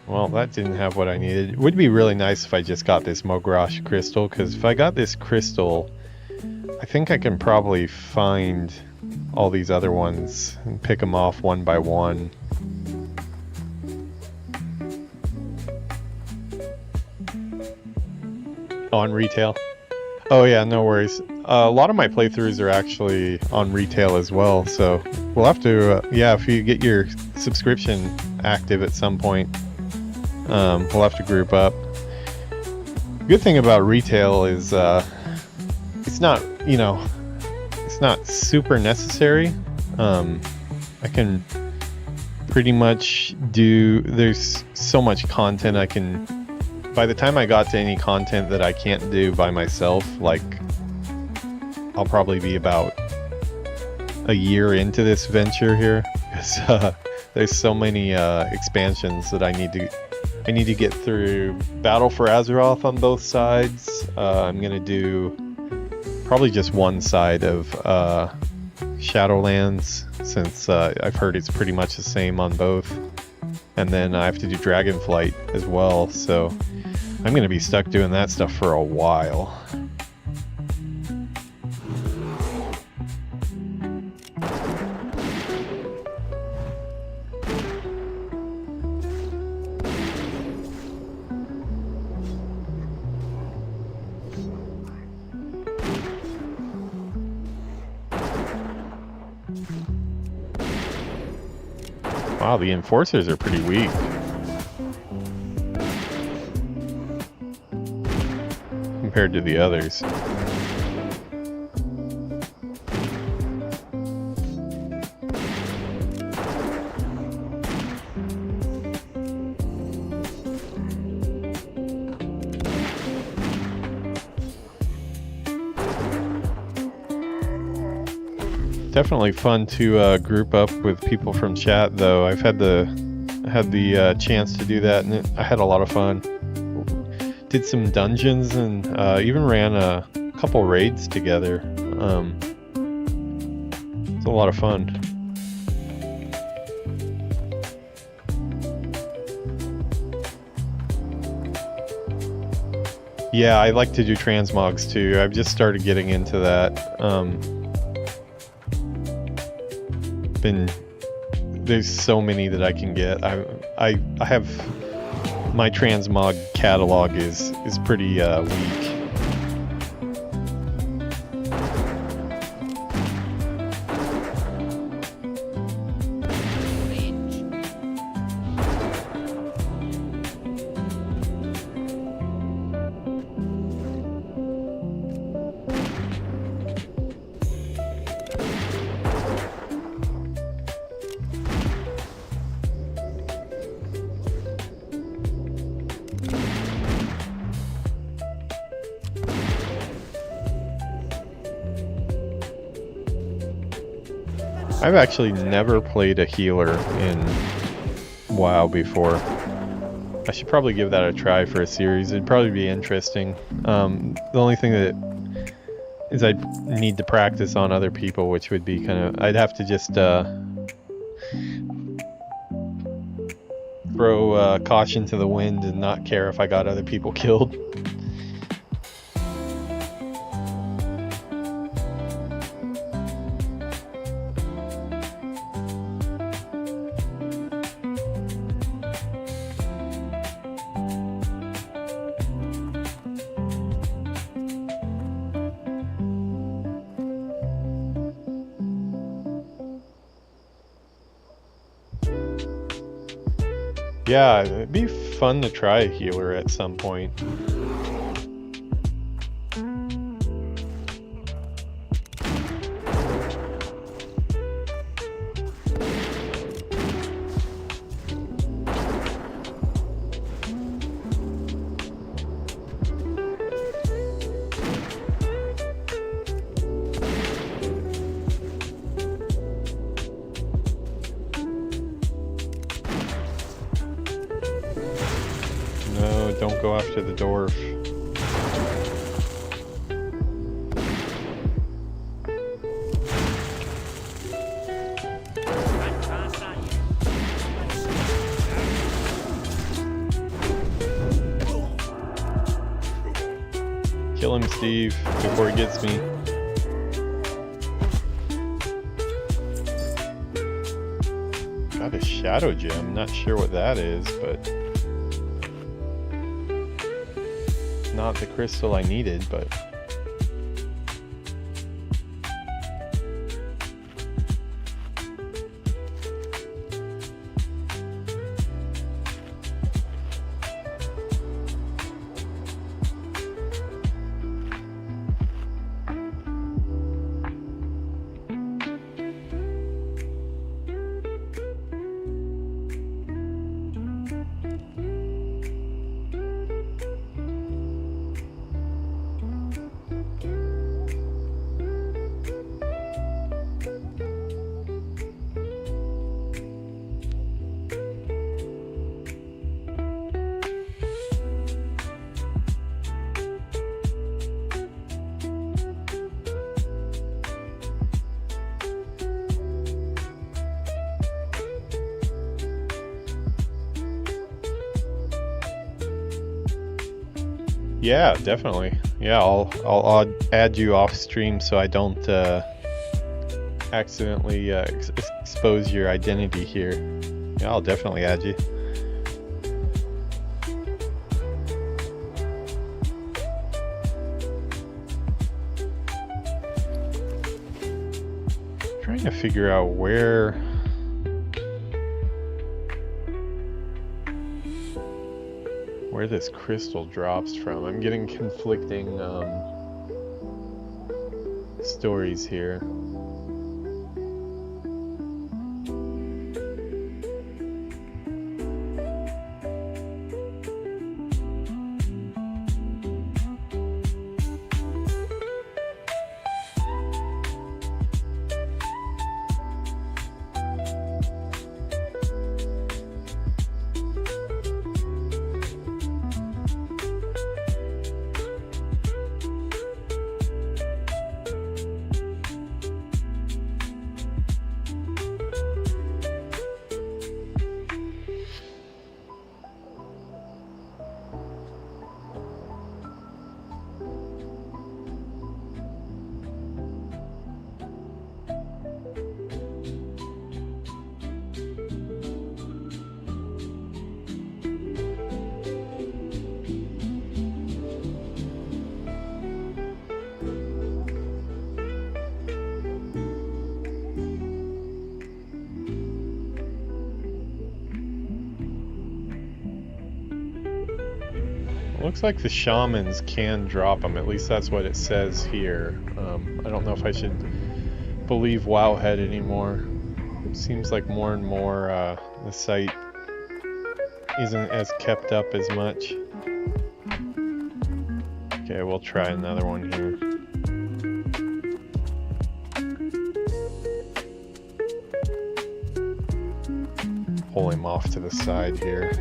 Well, that didn't have what I needed. It would be really nice if I just got this Mogrash crystal, because if I got this crystal, I think I can probably find all these other ones and pick them off one by one. On retail. Oh yeah, no worries. A lot of my playthroughs are actually on retail as well, so we'll have to, yeah, if you get your subscription active at some point, we'll have to group up. Good thing about retail is it's not, you know, it's not super necessary. I can pretty much do, there's so much content I can, by the time I got to any content that I can't do by myself, like I'll probably be about a year into this venture here, because there's so many expansions that I need to get through. Battle for Azeroth on both sides. I'm gonna do probably just one side of Shadowlands, since I've heard it's pretty much the same on both. And then I have to do Dragonflight as well, so I'm gonna be stuck doing that stuff for a while. Wow, the enforcers are pretty weak. Compared to the others. Definitely fun to group up with people from chat, though. I've had the chance to do that, and I had a lot of fun. Did some dungeons and even ran a couple raids together. It's a lot of fun. Yeah, I like to do transmogs too. I've just started getting into that. There's so many that I can get. I have my transmog catalog is pretty weak. I've actually never played a healer in WoW before. I should probably give that a try for a series. It'd probably be interesting. The only thing that is I'd need to practice on other people, which would be kind of... I'd have to just throw caution to the wind and not care if I got other people killed. Yeah, it'd be fun to try a healer at some point. No, don't go after the dwarf. Kill him, Steve, before he gets me. Got a shadow gem. Not sure what that is, but not the crystal I needed, but yeah, definitely. Yeah, I'll add you off stream so I don't accidentally expose your identity here. Yeah, I'll definitely add you. Trying to figure out where this crystal drops from. I'm getting conflicting stories here. Looks like the shamans can drop them, at least that's what it says here. I don't know if I should believe Wowhead anymore. It seems like more and more the site isn't as kept up as much. Okay, we'll try another one here. Pull him off to the side here.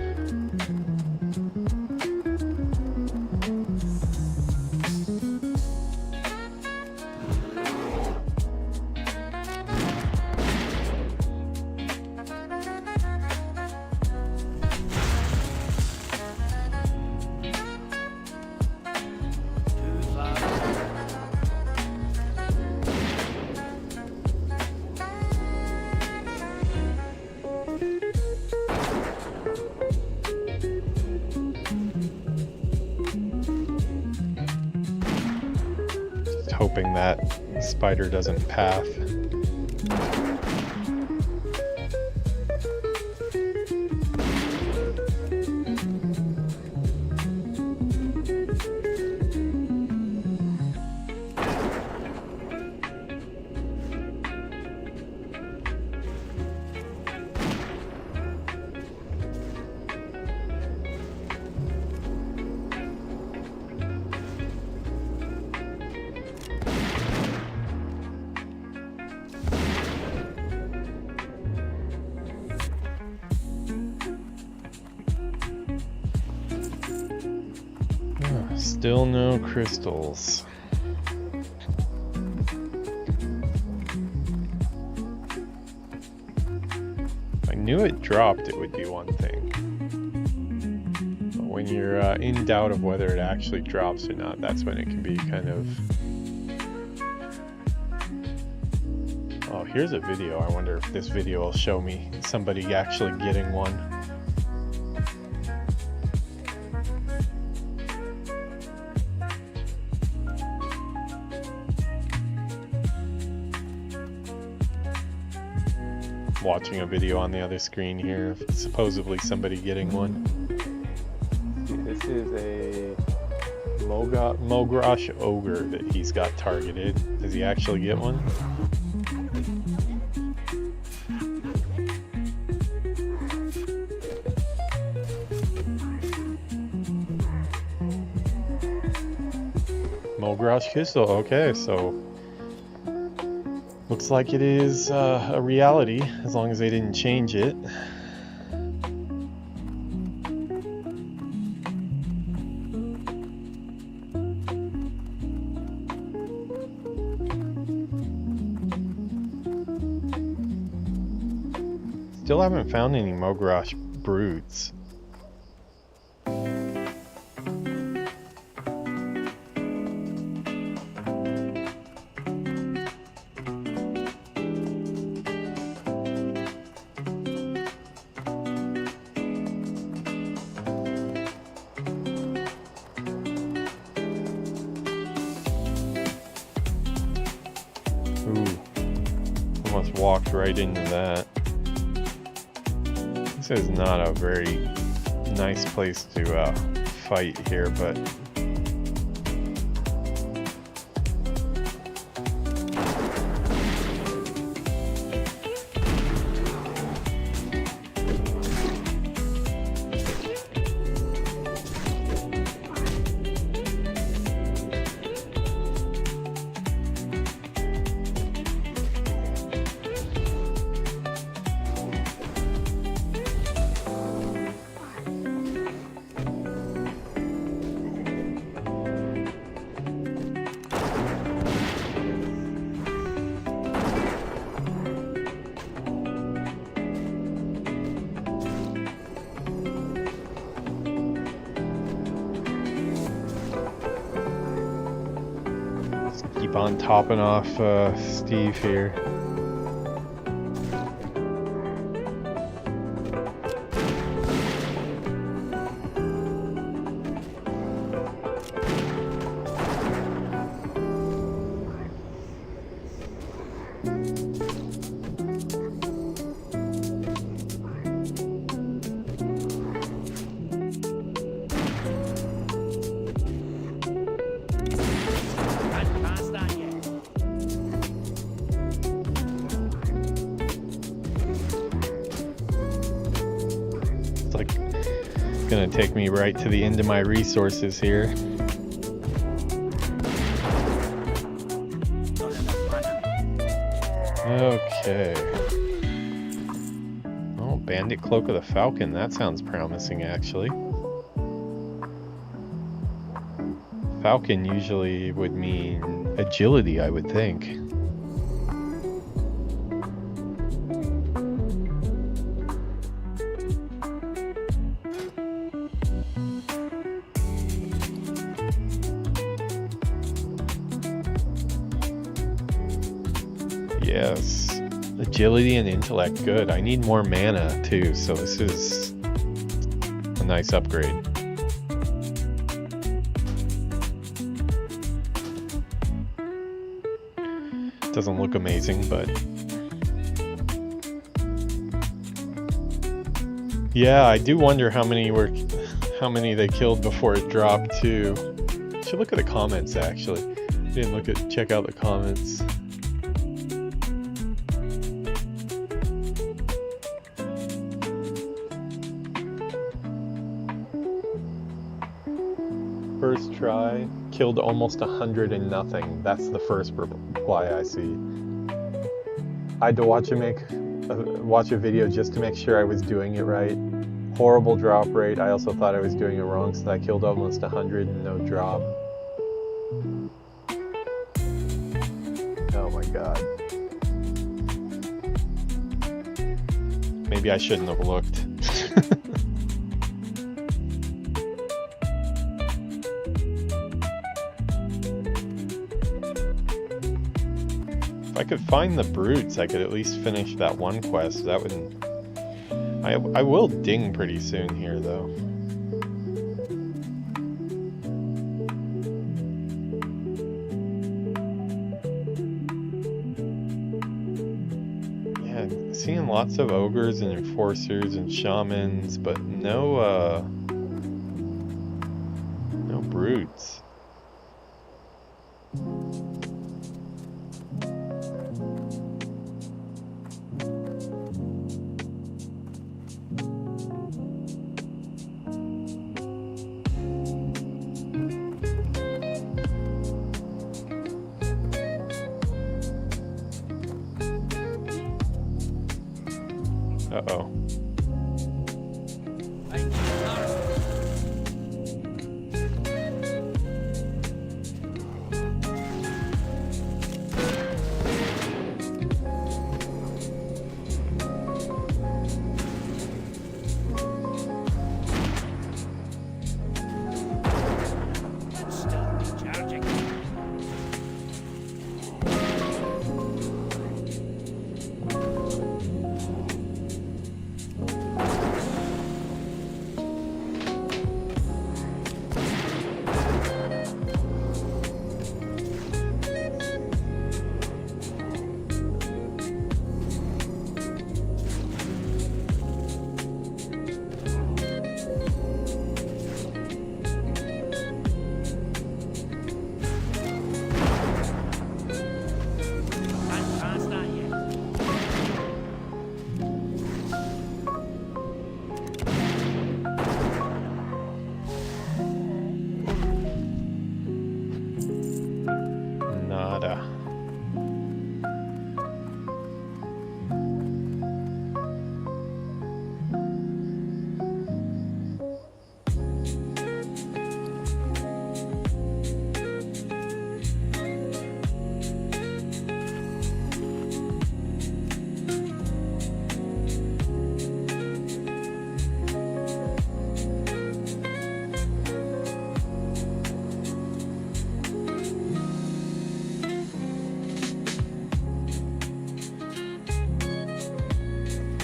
Hoping that spider doesn't path. Still no crystals. If I knew it dropped, it would be one thing. But when you're in doubt of whether it actually drops or not, that's when it can be kind of... Oh, here's a video. I wonder if this video will show me somebody actually getting one. Watching a video on the other screen here of supposedly somebody getting one. This is a Mogrosh Ogre that he's got targeted. Does he actually get one? Mogrosh Crystal, okay, so looks like it is a reality, as long as they didn't change it. Still haven't found any Mogrosh broods. Ooh, almost walked right into that. This is not a very nice place to fight here, but keep on topping off Steve here. Gonna take me right to the end of my resources here. Okay. Oh, Bandit Cloak of the Falcon. That sounds promising, actually. Falcon usually would mean agility, I would think. Yes, agility and intellect, good. I need more mana too, so this is a nice upgrade. Doesn't look amazing, but yeah, I do wonder how many they killed before it dropped too. Should look at the comments actually. Didn't check out the comments. First try, killed almost 100 and nothing. That's the first reply I see. I had to watch a video just to make sure I was doing it right. Horrible drop rate. I also thought I was doing it wrong, so I killed almost 100 and no drop. Oh my god. Maybe I shouldn't have looked. If I could find the brutes, I could at least finish that one quest. That would... I will ding pretty soon here, though. Yeah, seeing lots of ogres and enforcers and shamans, but no brutes. Uh-oh.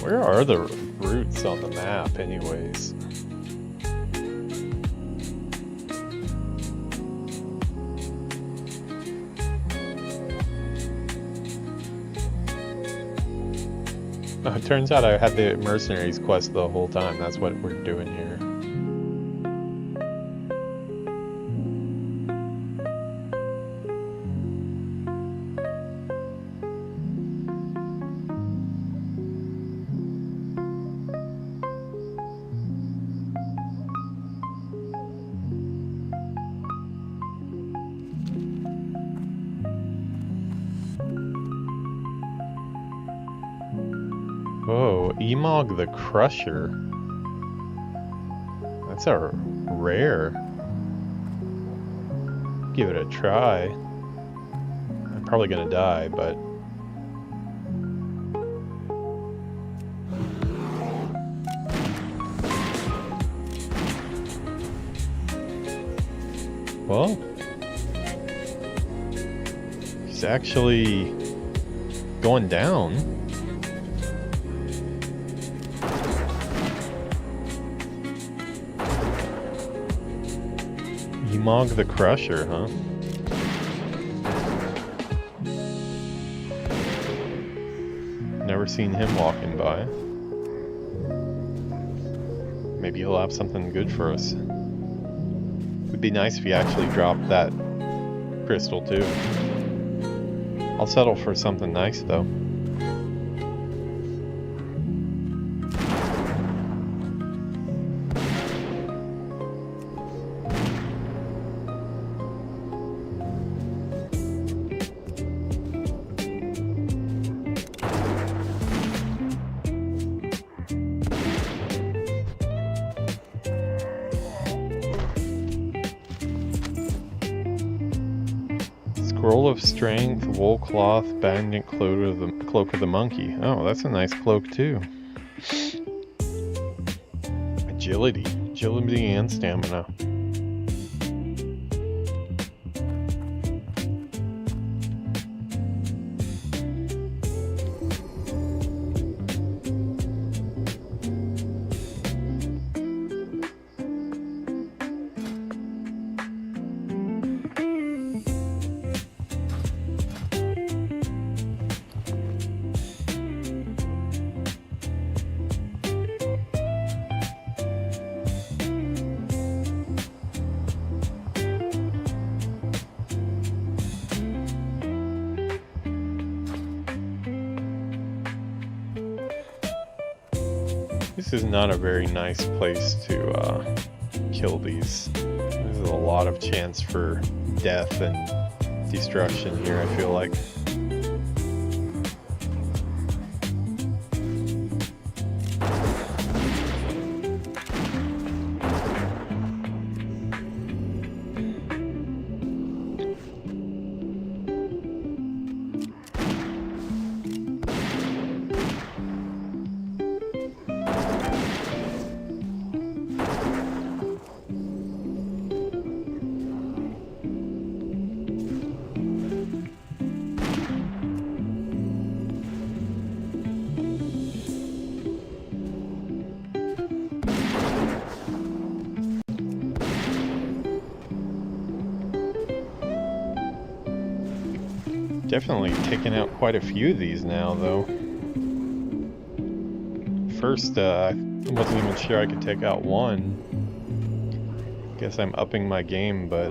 Where are the routes on the map, anyways? Oh, it turns out I had the mercenaries quest the whole time. That's what we're doing here. Whoa, Emog the Crusher. That's a rare. Give it a try. I'm probably gonna die, but... Well... He's actually... going down. Emog the Crusher, huh? Never seen him walking by. Maybe he'll have something good for us. Would be nice if he actually dropped that crystal too. I'll settle for something nice though. Scroll of Strength, Wool Cloth, Bandit Cloak of the Monkey. Oh, that's a nice cloak too. Agility and stamina. This is not a very nice place to kill these. There's a lot of chance for death and destruction here, I feel like. Definitely taking out quite a few of these now, though. First, I wasn't even sure I could take out one. Guess I'm upping my game, but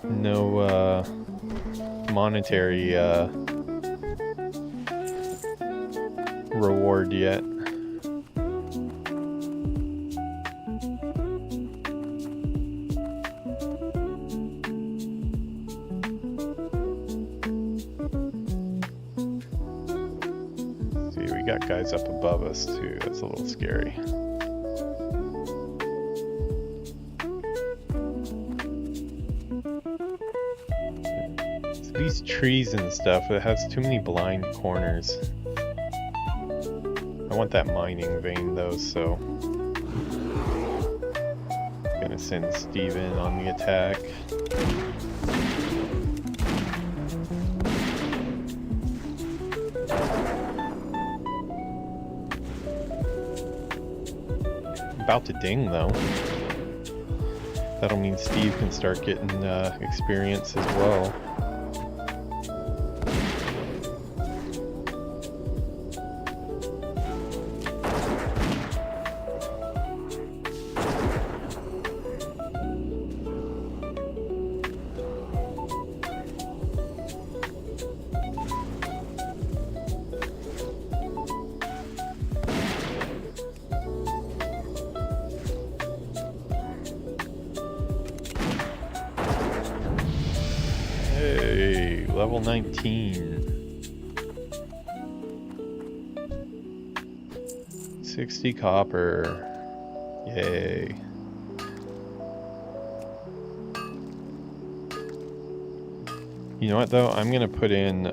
no monetary reward yet. Got guys up above us too. That's a little scary. So these trees and stuff, it has too many blind corners. I want that mining vein though, so I'm gonna send Steve in on the attack. About to ding though. That'll mean Steve can start getting experience as well. Hey, level 19. 60 copper. Yay. You know what though? I'm gonna put in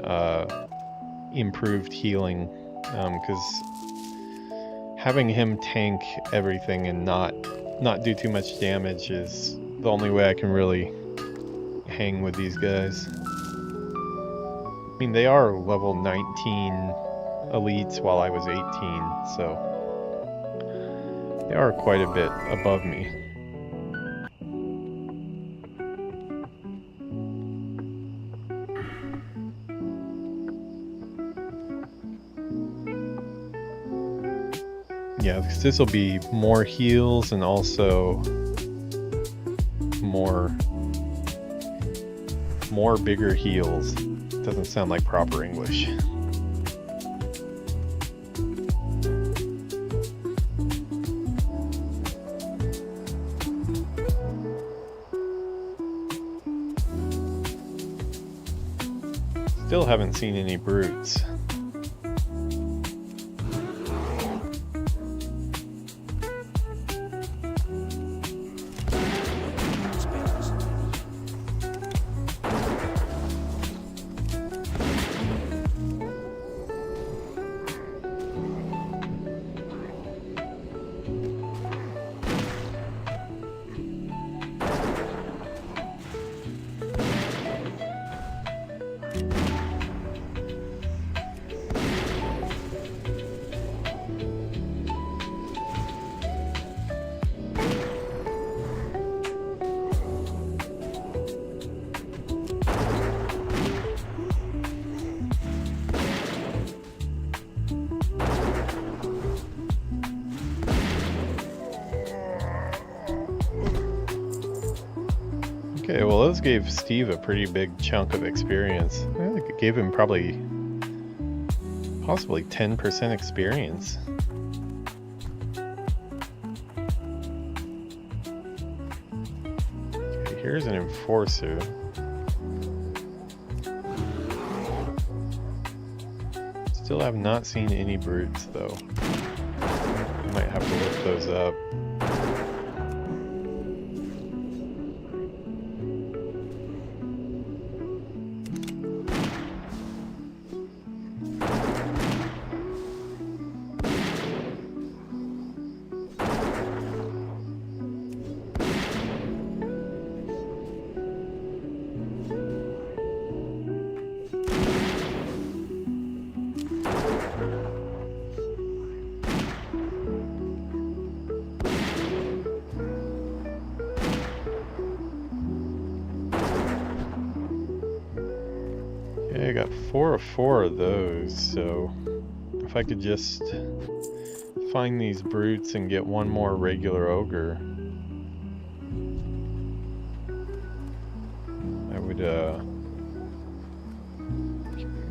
improved healing, because having him tank everything and not do too much damage is the only way I can really hang with these guys. I mean, they are level 19 elites while I was 18, so they are quite a bit above me. Yeah, because this will be more heals and also more bigger heals. Doesn't sound like proper English. Still haven't seen any brutes. Okay, well those gave Steve a pretty big chunk of experience. I think it gave him probably Possibly 10% experience. Okay, here's an enforcer. Still have not seen any brutes though. Might have to look those up. Okay, I got 4 of 4 of those, so if I could just find these brutes and get one more regular ogre, I would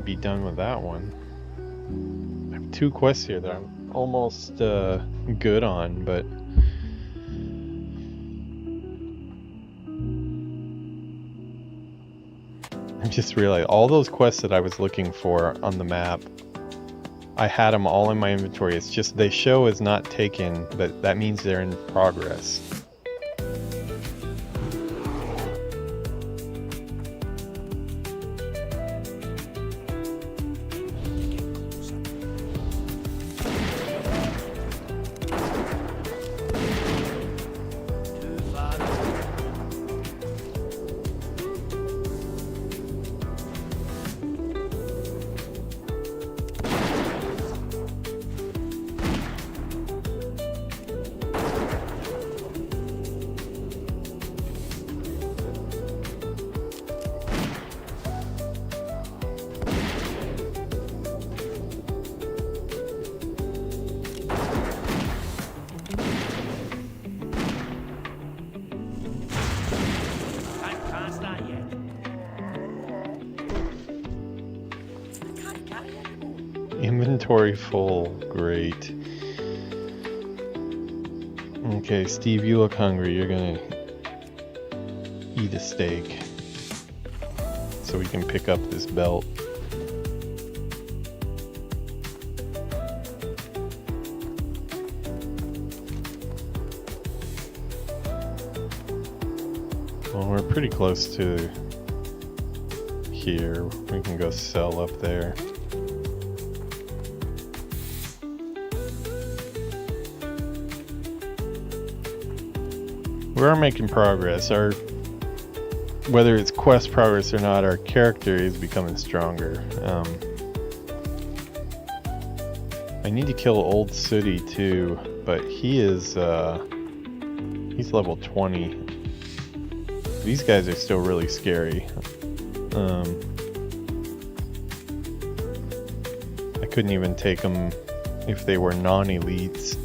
be done with that one. I have 2 quests here that I'm almost good on, but I just realized all those quests that I was looking for on the map, I had them all in my inventory. It's just they show as not taken, but that means they're in progress. Inventory full, great. Okay, Steve, you look hungry. You're gonna eat a steak so we can pick up this belt. Well, we're pretty close to here. We can go sell up there. We are making progress. Whether it's quest progress or not, our character is becoming stronger. I need to kill Old Sooty too, but he is he's level 20. These guys are still really scary. I couldn't even take them if they were non-elites.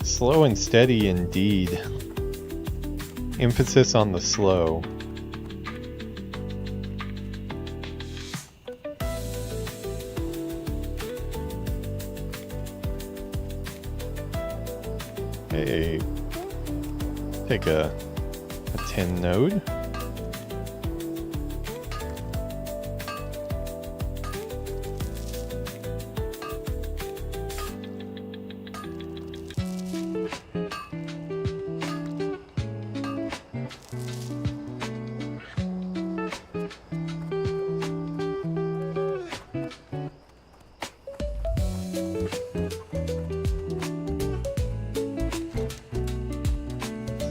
Slow and steady indeed. Emphasis on the slow. Hey, take a 10 node.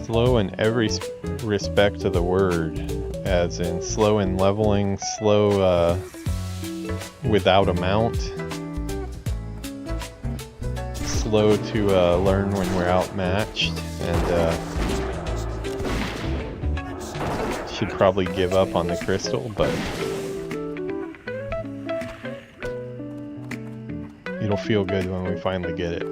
Slow in every respect of the word, as in slow in leveling, slow without a mount, slow to learn when we're outmatched, and should probably give up on the crystal, but it'll feel good when we finally get it.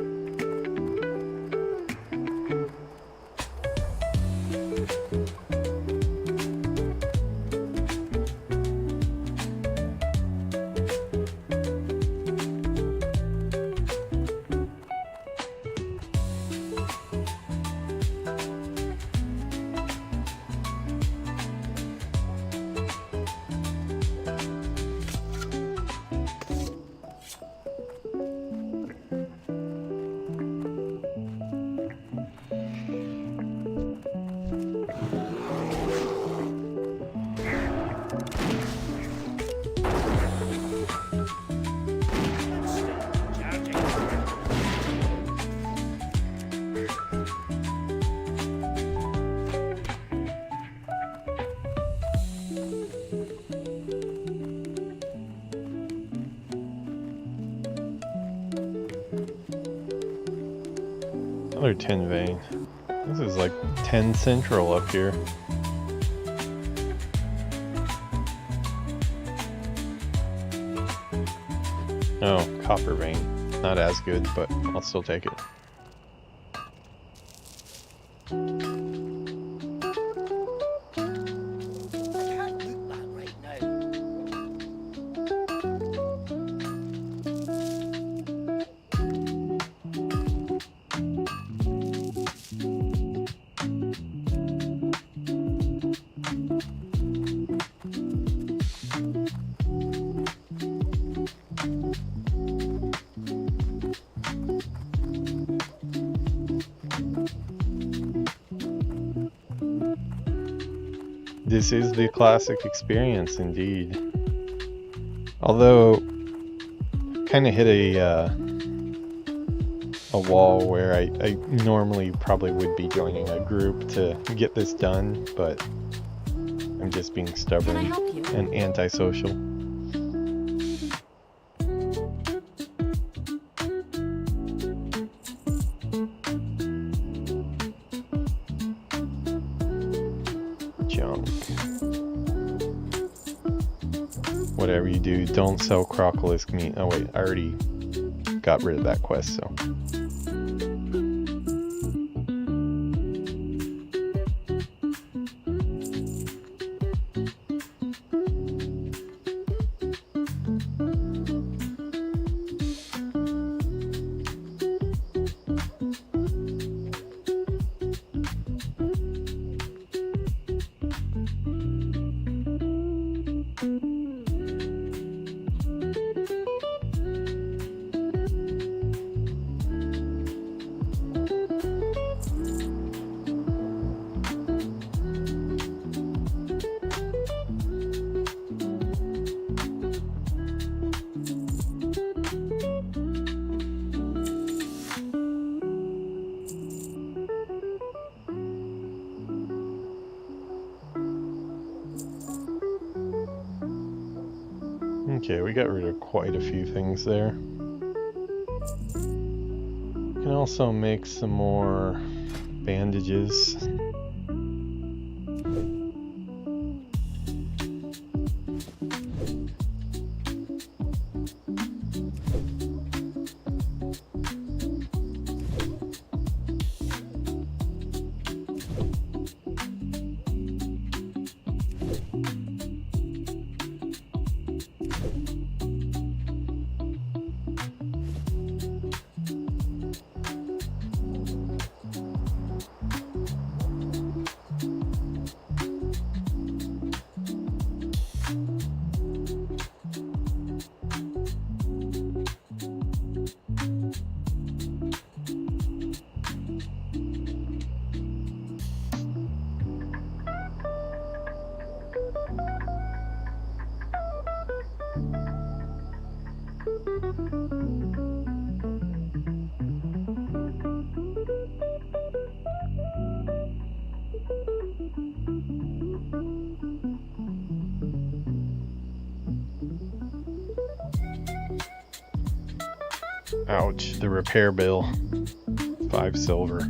Another 10 vein. This is like 10 central up here. Oh, copper vein. Not as good, but I'll still take it. This is the classic experience indeed. Although, kind of hit a wall where I normally probably would be joining a group to get this done, but I'm just being stubborn Can I help you? and antisocial. Junk. Whatever you do, don't sell crocolisk meat. Oh wait, I already got rid of that quest, so. Okay, we got rid of quite a few things there. Can also make some more bandages. Ouch, the repair bill. 5 silver.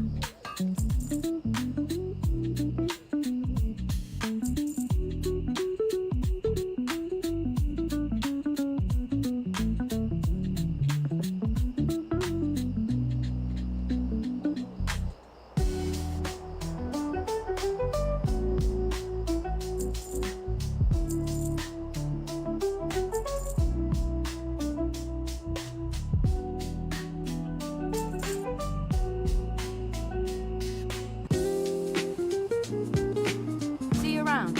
See you around.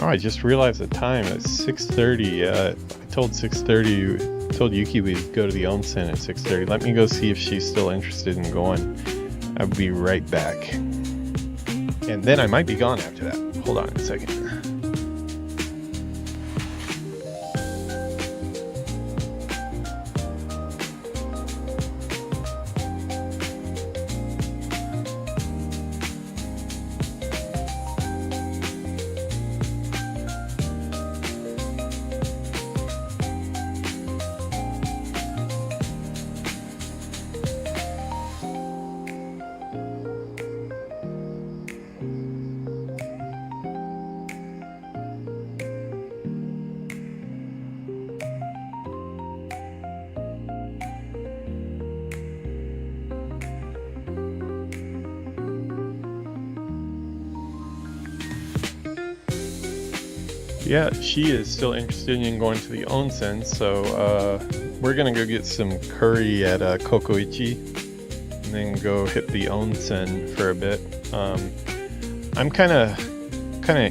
Oh, I just realized the time. It's 6:30. I told 6:30. Told Yuki we'd go to the onsen at 6:30. Let me go see if she's still interested in going. I'll be right back. And then I might be gone after that. Hold on a second. yeah, she is still interested in going to the onsen, so we're gonna go get some curry at Kokoichi, and then go hit the onsen for a bit. I'm kind of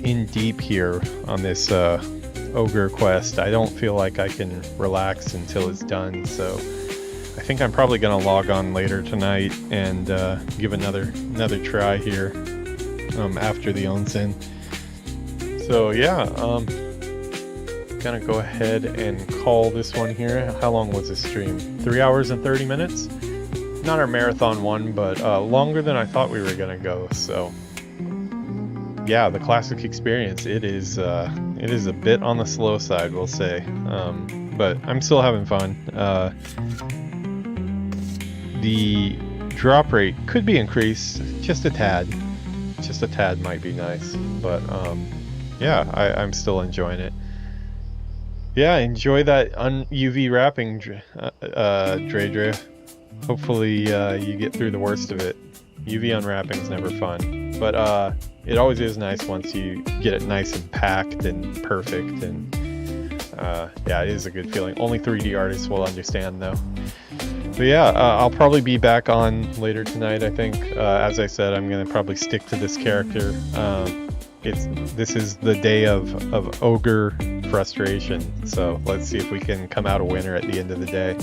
in deep here on this ogre quest. I don't feel like I can relax until it's done, so I think I'm probably gonna log on later tonight and give another try here after the onsen. So yeah, gonna go ahead and call this one here. How long was this stream? 3 hours and 30 minutes? Not our marathon one, but longer than I thought we were gonna go. So yeah, the classic experience. It is a bit on the slow side, we'll say, but I'm still having fun. The drop rate could be increased just a tad. Just a tad might be nice, but yeah, I'm still enjoying it. Yeah, enjoy that UV wrapping, Dre. Hopefully you get through the worst of it. UV unwrapping is never fun, but it always is nice once you get it nice and packed and perfect, and yeah, it is a good feeling. Only 3D artists will understand though. But yeah, I'll probably be back on later tonight, I think. As I said, I'm going to probably stick to this character. This is the day of ogre frustration, so let's see if we can come out a winner at the end of the day.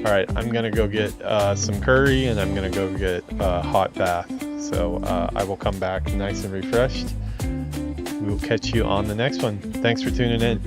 Alright, I'm going to go get some curry, and I'm going to go get a hot bath. So I will come back nice and refreshed. We will catch you on the next one. Thanks for tuning in.